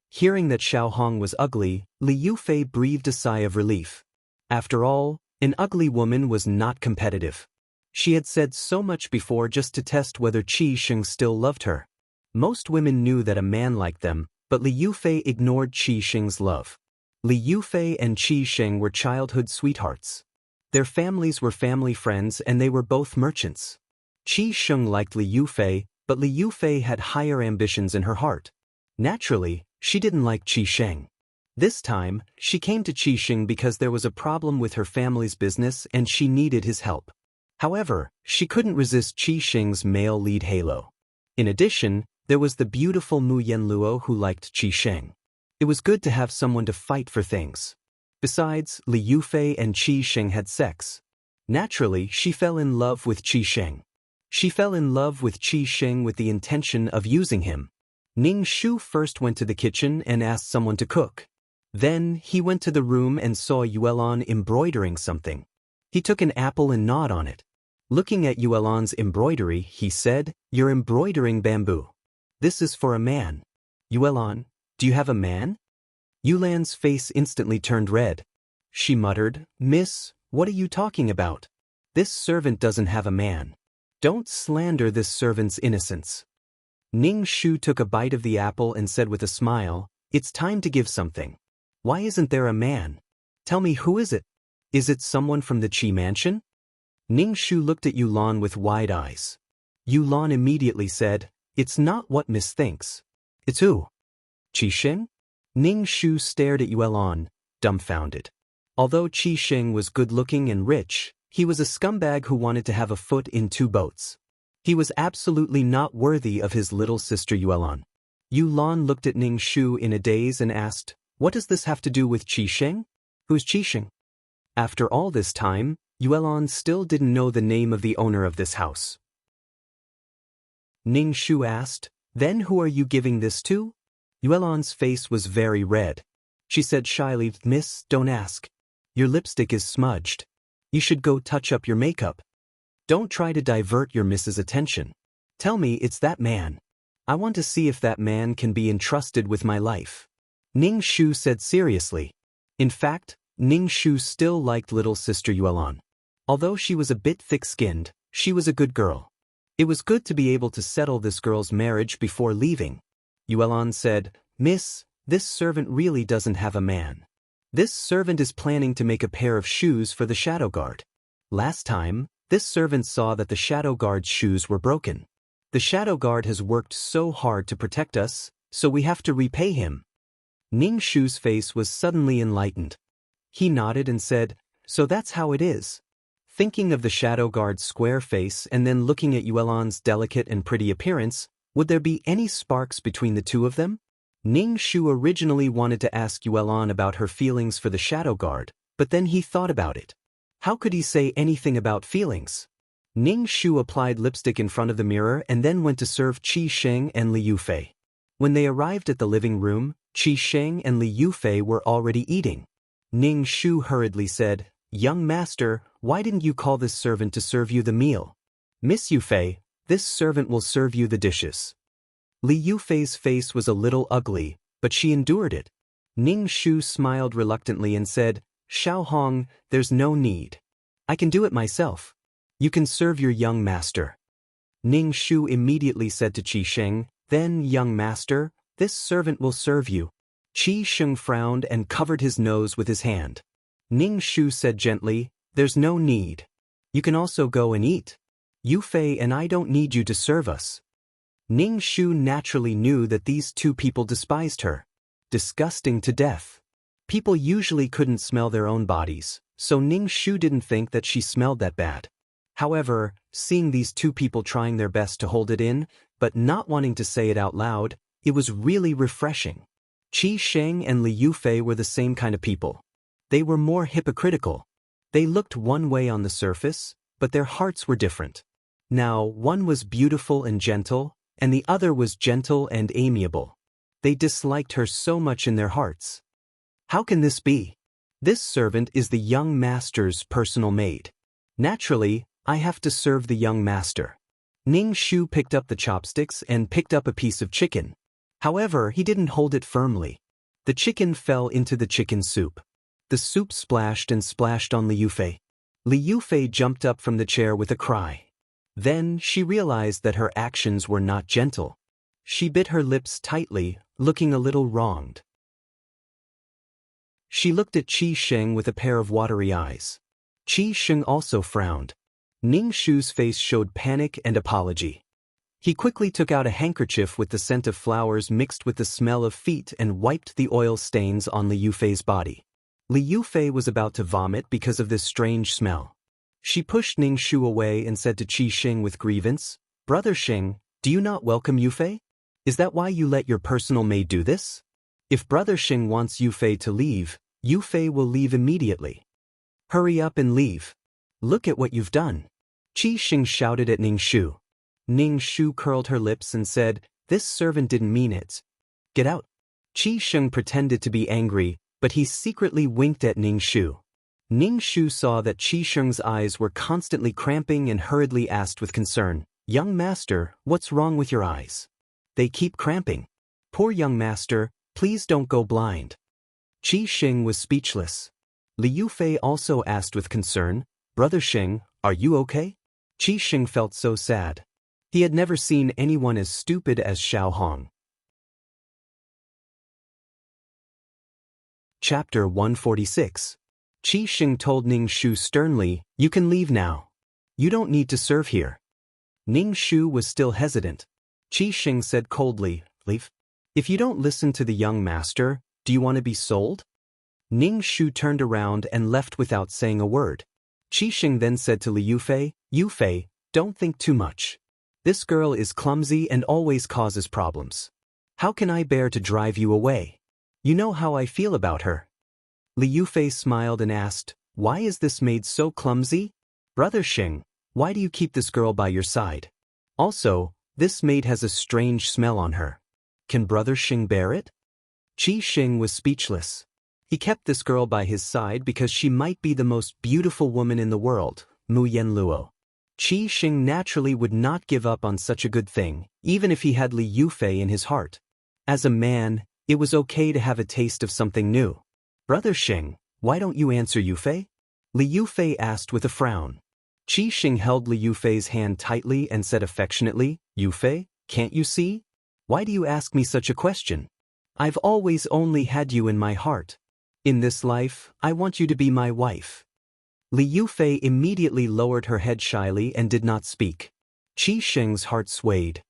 Hearing that Xiao Hong was ugly, Li Yufei breathed a sigh of relief. After all, an ugly woman was not competitive. She had said so much before just to test whether Qi Sheng still loved her. Most women knew that a man liked them, but Li Yufei ignored Qi Sheng's love. Li Yufei and Qi Sheng were childhood sweethearts. Their families were family friends and they were both merchants. Qi Sheng liked Li Yufei, but Li Yufei had higher ambitions in her heart. Naturally, she didn't like Qi Sheng. This time, she came to Qi Sheng because there was a problem with her family's business and she needed his help. However, she couldn't resist Qi Sheng's male lead halo. In addition, there was the beautiful Mu Yanluo who liked Qi Sheng. It was good to have someone to fight for things. Besides, Li Yufei and Qi Sheng had sex. Naturally, she fell in love with Qi Sheng. She fell in love with Qi Sheng with the intention of using him. Ning Shu first went to the kitchen and asked someone to cook. Then, he went to the room and saw Yuelon embroidering something. He took an apple and gnawed on it. Looking at Yuelon's embroidery, he said, "You're embroidering bamboo. This is for a man. Yuelon, do you have a man?" Yulan's face instantly turned red. She muttered, "Miss, what are you talking about? This servant doesn't have a man. Don't slander this servant's innocence." Ning Shu took a bite of the apple and said with a smile, "It's time to give something. Why isn't there a man? Tell me, who is it? Is it someone from the Qi mansion?" Ning Shu looked at Yulan with wide eyes. Yulan immediately said, "It's not what Miss thinks. It's who? Qi Sheng?" Ning Shu stared at Yulan, dumbfounded. Although Qi Sheng was good-looking and rich, he was a scumbag who wanted to have a foot in two boats. He was absolutely not worthy of his little sister Yulan. Yulan looked at Ning Shu in a daze and asked, "What does this have to do with Qi Sheng? Who's Qi Sheng?" After all this time, Yulan still didn't know the name of the owner of this house. Ning Shu asked, "Then who are you giving this to?" Yuelan's face was very red. She said shyly, "Miss, don't ask. Your lipstick is smudged. You should go touch up your makeup. Don't try to divert your miss's attention. Tell me it's that man. I want to see if that man can be entrusted with my life." Ning Shu said seriously. In fact, Ning Shu still liked little sister Yuelan. Although she was a bit thick-skinned, she was a good girl. It was good to be able to settle this girl's marriage before leaving. Yuelan said, "Miss, this servant really doesn't have a man. This servant is planning to make a pair of shoes for the shadow guard. Last time, this servant saw that the shadow guard's shoes were broken. The shadow guard has worked so hard to protect us, so we have to repay him." Ning Shu's face was suddenly enlightened. He nodded and said, "So that's how it is." Thinking of the shadow guard's square face and then looking at Yuelan's delicate and pretty appearance, would there be any sparks between the two of them? Ning Shu originally wanted to ask Yuelan about her feelings for the shadow guard, but then he thought about it. How could he say anything about feelings? Ning Shu applied lipstick in front of the mirror and then went to serve Qi Sheng and Li Yufei. When they arrived at the living room, Qi Sheng and Li Yufei were already eating. Ning Shu hurriedly said, "Young master, why didn't you call this servant to serve you the meal? Miss Yufei, this servant will serve you the dishes." Li Yufei's face was a little ugly, but she endured it. Ning Shu smiled reluctantly and said, "Xiao Hong, there's no need. I can do it myself. You can serve your young master." Ning Shu immediately said to Qi Sheng, "Then, young master, this servant will serve you." Qi Sheng frowned and covered his nose with his hand. Ning Shu said gently, "There's no need. You can also go and eat. Yufei and I don't need you to serve us." Ning Shu naturally knew that these two people despised her. Disgusting to death. People usually couldn't smell their own bodies, so Ning Shu didn't think that she smelled that bad. However, seeing these two people trying their best to hold it in, but not wanting to say it out loud, it was really refreshing. Qi Sheng and Li Yufei were the same kind of people. They were more hypocritical. They looked one way on the surface, but their hearts were different. Now, one was beautiful and gentle, and the other was gentle and amiable. They disliked her so much in their hearts. How can this be? This servant is the young master's personal maid. Naturally, I have to serve the young master. Ning Shu picked up the chopsticks and picked up a piece of chicken. However, he didn't hold it firmly. The chicken fell into the chicken soup. The soup splashed and splashed on Li Yufei. Li Yufei jumped up from the chair with a cry. Then she realized that her actions were not gentle. She bit her lips tightly, looking a little wronged. She looked at Qi Sheng with a pair of watery eyes. Qi Sheng also frowned. Ning Shu's face showed panic and apology. He quickly took out a handkerchief with the scent of flowers mixed with the smell of feet and wiped the oil stains on Li Yufei's body. Li Yufei was about to vomit because of this strange smell. She pushed Ning Shu away and said to Qi Sheng with grievance, "Brother Sheng, do you not welcome Yufei? Is that why you let your personal maid do this? If Brother Sheng wants Yufei to leave, Yufei will leave immediately. Hurry up and leave. Look at what you've done." Qi Sheng shouted at Ning Shu. Ning Shu curled her lips and said, "This servant didn't mean it. Get out." Qi Sheng pretended to be angry, but he secretly winked at Ning Shu. Ning Shu saw that Qi Sheng's eyes were constantly cramping and hurriedly asked with concern, "Young master, what's wrong with your eyes? They keep cramping. Poor young master, please don't go blind." Qi Sheng was speechless. Li Yufei also asked with concern, "Brother Sheng, are you okay?" Qi Sheng felt so sad. He had never seen anyone as stupid as Xiao Hong. Chapter 146. Qi Sheng told Ning Shu sternly, "You can leave now. You don't need to serve here." Ning Shu was still hesitant. Qi Sheng said coldly, "Leave? If you don't listen to the young master, do you want to be sold?" Ning Shu turned around and left without saying a word. Qi Sheng then said to Li Yufei, "Yufei, don't think too much. This girl is clumsy and always causes problems. How can I bear to drive you away? You know how I feel about her." Li Yufei smiled and asked, "Why is this maid so clumsy? Brother Sheng, why do you keep this girl by your side? Also, this maid has a strange smell on her. Can Brother Sheng bear it?" Qi Sheng was speechless. He kept this girl by his side because she might be the most beautiful woman in the world, Mu Yen Luo. Qi Sheng naturally would not give up on such a good thing, even if he had Li Yufei in his heart. As a man, it was okay to have a taste of something new. "Brother Sheng, why don't you answer Yufei?" Li Yufei asked with a frown. Qi Sheng held Li Yufei's hand tightly and said affectionately, "Yufei, can't you see? Why do you ask me such a question? I've always only had you in my heart. In this life, I want you to be my wife." Li Yufei immediately lowered her head shyly and did not speak. Qi Sheng's heart swayed.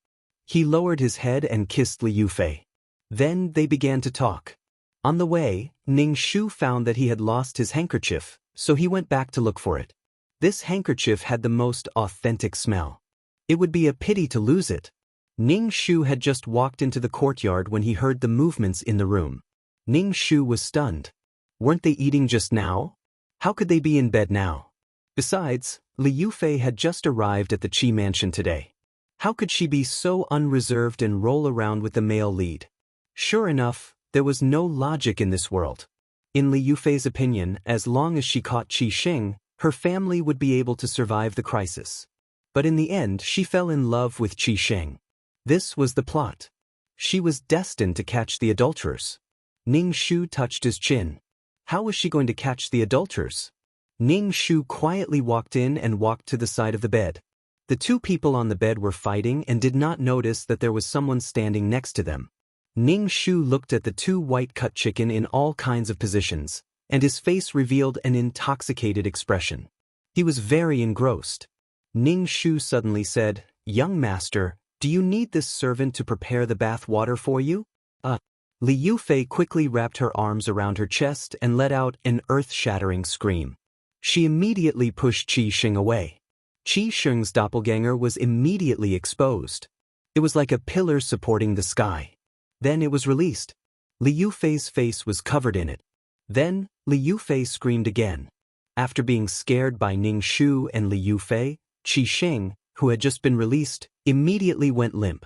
He lowered his head and kissed Li Yufei. Then they began to talk. On the way, Ning Shu found that he had lost his handkerchief, so he went back to look for it. This handkerchief had the most authentic smell. It would be a pity to lose it. Ning Shu had just walked into the courtyard when he heard the movements in the room. Ning Shu was stunned. Weren't they eating just now? How could they be in bed now? Besides, Li Yufei had just arrived at the Qi mansion today. How could she be so unreserved and roll around with the male lead? Sure enough, there was no logic in this world. In Li Yufei's opinion, as long as she caught Qi Xing, her family would be able to survive the crisis. But in the end, she fell in love with Qi Xing. This was the plot. She was destined to catch the adulterers. Ning Shu touched his chin. How was she going to catch the adulterers? Ning Shu quietly walked in and walked to the side of the bed. The two people on the bed were fighting and did not notice that there was someone standing next to them. Ning Shu looked at the two white-cut chicken in all kinds of positions, and his face revealed an intoxicated expression. He was very engrossed. Ning Shu suddenly said, "Young master, do you need this servant to prepare the bath water for you?" Li Yufei quickly wrapped her arms around her chest and let out an earth-shattering scream. She immediately pushed Qi Xing away. Qi Xing's doppelganger was immediately exposed. It was like a pillar supporting the sky. Then it was released. Li Yufei's face was covered in it. Then, Li Yufei screamed again. After being scared by Ning Shu and Li Yufei, Qi Xing, who had just been released, immediately went limp.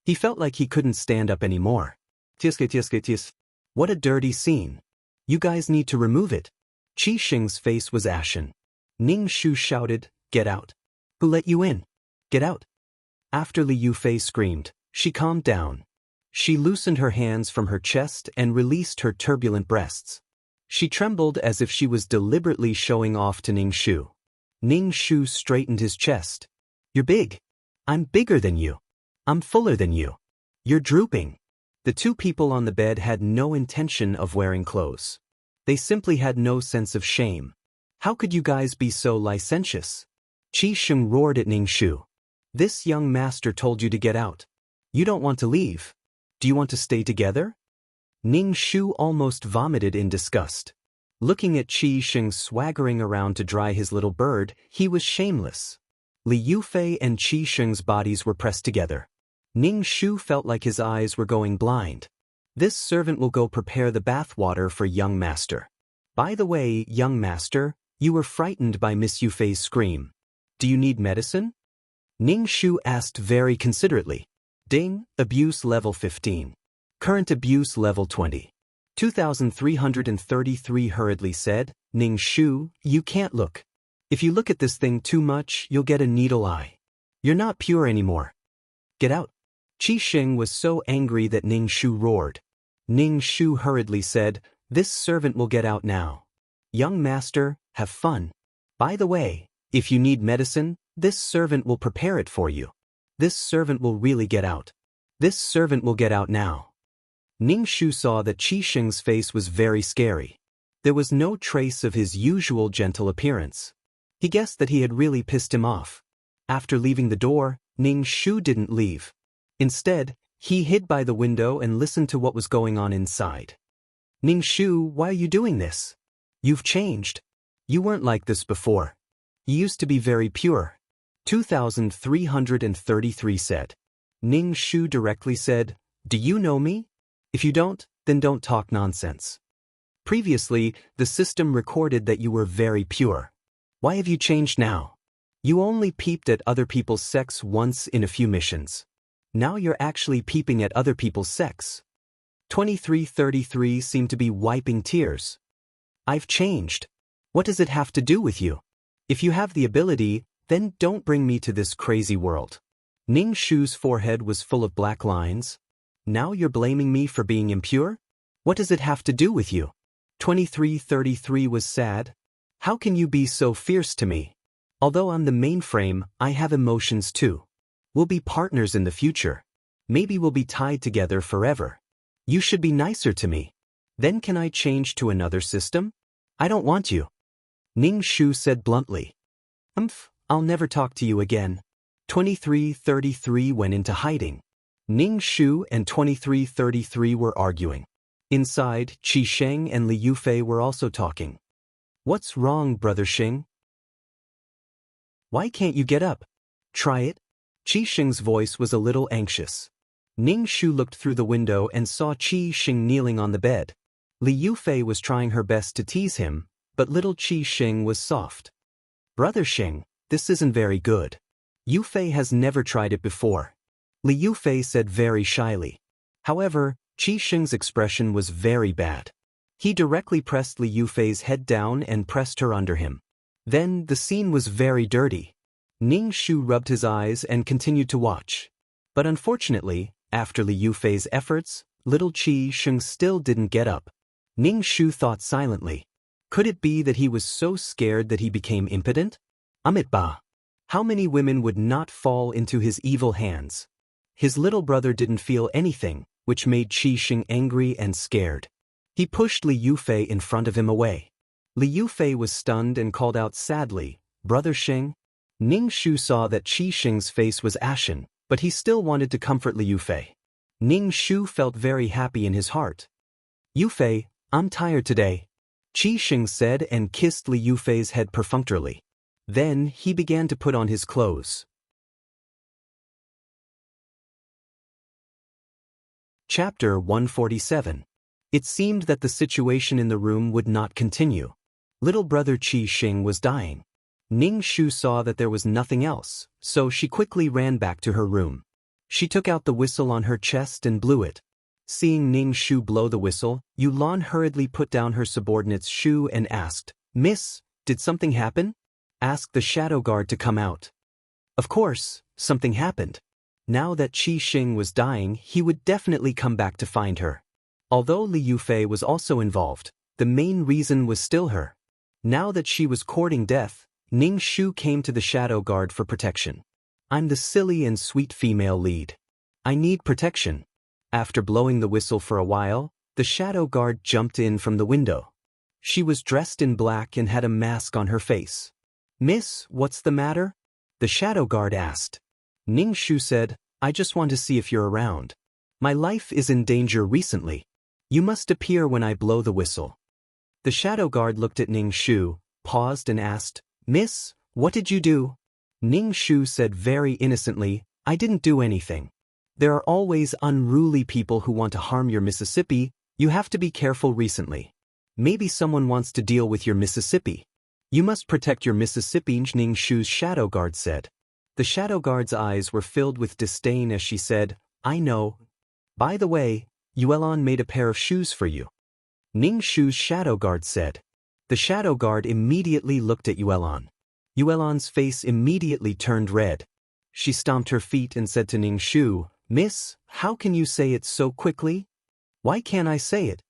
He felt like he couldn't stand up anymore. Tis. What a dirty scene. You guys need to remove it. Qi Xing's face was ashen. Ning Shu shouted, "Get out." "Who let you in? Get out." After Li Yufei screamed, she calmed down. She loosened her hands from her chest and released her turbulent breasts. She trembled as if she was deliberately showing off to Ning Shu. Ning Shu straightened his chest. "You're big. I'm bigger than you. I'm fuller than you. You're drooping." The two people on the bed had no intention of wearing clothes. They simply had no sense of shame. How could you guys be so licentious? Qi Xing roared at Ning Shu. "This young master told you to get out. You don't want to leave. Do you want to stay together?" Ning Shu almost vomited in disgust. Looking at Qi Xing swaggering around to dry his little bird, he was shameless. Li Yufei and Qi Xing's bodies were pressed together. Ning Shu felt like his eyes were going blind. "This servant will go prepare the bath water for young master. By the way, young master, you were frightened by Miss Yufei's scream. Do you need medicine?" Ning Shu asked very considerately. Ding, abuse level 15. Current abuse level 20. 2333 hurriedly said, "Ning Shu, you can't look. If you look at this thing too much, you'll get a needle eye. You're not pure anymore. Get out." Qi Xing was so angry that Ning Shu roared. Ning Shu hurriedly said, "This servant will get out now. Young master, have fun. By the way, if you need medicine, this servant will prepare it for you. This servant will really get out. This servant will get out now." Ning Shu saw that Qi Xing's face was very scary. There was no trace of his usual gentle appearance. He guessed that he had really pissed him off. After leaving the door, Ning Shu didn't leave. Instead, he hid by the window and listened to what was going on inside. "Ning Shu, why are you doing this? You've changed. You weren't like this before. You used to be very pure." 2333 said. Ning Shu directly said, "Do you know me? If you don't, then don't talk nonsense. Previously, the system recorded that you were very pure. Why have you changed now? You only peeped at other people's sex once in a few missions. Now you're actually peeping at other people's sex." 2333 seemed to be wiping tears. "I've changed. What does it have to do with you? If you have the ability, then don't bring me to this crazy world." Ning Shu's forehead was full of black lines. "Now you're blaming me for being impure? What does it have to do with you?" 2333 was sad. "How can you be so fierce to me? Although I'm the mainframe, I have emotions too. We'll be partners in the future. Maybe we'll be tied together forever. You should be nicer to me. Then can I change to another system? I don't want you." Ning Shu said bluntly. I'll never talk to you again." 2333 went into hiding. Ning Shu and 2333 were arguing. Inside, Qi Xing and Li Yufei were also talking. "What's wrong, Brother Xing? Why can't you get up? Try it." Qi Xing's voice was a little anxious. Ning Shu looked through the window and saw Qi Xing kneeling on the bed. Li Yufei was trying her best to tease him, but little Qi Xing was soft. "Brother Xing, this isn't very good. Yufei has never tried it before," Li Yufei said very shyly. However, Qi Xing's expression was very bad. He directly pressed Li Yufei's head down and pressed her under him. Then, the scene was very dirty. Ning Shu rubbed his eyes and continued to watch. But unfortunately, after Li Yufei's efforts, little Qi Sheng still didn't get up. Ning Shu thought silently. Could it be that he was so scared that he became impotent? Amitabha. How many women would not fall into his evil hands? His little brother didn't feel anything, which made Qi Sheng angry and scared. He pushed Li Yufei in front of him away. Li Yufei was stunned and called out sadly, "Brother Sheng?" Ning Shu saw that Qi Sheng's face was ashen, but he still wanted to comfort Li Yufei. Ning Shu felt very happy in his heart. "Yufei, I'm tired today," Qi Sheng said and kissed Li Yufei's head perfunctorily. Then he began to put on his clothes. Chapter 147. It seemed that the situation in the room would not continue. Little brother Qi Sheng was dying. Ning Shu saw that there was nothing else, so she quickly ran back to her room. She took out the whistle on her chest and blew it. Seeing Ning Shu blow the whistle, Yulan hurriedly put down her subordinate's shoe and asked, "Miss, did something happen?" Asked the shadow guard to come out. Of course, something happened. Now that Qi Sheng was dying, he would definitely come back to find her. Although Li Yufei was also involved, the main reason was still her. Now that she was courting death, Ning Shu came to the shadow guard for protection. "I'm the silly and sweet female lead. I need protection." After blowing the whistle for a while, the shadow guard jumped in from the window. She was dressed in black and had a mask on her face. "Miss, what's the matter?" the shadow guard asked. Ning Shu said, "I just want to see if you're around. My life is in danger recently. You must appear when I blow the whistle." The shadow guard looked at Ning Shu, paused and asked, "Miss, what did you do?" Ning Shu said very innocently, "I didn't do anything. There are always unruly people who want to harm your Mississippi. You have to be careful recently. Maybe someone wants to deal with your Mississippi. You must protect your Mississippi," Ning Shu's shadow guard said. The shadow guard's eyes were filled with disdain as she said, "I know. By the way, Yuelan made a pair of shoes for you," Ning Shu's shadow guard said. The shadow guard immediately looked at Yuelan. Yuelan's face immediately turned red. She stomped her feet and said to Ning Shu, "Miss, how can you say it so quickly? Why can't I say it?"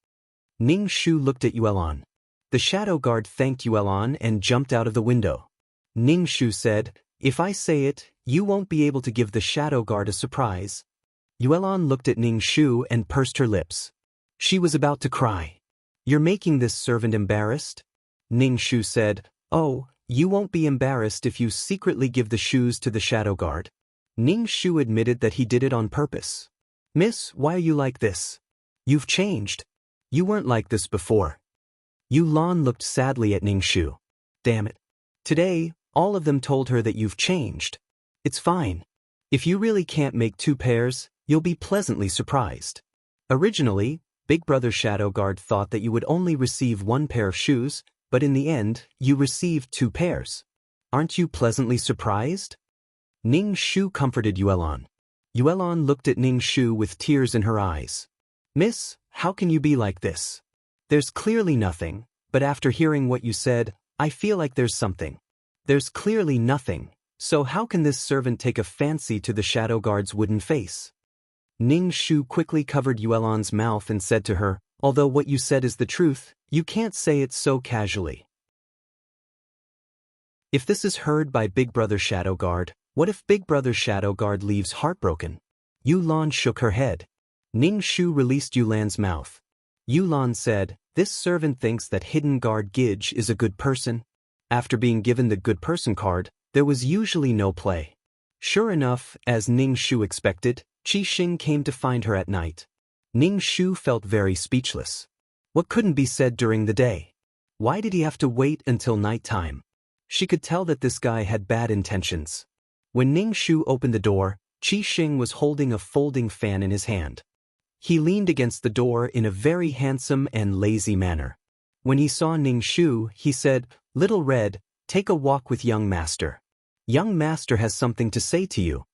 Ning Shu looked at Yuelan. The shadow guard thanked Yuelan and jumped out of the window. Ning Shu said, "If I say it, you won't be able to give the shadow guard a surprise." Yuelan looked at Ning Shu and pursed her lips. She was about to cry. "You're making this servant embarrassed?" Ning Shu said, "Oh, you won't be embarrassed if you secretly give the shoes to the shadow guard." Ning Shu admitted that he did it on purpose. "Miss, why are you like this? You've changed. You weren't like this before." Yulan looked sadly at Ning Shu. "Damn it. Today, all of them told her that you've changed. It's fine. If you really can't make 2 pairs, you'll be pleasantly surprised. Originally, Big Brother Shadow Guard thought that you would only receive 1 pair of shoes, but in the end, you received 2 pairs. Aren't you pleasantly surprised?" Ning Shu comforted Yuelan. Yuelan looked at Ning Shu with tears in her eyes. "Miss, how can you be like this? There's clearly nothing, but after hearing what you said, I feel like there's something. There's clearly nothing, so how can this servant take a fancy to the shadow guard's wooden face?" Ning Shu quickly covered Yuelan's mouth and said to her, "Although what you said is the truth, you can't say it so casually." If this is heard by Big Brother Shadow Guard, what if Big Brother Shadow Guard leaves heartbroken? Yulan shook her head. Ning Shu released Yulan's mouth. Yulan said, "This servant thinks that Hidden Guard Gidge is a good person." After being given the good person card, there was usually no play. Sure enough, as Ning Shu expected, Qi Sheng came to find her at night. Ning Shu felt very speechless. What couldn't be said during the day? Why did he have to wait until nighttime? She could tell that this guy had bad intentions. When Ning Shu opened the door, Qi Sheng was holding a folding fan in his hand. He leaned against the door in a very handsome and lazy manner. When he saw Ning Shu, he said, "Little Red, take a walk with young master. Young master has something to say to you."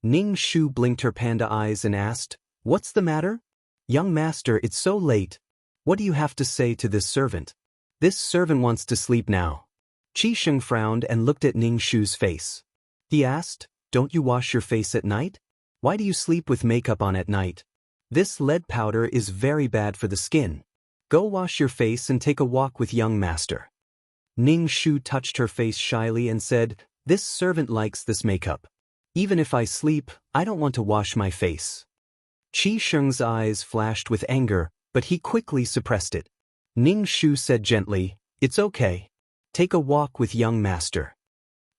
Ning Shu blinked her panda eyes and asked, "What's the matter?" "Young master, it's so late. What do you have to say to this servant? This servant wants to sleep now. Qi Sheng frowned and looked at Ning Shu's face. He asked, don't you wash your face at night? Why do you sleep with makeup on at night? This lead powder is very bad for the skin. Go wash your face and take a walk with young master. Ning Shu touched her face shyly and said, this servant likes this makeup. Even if I sleep, I don't want to wash my face. Qi Sheng's eyes flashed with anger, but he quickly suppressed it. Ning Shu said gently, it's okay. Take a walk with young master.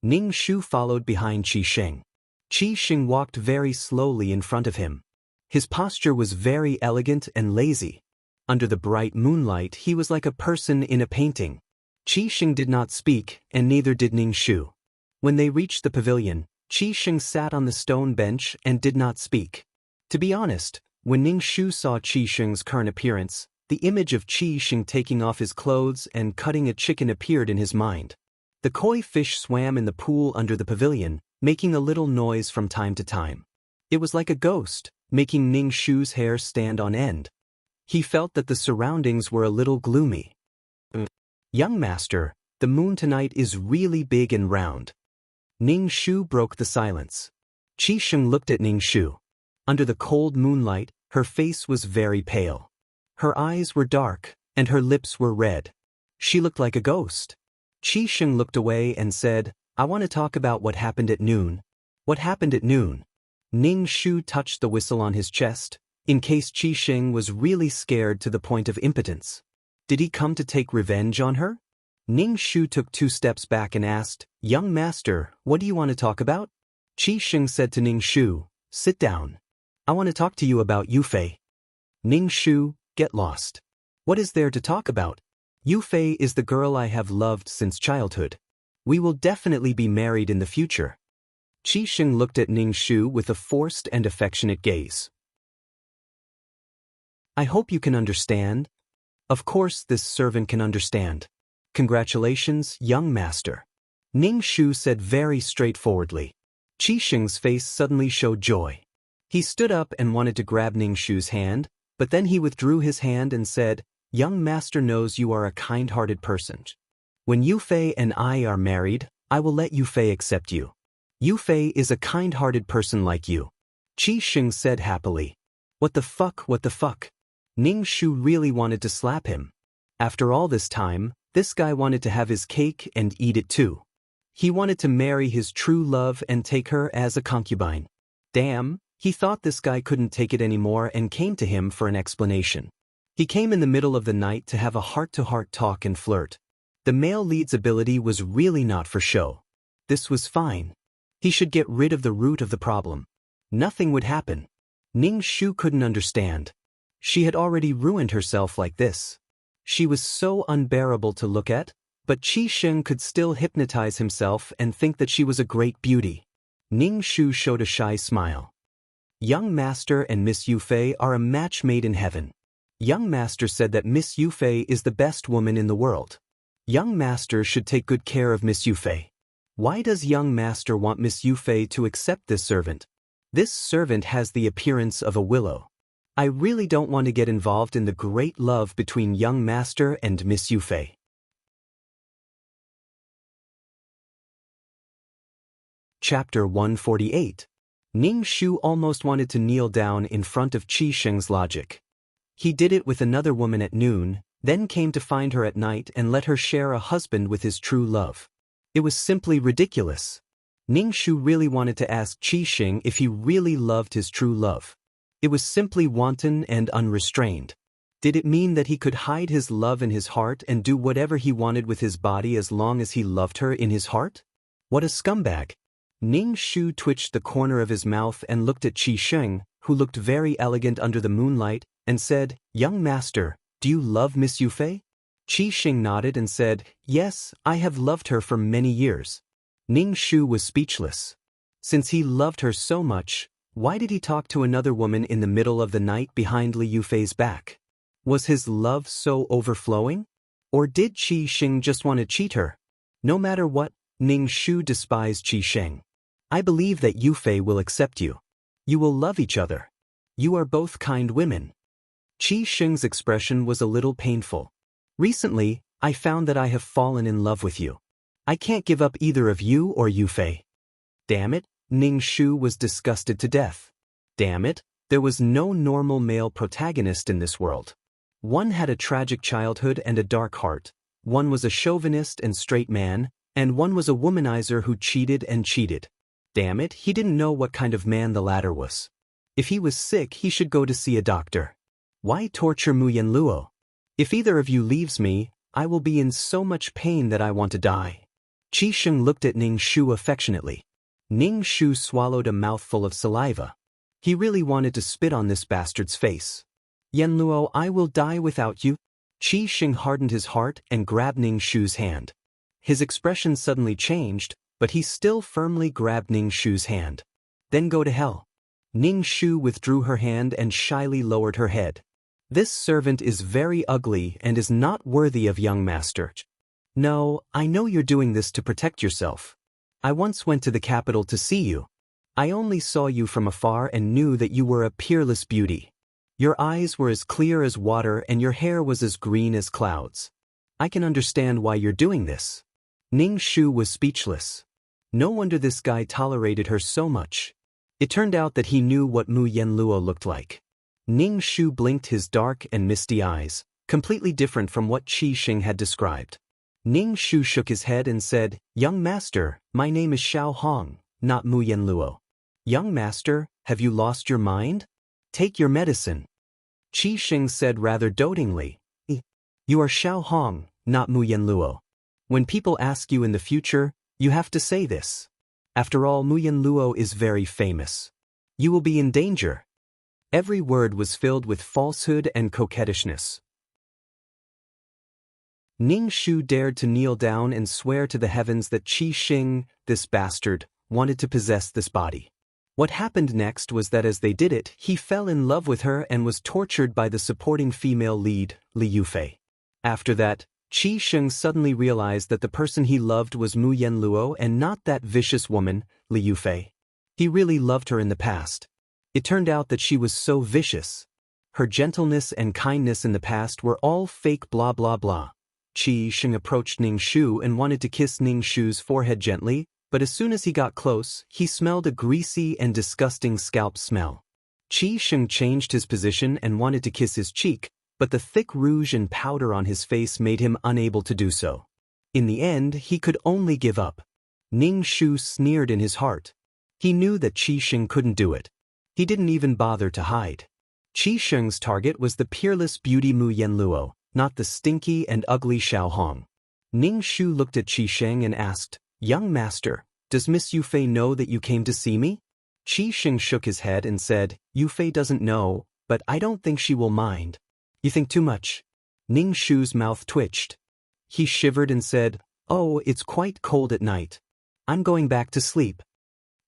Ning Shu followed behind Qi Sheng. Qi Sheng walked very slowly in front of him. His posture was very elegant and lazy. Under the bright moonlight he was like a person in a painting. Qi Sheng did not speak, and neither did Ning Shu. When they reached the pavilion, Qi Sheng sat on the stone bench and did not speak. To be honest, when Ning Shu saw Qi Sheng's current appearance, the image of Qi Sheng taking off his clothes and cutting a chicken appeared in his mind. The koi fish swam in the pool under the pavilion, making a little noise from time to time. It was like a ghost, making Ning Shu's hair stand on end. He felt that the surroundings were a little gloomy. Young master, the moon tonight is really big and round. Ning Shu broke the silence. Qi Sheng looked at Ning Shu. Under the cold moonlight, her face was very pale. Her eyes were dark, and her lips were red. She looked like a ghost. Qi Sheng looked away and said, I want to talk about what happened at noon. What happened at noon? Ning Shu touched the whistle on his chest, in case Qi Sheng was really scared to the point of impotence. Did he come to take revenge on her? Ning Shu took 2 steps back and asked, young master, what do you want to talk about? Qi Sheng said to Ning Shu, sit down. I want to talk to you about Yufei. Ning Shu, get lost. What is there to talk about? Yufei is the girl I have loved since childhood. We will definitely be married in the future. Qi Sheng looked at Ning Shu with a forced and affectionate gaze. I hope you can understand. Of course this servant can understand. Congratulations, young master. Ning Shu said very straightforwardly. Qi Sheng's face suddenly showed joy. He stood up and wanted to grab Ning Shu's hand, but then he withdrew his hand and said, young master knows you are a kind-hearted person. When Yufei and I are married, I will let Yufei accept you. Yufei is a kind-hearted person like you. Qi Sheng said happily. What the fuck, what the fuck? Ning Shu really wanted to slap him. After all this time, this guy wanted to have his cake and eat it too. He wanted to marry his true love and take her as a concubine. Damn, he thought this guy couldn't take it anymore and came to him for an explanation. He came in the middle of the night to have a heart-to-heart talk and flirt. The male lead's ability was really not for show. This was fine. He should get rid of the root of the problem. Nothing would happen. Ning Shu couldn't understand. She had already ruined herself like this. She was so unbearable to look at, but Qi Sheng could still hypnotize himself and think that she was a great beauty. Ning Shu showed a shy smile. Young master and Miss Yufei are a match made in heaven. Young master said that Miss Yufei is the best woman in the world. Young master should take good care of Miss Yufei. Why does young master want Miss Yufei to accept this servant? This servant has the appearance of a willow. I really don't want to get involved in the great love between young master and Miss Yufei. Chapter 148. Ning Shu almost wanted to kneel down in front of Qi Sheng's logic. He did it with another woman at noon, then came to find her at night and let her share a husband with his true love. It was simply ridiculous. Ning Shu really wanted to ask Qi Sheng if he really loved his true love. It was simply wanton and unrestrained. Did it mean that he could hide his love in his heart and do whatever he wanted with his body as long as he loved her in his heart? What a scumbag! Ning Shu twitched the corner of his mouth and looked at Qi Sheng, who looked very elegant under the moonlight, and said, young master, do you love Miss Yufei? Qi Sheng nodded and said, yes, I have loved her for many years. Ning Shu was speechless. Since he loved her so much, why did he talk to another woman in the middle of the night behind Li Yufei's back? Was his love so overflowing? Or did Qi Sheng just want to cheat her? No matter what, Ning Shu despised Qi Sheng. I believe that Yufei will accept you. You will love each other. You are both kind women. Qi Sheng's expression was a little painful. Recently, I found that I have fallen in love with you. I can't give up either of you or Yufei. Damn it, Ning Shu was disgusted to death. Damn it, there was no normal male protagonist in this world. One had a tragic childhood and a dark heart, one was a chauvinist and straight man, and one was a womanizer who cheated and cheated. Damn it, he didn't know what kind of man the latter was. If he was sick, he should go to see a doctor. Why torture Mu Yanluo? If either of you leaves me, I will be in so much pain that I want to die. Qi Sheng looked at Ning Shu affectionately. Ning Shu swallowed a mouthful of saliva. He really wanted to spit on this bastard's face. Yanluo, I will die without you. Qi Sheng hardened his heart and grabbed Ning Shu's hand. His expression suddenly changed, but he still firmly grabbed Ning Shu's hand. Then go to hell. Ning Shu withdrew her hand and shyly lowered her head. This servant is very ugly and is not worthy of young master. No, I know you're doing this to protect yourself. I once went to the capital to see you. I only saw you from afar and knew that you were a peerless beauty. Your eyes were as clear as water and your hair was as green as clouds. I can understand why you're doing this. Ning Shu was speechless. No wonder this guy tolerated her so much. It turned out that he knew what Mu Yanluo looked like. Ning Shu blinked his dark and misty eyes, completely different from what Qi Sheng had described. Ning Shu shook his head and said, Young master, my name is Xiao Hong, not Mu Yanluo. Young master, have you lost your mind? Take your medicine. Qi Sheng said rather dotingly, You are Xiao Hong, not Mu Yanluo. When people ask you in the future, you have to say this. After all, Mu Yanluo is very famous. You will be in danger. Every word was filled with falsehood and coquettishness. Ning Shu dared to kneel down and swear to the heavens that Qi Sheng, this bastard, wanted to possess this body. What happened next was that as they did it, he fell in love with her and was tortured by the supporting female lead, Li Yufei. After that, Qi Sheng suddenly realized that the person he loved was Mu Yanluo and not that vicious woman, Li Yufei. He really loved her in the past. It turned out that she was so vicious. Her gentleness and kindness in the past were all fake blah blah blah. Qi Sheng approached Ning Shu and wanted to kiss Ning Shu's forehead gently, but as soon as he got close, he smelled a greasy and disgusting scalp smell. Qi Sheng changed his position and wanted to kiss his cheek, but the thick rouge and powder on his face made him unable to do so. In the end, he could only give up. Ning Shu sneered in his heart. He knew that Qi Sheng couldn't do it. He didn't even bother to hide. Qi Sheng's target was the peerless beauty Mu Yanluo, not the stinky and ugly Xiao Hong. Ning Shu looked at Qi Sheng and asked, Young master, does Miss Yufei know that you came to see me? Qi Sheng shook his head and said, Yufei doesn't know, but I don't think she will mind. You think too much. Ning Shu's mouth twitched. He shivered and said, Oh, it's quite cold at night. I'm going back to sleep.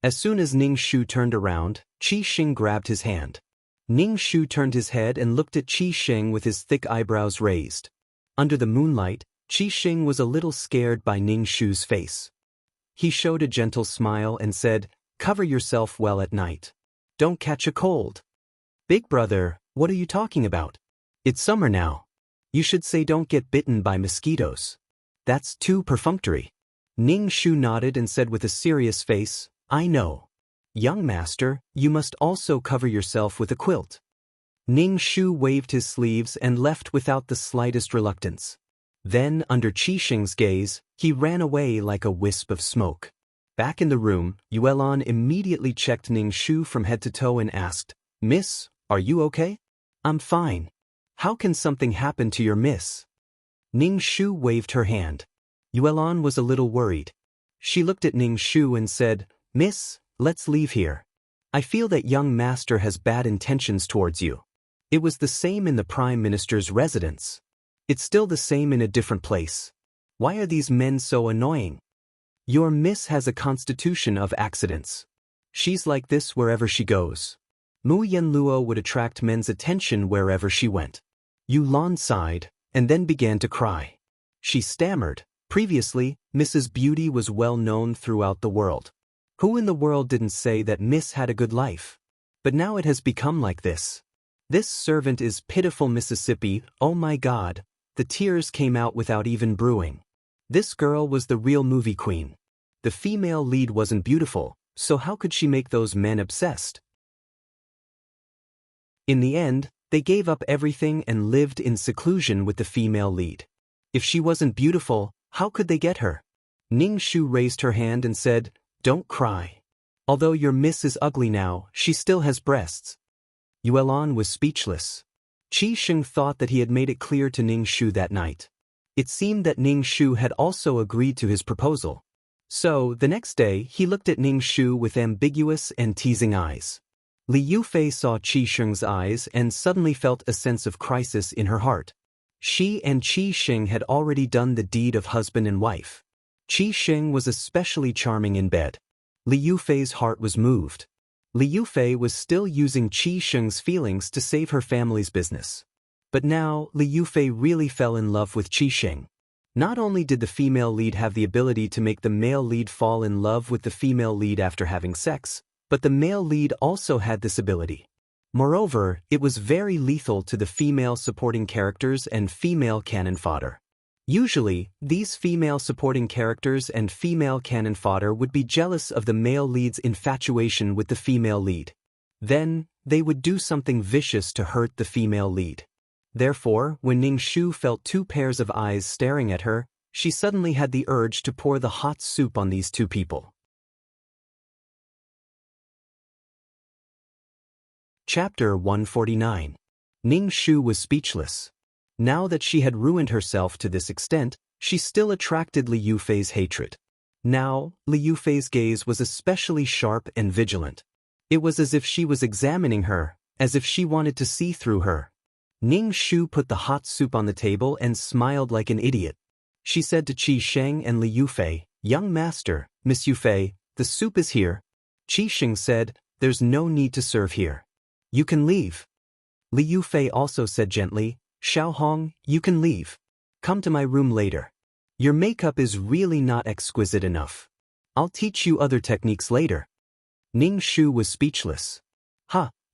As soon as Ning Shu turned around, Qi Sheng grabbed his hand. Ning Shu turned his head and looked at Qi Sheng with his thick eyebrows raised. Under the moonlight, Qi Sheng was a little scared by Ning Shu's face. He showed a gentle smile and said, Cover yourself well at night. Don't catch a cold. Big brother, what are you talking about? It's summer now. You should say don't get bitten by mosquitoes. That's too perfunctory. Ning Shu nodded and said with a serious face, I know. Young master, you must also cover yourself with a quilt. Ning Shu waved his sleeves and left without the slightest reluctance. Then, under Qi Sheng's gaze, he ran away like a wisp of smoke. Back in the room, Yuelon immediately checked Ning Shu from head to toe and asked, Miss, are you okay? I'm fine. How can something happen to your miss? Ning Shu waved her hand. Yuelon was a little worried. She looked at Ning Shu and said, Miss, let's leave here. I feel that young master has bad intentions towards you. It was the same in the Prime Minister's residence. It's still the same in a different place. Why are these men so annoying? Your miss has a constitution of accidents. She's like this wherever she goes. Mu Yanluo would attract men's attention wherever she went. Yulan sighed, and then began to cry. She stammered. Previously, Mrs. Beauty was well known throughout the world. Who in the world didn't say that Miss had a good life? But now it has become like this. This servant is pitiful Mississippi, oh my God. The tears came out without even brewing. This girl was the real movie queen. The female lead wasn't beautiful, so how could she make those men obsessed? In the end, they gave up everything and lived in seclusion with the female lead. If she wasn't beautiful, how could they get her? Ning Shu raised her hand and said, "Don't cry. Although your miss is ugly now, she still has breasts." Yuelan was speechless. Qi Sheng thought that he had made it clear to Ning Shu that night. It seemed that Ning Shu had also agreed to his proposal. So, the next day, he looked at Ning Shu with ambiguous and teasing eyes. Li Yufei saw Qi Sheng's eyes and suddenly felt a sense of crisis in her heart. She and Qi Sheng had already done the deed of husband and wife. Qi Sheng was especially charming in bed. Li Yufei's heart was moved. Li Yufei was still using Qi Sheng's feelings to save her family's business. But now, Li Yufei really fell in love with Qi Sheng. Not only did the female lead have the ability to make the male lead fall in love with the female lead after having sex, but the male lead also had this ability. Moreover, it was very lethal to the female supporting characters and female cannon fodder. Usually, these female supporting characters and female cannon fodder would be jealous of the male lead's infatuation with the female lead. Then, they would do something vicious to hurt the female lead. Therefore, when Ning Shu felt two pairs of eyes staring at her, she suddenly had the urge to pour the hot soup on these two people. Chapter 149. Ning Shu was speechless. Now that she had ruined herself to this extent, she still attracted Li Yufei's hatred. Now, Li Yufei's gaze was especially sharp and vigilant. It was as if she was examining her, as if she wanted to see through her. Ning Shu put the hot soup on the table and smiled like an idiot. She said to Qi Sheng and Li Yufei, "Young master, Miss Yufei, the soup is here." Qi Sheng said, "There's no need to serve here. You can leave." Li Yufei also said gently, "Xiao Hong, you can leave. Come to my room later. Your makeup is really not exquisite enough. I'll teach you other techniques later." Ning Shu was speechless.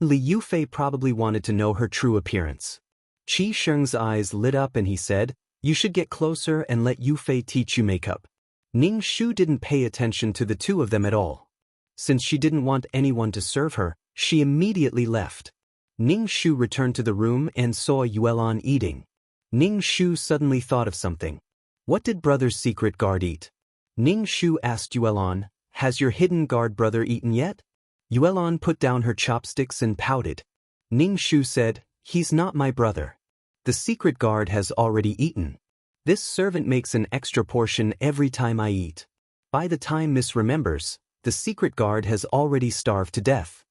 Li Yufei probably wanted to know her true appearance. Qi Sheng's eyes lit up and he said, "You should get closer and let Yufei teach you makeup." Ning Shu didn't pay attention to the two of them at all. Since she didn't want anyone to serve her, she immediately left. Ning Shu returned to the room and saw Yuelan eating. Ning Shu suddenly thought of something. What did brother's secret guard eat? Ning Shu asked Yuelan, "Has your hidden guard brother eaten yet?" Yuelan put down her chopsticks and pouted. Ning Shu said, "He's not my brother. The secret guard has already eaten. This servant makes an extra portion every time I eat. By the time Miss remembers, the secret guard has already starved to death."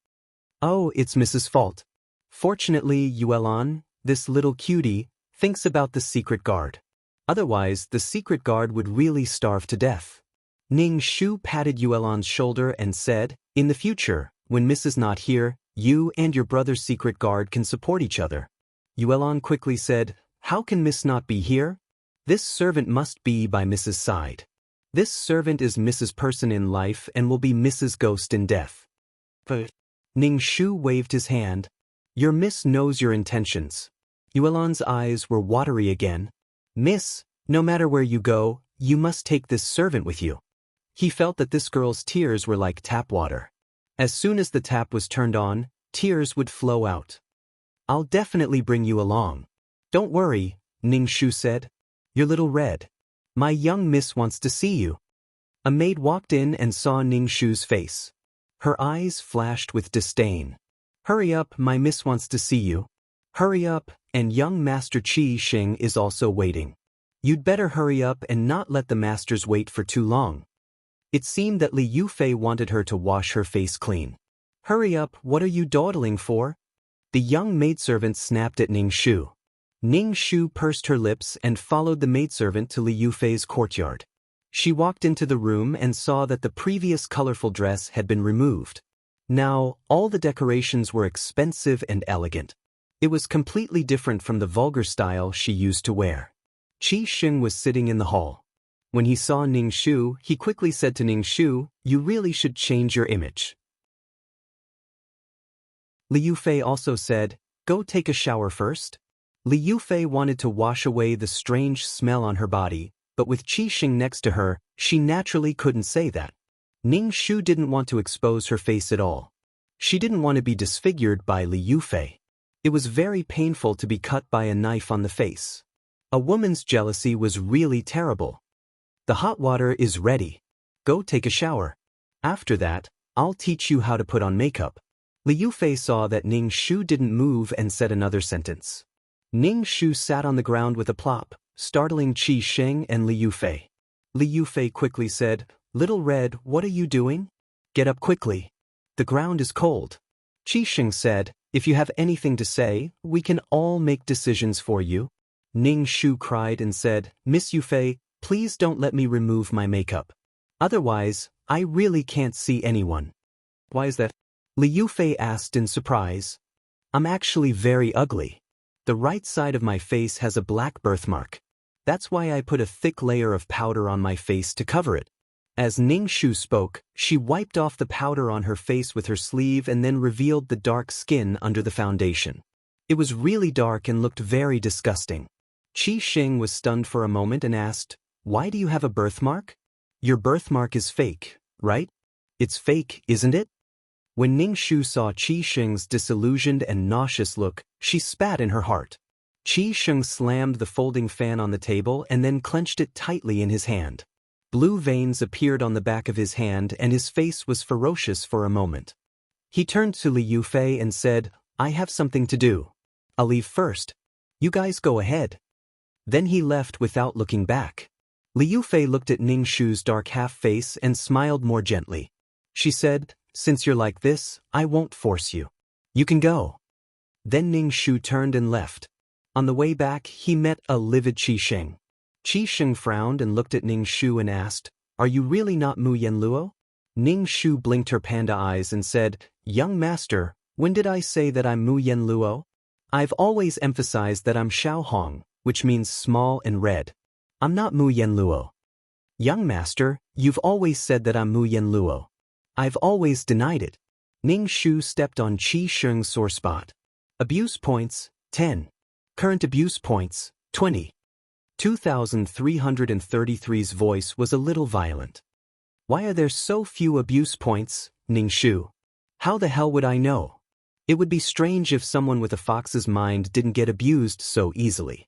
"Oh, it's Mrs. Fault. Fortunately, Yuelan, this little cutie, thinks about the secret guard. Otherwise, the secret guard would really starve to death." Ning Shu patted Yuelan's shoulder and said, "In the future, when Miss is not here, you and your brother's secret guard can support each other." Yuelan quickly said, "How can Miss not be here? This servant must be by Mrs. side. This servant is Mrs. Person in life and will be Mrs. Ghost in death." But Ning Shu waved his hand. "Your Miss knows your intentions." Yuelan's eyes were watery again. "Miss, no matter where you go, you must take this servant with you." He felt that this girl's tears were like tap water. As soon as the tap was turned on, tears would flow out. "I'll definitely bring you along. Don't worry," Ning Shu said. "You're little red. My young miss wants to see you." A maid walked in and saw Ning Shu's face. Her eyes flashed with disdain. "Hurry up, my miss wants to see you. Hurry up, and young Master Qi Sheng is also waiting. You'd better hurry up and not let the masters wait for too long." It seemed that Li Yufei wanted her to wash her face clean. "Hurry up, what are you dawdling for?" The young maidservant snapped at Ning Shu. Ning Shu pursed her lips and followed the maidservant to Li Yufei's courtyard. She walked into the room and saw that the previous colorful dress had been removed. Now, all the decorations were expensive and elegant. It was completely different from the vulgar style she used to wear. Qi Sheng was sitting in the hall. When he saw Ning Shu, he quickly said to Ning Shu, "You really should change your image." Li Yufei also said, Go take a shower first? Li Yufei wanted to wash away the strange smell on her body, but with Qi Xing next to her, she naturally couldn't say that. Ning Shu didn't want to expose her face at all. She didn't want to be disfigured by Li Yufei. It was very painful to be cut by a knife on the face. A woman's jealousy was really terrible. The hot water is ready. Go take a shower. After that, I'll teach you how to put on makeup. Li Yufei saw that Ning Shu didn't move and said another sentence. Ning Shu sat on the ground with a plop, startling Qi Xing and Li Yufei. Li Yufei quickly said, "Little Red, what are you doing? Get up quickly. The ground is cold." Qi Xing said, "If you have anything to say, we can all make decisions for you." Ning Shu cried and said, "Miss Yufei, please don't let me remove my makeup. Otherwise, I really can't see anyone." "Why is that?" Li Yufei asked in surprise. "I'm actually very ugly. The right side of my face has a black birthmark. That's why I put a thick layer of powder on my face to cover it." As Ning Shu spoke, she wiped off the powder on her face with her sleeve and then revealed the dark skin under the foundation. It was really dark and looked very disgusting. Qi Xing was stunned for a moment and asked, "Why do you have a birthmark? Your birthmark is fake, right? It's fake, isn't it?" When Ning Shu saw Qi Xing's disillusioned and nauseous look, she spat in her heart. Qi Xing slammed the folding fan on the table and then clenched it tightly in his hand. Blue veins appeared on the back of his hand and his face was ferocious for a moment. He turned to Li Yufei and said, "I have something to do. I'll leave first. You guys go ahead." Then he left without looking back. Li Yufei looked at Ning Shu's dark half-face and smiled more gently. She said, "Since you're like this, I won't force you. You can go." Then Ning Shu turned and left. On the way back, he met a livid Qi Xing. Qi Xing frowned and looked at Ning Shu and asked, "Are you really not Mu Yanluo?" Ning Shu blinked her panda eyes and said, "Young master, when did I say that I'm Mu Yanluo? I've always emphasized that I'm Xiao Hong, which means small and red. I'm not Mu Yanluo." "Young master, you've always said that I'm Mu Yanluo. I've always denied it." Ning Shu stepped on Qi Xing's sore spot. Abuse points, 10. Current abuse points, 20. 2333's voice was a little violent. "Why are there so few abuse points, Ning Shu? How the hell would I know? It would be strange if someone with a fox's mind didn't get abused so easily."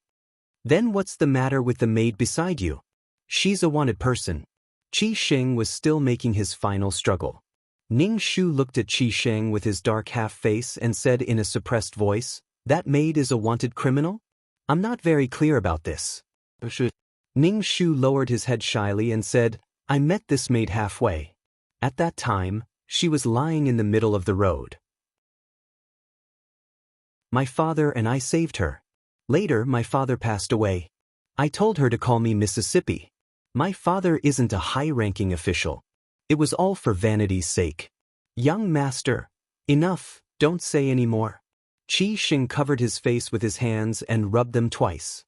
"Then what's the matter with the maid beside you? She's a wanted person." Qi Xing was still making his final struggle. Ning Shu looked at Qi Xing with his dark half-face and said in a suppressed voice, "That maid is a wanted criminal? I'm not very clear about this." Ning Shu lowered his head shyly and said, "I met this maid halfway. At that time, she was lying in the middle of the road. My father and I saved her. Later, my father passed away. I told her to call me Mississippi. My father isn't a high-ranking official. It was all for vanity's sake." "Young master, enough, don't say any more." Qi Xing covered his face with his hands and rubbed them twice.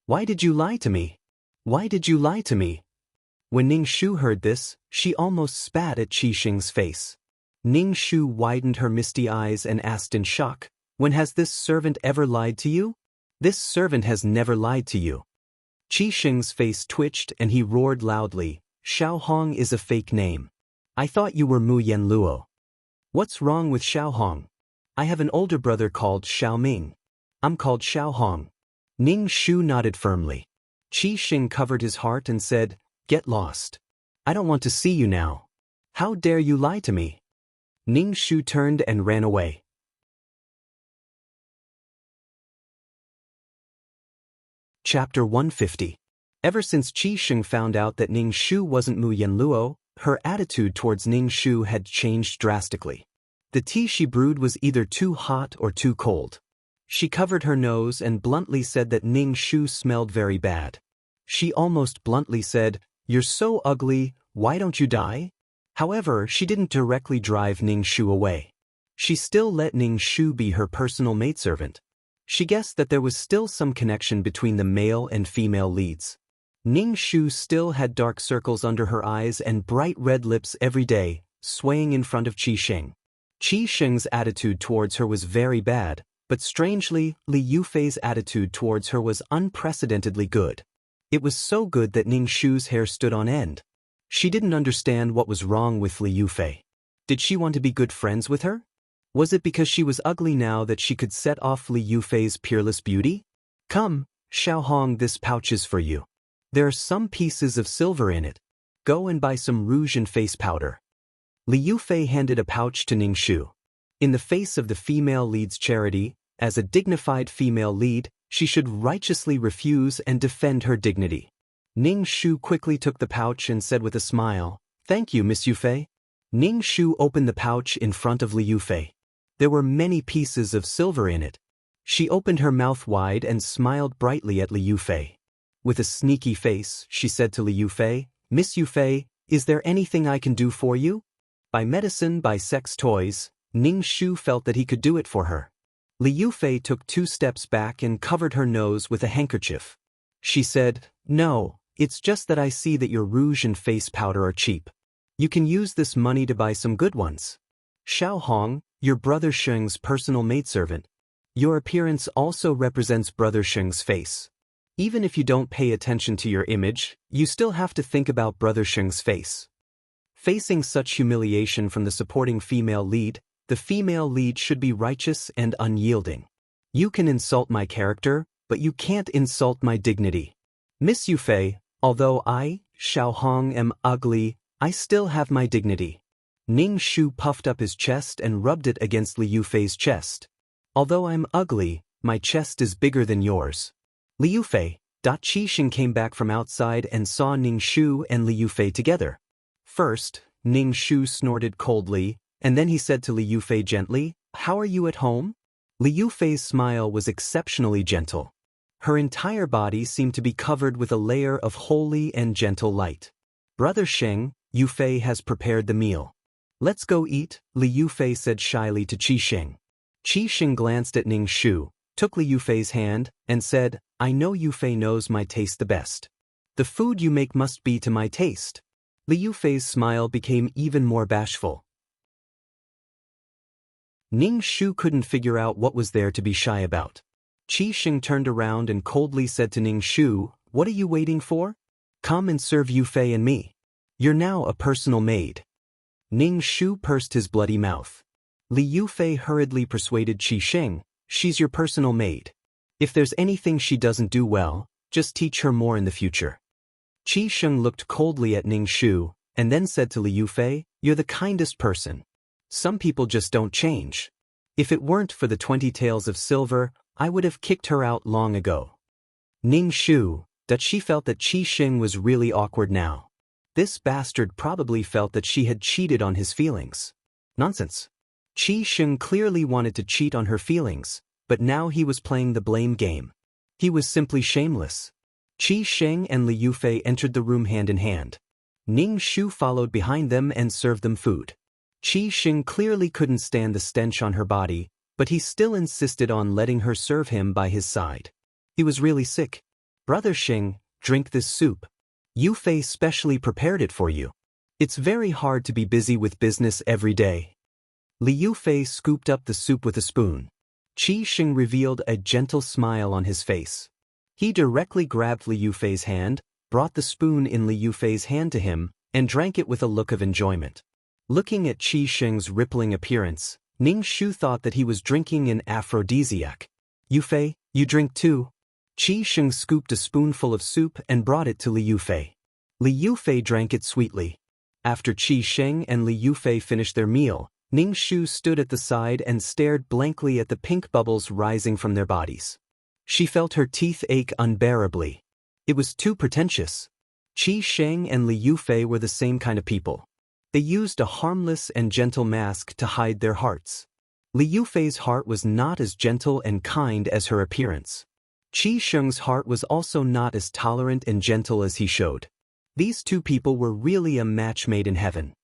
"Why did you lie to me? Why did you lie to me?" When Ning Shu heard this, she almost spat at Qi Xing's face. Ning Shu widened her misty eyes and asked in shock, "When has this servant ever lied to you?" "This servant has never lied to you." Qi Xing's face twitched and he roared loudly, "Xiao Hong is a fake name. I thought you were Mu Yanluo. What's wrong with Xiao Hong? I have an older brother called Xiao Ming. I'm called Xiao Hong." Ning Shu nodded firmly. Qi Xing covered his heart and said, "Get lost. I don't want to see you now. How dare you lie to me?" Ning Shu turned and ran away. Chapter 150. Ever since Qi Xing found out that Ning Shu wasn't Mu Yanluo, her attitude towards Ning Shu had changed drastically. The tea she brewed was either too hot or too cold. She covered her nose and bluntly said that Ning Shu smelled very bad. She almost bluntly said, "You're so ugly, why don't you die?" However, she didn't directly drive Ning Shu away. She still let Ning Shu be her personal maidservant. She guessed that there was still some connection between the male and female leads. Ning Shu still had dark circles under her eyes and bright red lips every day, swaying in front of Qi Xing. Qi Xing's attitude towards her was very bad, But strangely, Li Yufei's attitude towards her was unprecedentedly good. It was so good that Ning Shu's hair stood on end. She didn't understand what was wrong with Li Yufei. Did she want to be good friends with her? Was it because she was ugly now that she could set off Li Yufei's peerless beauty? Come, Xiaohong, this pouch is for you. There are some pieces of silver in it. Go and buy some rouge and face powder. Li Yufei handed a pouch to Ning Shu. In the face of the female lead's charity, as a dignified female lead, she should righteously refuse and defend her dignity. Ning Shu quickly took the pouch and said with a smile, "Thank you, Miss Yufei." Ning Shu opened the pouch in front of Li Yufei. There were many pieces of silver in it. She opened her mouth wide and smiled brightly at Li Yufei. With a sneaky face, she said to Li Yufei, "Miss Yufei, is there anything I can do for you?" By medicine, by sex toys, Ning Shu felt that he could do it for her. Li Yufei took 2 steps back and covered her nose with a handkerchief. She said, "No, it's just that I see that your rouge and face powder are cheap. You can use this money to buy some good ones." Xiaohong, your brother Sheng's personal maidservant. Your appearance also represents brother Sheng's face. Even if you don't pay attention to your image, you still have to think about brother Sheng's face. Facing such humiliation from the supporting female lead, the female lead should be righteous and unyielding. You can insult my character, but you can't insult my dignity. Miss Yufei, although I, Xiaohong, am ugly, I still have my dignity. Ning Shu puffed up his chest and rubbed it against Li Yufei's chest. Although I'm ugly, my chest is bigger than yours. Li Yufei, Qi Xing came back from outside and saw Ning Shu and Li Yufei together. First, Ning Shu snorted coldly, and then he said to Li Yufei gently, "How are you at home?" Li Yufei's smile was exceptionally gentle. Her entire body seemed to be covered with a layer of holy and gentle light. "Brother Sheng, Yufei has prepared the meal. Let's go eat," Li Yufei said shyly to Qi Xing. Qi Xing glanced at Ning Shu, took Li Yufei's hand, and said, "I know Yufei knows my taste the best. The food you make must be to my taste." Li Yufei's smile became even more bashful. Ning Shu couldn't figure out what was there to be shy about. Qi Xing turned around and coldly said to Ning Shu, "What are you waiting for? Come and serve Yufei and me. You're now a personal maid." Ning Shu pursed his bloody mouth. Li Yufei hurriedly persuaded Qi Xing, "She's your personal maid. If there's anything she doesn't do well, just teach her more in the future." Qi Xing looked coldly at Ning Shu, and then said to Li Yufei, "You're the kindest person. Some people just don't change. If it weren't for the 20 taels of silver, I would have kicked her out long ago." Ning Shu, that she felt that Qi Xing was really awkward now. This bastard probably felt that she had cheated on his feelings. Nonsense. Qi Xing clearly wanted to cheat on her feelings, but now he was playing the blame game. He was simply shameless. Qi Xing and Li Yufei entered the room hand in hand. Ning Shu followed behind them and served them food. Qi Xing clearly couldn't stand the stench on her body, but he still insisted on letting her serve him by his side. He was really sick. "Brother Xing, drink this soup. Yufei specially prepared it for you. It's very hard to be busy with business every day." Li Yufei scooped up the soup with a spoon. Qi Xing revealed a gentle smile on his face. He directly grabbed Li Yufei's hand, brought the spoon in Li Yufei's hand to him, and drank it with a look of enjoyment. Looking at Qi Xing's rippling appearance, Ning Shu thought that he was drinking an aphrodisiac. "Yufei, you drink too." Qi Xing scooped a spoonful of soup and brought it to Li Yufei. Li Yufei drank it sweetly. After Qi Xing and Li Yufei finished their meal, Ning Shu stood at the side and stared blankly at the pink bubbles rising from their bodies. She felt her teeth ache unbearably. It was too pretentious. Qi Xing and Li Yufei were the same kind of people. They used a harmless and gentle mask to hide their hearts. Li Yufei's heart was not as gentle and kind as her appearance. Qi Xing's heart was also not as tolerant and gentle as he showed. These two people were really a match made in heaven.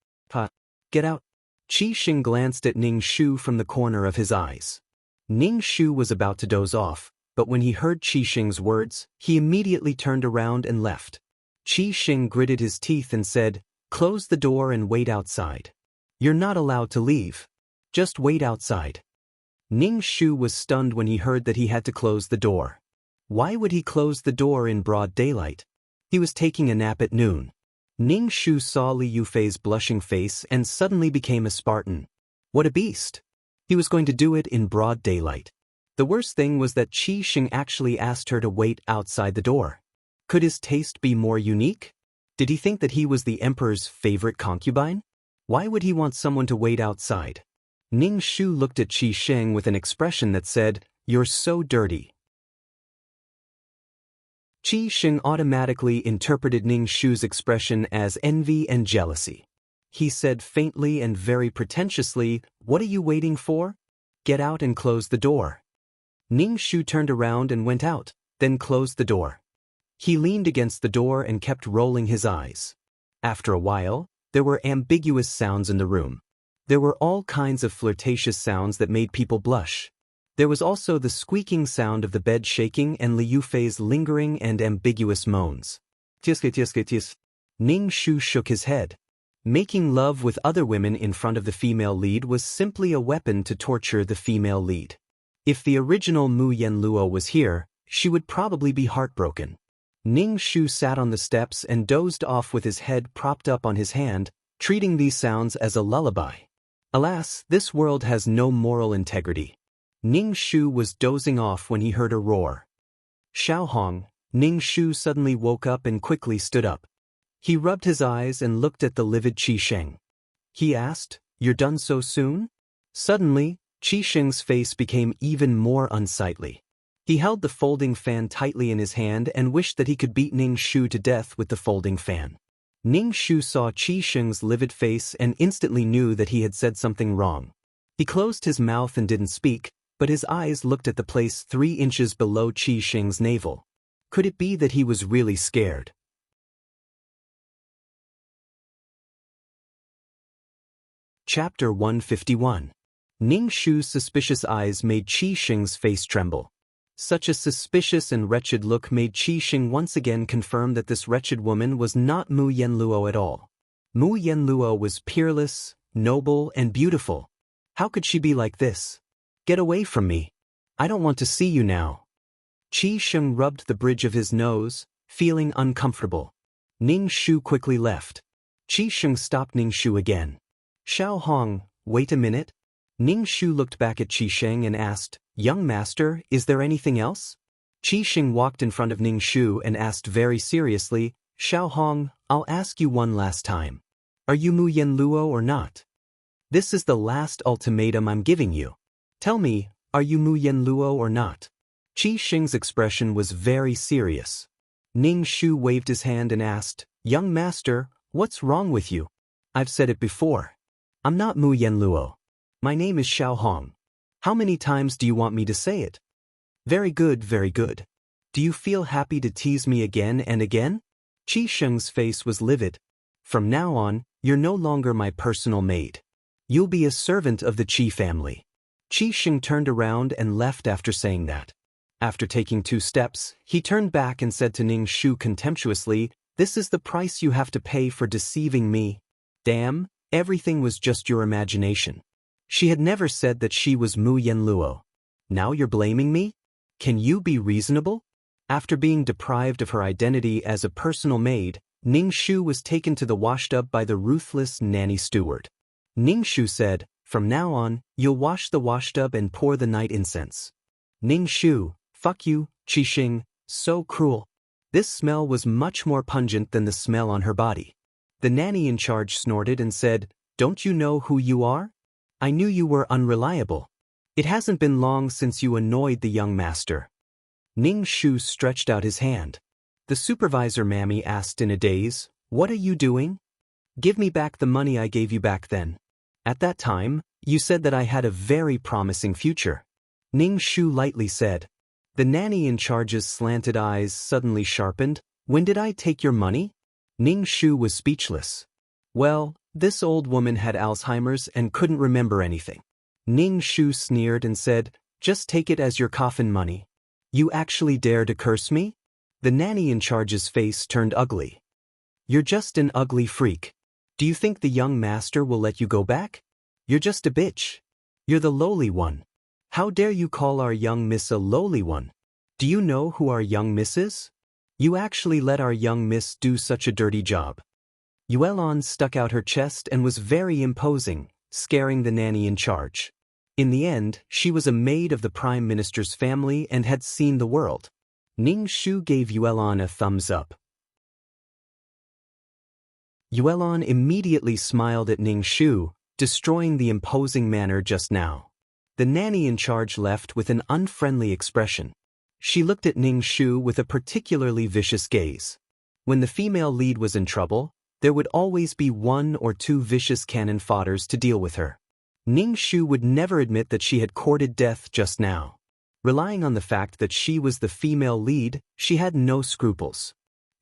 Get out. Qi Xing glanced at Ning Shu from the corner of his eyes. Ning Shu was about to doze off, but when he heard Qi Xing's words, he immediately turned around and left. Qi Xing gritted his teeth and said, "Close the door and wait outside. You're not allowed to leave. Just wait outside." Ning Shu was stunned when he heard that he had to close the door. Why would he close the door in broad daylight? He was taking a nap at noon. Ning Shu saw Li Yufei's blushing face and suddenly became a Spartan. What a beast! He was going to do it in broad daylight. The worst thing was that Qi Xing actually asked her to wait outside the door. Could his taste be more unique? Did he think that he was the emperor's favorite concubine? Why would he want someone to wait outside? Ning Shu looked at Qi Xing with an expression that said, "You're so dirty." Qi Xing automatically interpreted Ning Shu's expression as envy and jealousy. He said faintly and very pretentiously, "What are you waiting for? Get out and close the door." Ning Shu turned around and went out, then closed the door. He leaned against the door and kept rolling his eyes. After a while, there were ambiguous sounds in the room. There were all kinds of flirtatious sounds that made people blush. There was also the squeaking sound of the bed shaking and Li Yufei's lingering and ambiguous moans. Tis. Ning Shu shook his head. Making love with other women in front of the female lead was simply a weapon to torture the female lead. If the original Mu Yenluo was here, she would probably be heartbroken. Ning Shu sat on the steps and dozed off with his head propped up on his hand, treating these sounds as a lullaby. Alas, this world has no moral integrity. Ning Shu was dozing off when he heard a roar. Xiao Hong. Ning Shu suddenly woke up and quickly stood up. He rubbed his eyes and looked at the livid Qi Xing. He asked, "You're done so soon?" Suddenly, Qi Xing's face became even more unsightly. He held the folding fan tightly in his hand and wished that he could beat Ning Shu to death with the folding fan. Ning Shu saw Qi Xing's livid face and instantly knew that he had said something wrong. He closed his mouth and didn't speak, but his eyes looked at the place 3 inches below Qi Xing's navel. Could it be that he was really scared? Chapter 151. Ning Shu's suspicious eyes made Qi Xing's face tremble. Such a suspicious and wretched look made Qi Xing once again confirm that this wretched woman was not Mu Yenluo at all. Mu Yenluo was peerless, noble, and beautiful. How could she be like this? Get away from me. I don't want to see you now. Qi Xing rubbed the bridge of his nose, feeling uncomfortable. Ning Shu quickly left. Qi Xing stopped Ning Shu again. Xiao Hong, wait a minute. Ning Shu looked back at Qi Xing and asked, "Young master, is there anything else?" Qi Xing walked in front of Ning Shu and asked very seriously, "Xiao Hong, I'll ask you one last time. Are you Mu Yenluo or not? This is the last ultimatum I'm giving you. Tell me, are you Mu Yenluo or not?" Qi Xing's expression was very serious. Ning Shu waved his hand and asked, "Young master, what's wrong with you? I've said it before. I'm not Mu Yenluo. My name is Xiao Hong. How many times do you want me to say it?" Very good, very good. Do you feel happy to tease me again and again?" Qi Xing's face was livid. "From now on, you're no longer my personal maid. You'll be a servant of the Qi family." Qi Xing turned around and left after saying that. After taking 2 steps, he turned back and said to Ning Shu contemptuously, "This is the price you have to pay for deceiving me. Damn, everything was just your imagination. She had never said that she was Mu Yenluo. Now you're blaming me? Can you be reasonable?" After being deprived of her identity as a personal maid, Ning Shu was taken to the washtub by the ruthless nanny steward. Ning Shu said, "From now on, you'll wash the washtub and pour the night incense." Ning Shu, fuck you, Qi Xing, so cruel. This smell was much more pungent than the smell on her body. The nanny in charge snorted and said, "Don't you know who you are? I knew you were unreliable. It hasn't been long since you annoyed the young master." Ning Shu stretched out his hand. The supervisor mammy asked in a daze, "What are you doing? Give me back the money I gave you back then. At that time, you said that I had a very promising future." Ning Shu lightly said. The nanny in charge's slanted eyes suddenly sharpened. "When did I take your money?" Ning Shu was speechless. Well, this old woman had Alzheimer's and couldn't remember anything. Ning Shu sneered and said, "Just take it as your coffin money. You actually dare to curse me?" The nanny in charge's face turned ugly. "You're just an ugly freak. Do you think the young master will let you go back? You're just a bitch. You're the lowly one. How dare you call our young miss a lowly one? Do you know who our young miss is? You actually let our young miss do such a dirty job. Yuelon stuck out her chest and was very imposing, scaring the nanny in charge. In the end, she was a maid of the Prime Minister's family and had seen the world. Ning Shu gave Yuelon a thumbs up. Yuelon immediately smiled at Ning Shu, destroying the imposing manner just now. The nanny in charge left with an unfriendly expression. She looked at Ning Shu with a particularly vicious gaze. When the female lead was in trouble, there would always be one or two vicious cannon fodders to deal with her. Ning Shu would never admit that she had courted death just now. Relying on the fact that she was the female lead, she had no scruples.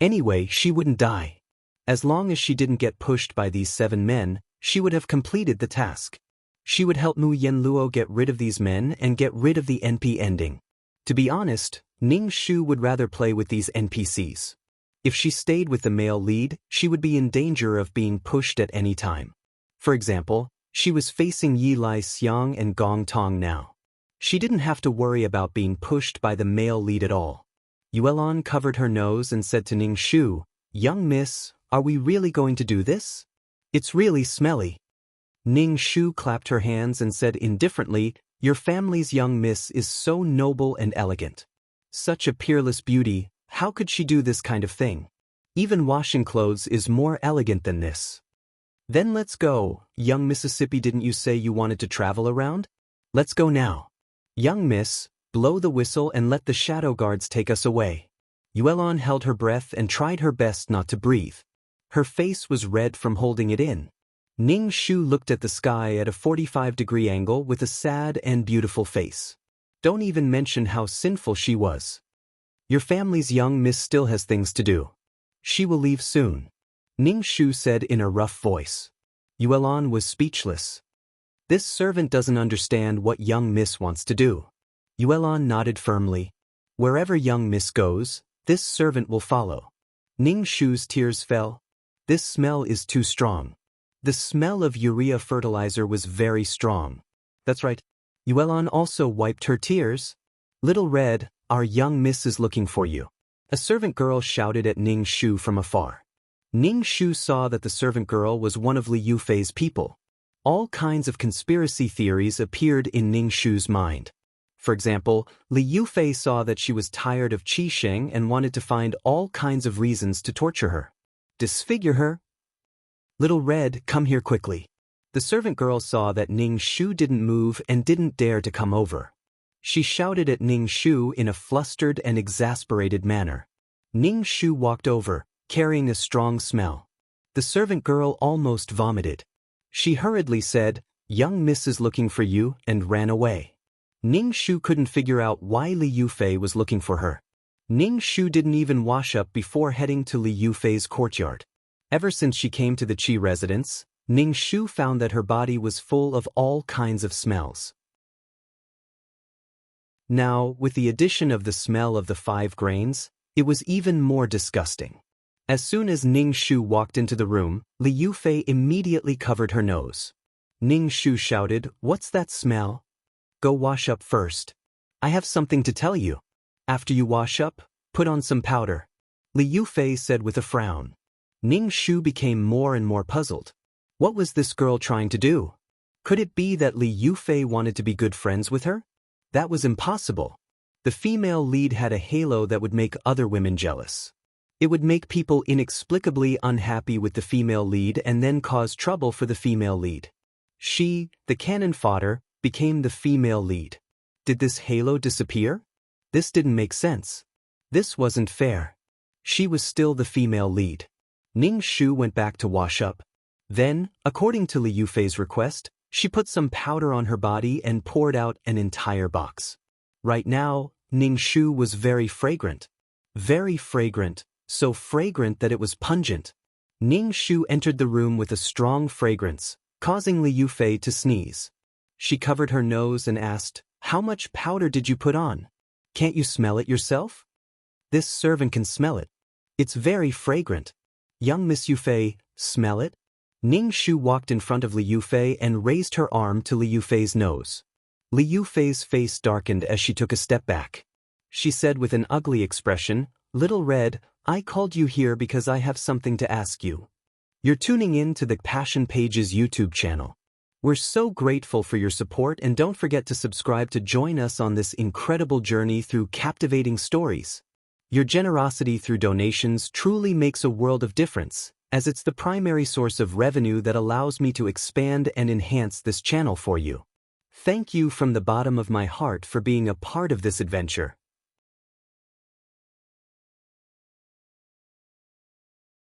Anyway, she wouldn't die. As long as she didn't get pushed by these 7 men, she would have completed the task. She would help Mu Yenluo get rid of these men and get rid of the NP ending. To be honest, Ning Shu would rather play with these NPCs. If she stayed with the male lead, she would be in danger of being pushed at any time. For example, she was facing Yi Lai Xiang and Gong Tong now. She didn't have to worry about being pushed by the male lead at all. Yuelon covered her nose and said to Ning Shu, "Young miss, are we really going to do this? It's really smelly." Ning Shu clapped her hands and said indifferently, "Your family's young miss is so noble and elegant. Such a peerless beauty, how could she do this kind of thing? Even washing clothes is more elegant than this." "Then let's go, young Mississippi. Didn't you say you wanted to travel around? Let's go now. Young miss, blow the whistle and let the shadow guards take us away." Yuelon held her breath and tried her best not to breathe. Her face was red from holding it in. Ning Shu looked at the sky at a 45-degree angle with a sad and beautiful face. Don't even mention how sinful she was. Your family's young miss still has things to do. She will leave soon, Ning Shu said in a rough voice. Yuelon was speechless. This servant doesn't understand what young miss wants to do. Yuelon nodded firmly. Wherever young miss goes, this servant will follow. Ning Shu's tears fell. This smell is too strong. The smell of urea fertilizer was very strong. That's right. Yuelon also wiped her tears. "Little Red, our young miss is looking for you." A servant girl shouted at Ning Shu from afar. Ning Shu saw that the servant girl was one of Li Yufei's people. All kinds of conspiracy theories appeared in Ning Shu's mind. For example, Li Yufei saw that she was tired of Qi Sheng and wanted to find all kinds of reasons to torture her. Disfigure her. "Little Red, come here quickly." The servant girl saw that Ning Shu didn't move and didn't dare to come over. She shouted at Ning Shu in a flustered and exasperated manner. Ning Shu walked over, carrying a strong smell. The servant girl almost vomited. She hurriedly said, "Young miss is looking for you," and ran away. Ning Shu couldn't figure out why Li Yufei was looking for her. Ning Shu didn't even wash up before heading to Li Yufei's courtyard. Ever since she came to the Qi residence, Ning Shu found that her body was full of all kinds of smells. Now, with the addition of the smell of the 5 grains, it was even more disgusting. As soon as Ning Shu walked into the room, Li Yufei immediately covered her nose. Ning Shu shouted, "What's that smell? Go wash up first. I have something to tell you. After you wash up, put on some powder," Li Yufei said with a frown. Ning Shu became more and more puzzled. What was this girl trying to do? Could it be that Li Yufei wanted to be good friends with her? That was impossible. The female lead had a halo that would make other women jealous. It would make people inexplicably unhappy with the female lead and then cause trouble for the female lead. She, the cannon fodder, became the female lead. Did this halo disappear? This didn't make sense. This wasn't fair. She was still the female lead. Ning Shu went back to wash up. Then, according to Li Yufei's request, she put some powder on her body and poured out an entire box. Right now, Ning Shu was very fragrant. Very fragrant, so fragrant that it was pungent. Ning Shu entered the room with a strong fragrance, causing Li Yufei to sneeze. She covered her nose and asked, "How much powder did you put on? Can't you smell it yourself?" "This servant can smell it. It's very fragrant." "Young Miss Yufei, smell it?" Ning Shu walked in front of Li Yufei and raised her arm to Li Yufei's nose. Liu Fei's face darkened as she took a step back. She said with an ugly expression, "Little Red, I called you here because I have something to ask you. You're tuning in to the Passion Pages YouTube channel. We're so grateful for your support, and don't forget to subscribe to join us on this incredible journey through captivating stories. Your generosity through donations truly makes a world of difference, as it's the primary source of revenue that allows me to expand and enhance this channel for you. Thank you from the bottom of my heart for being a part of this adventure.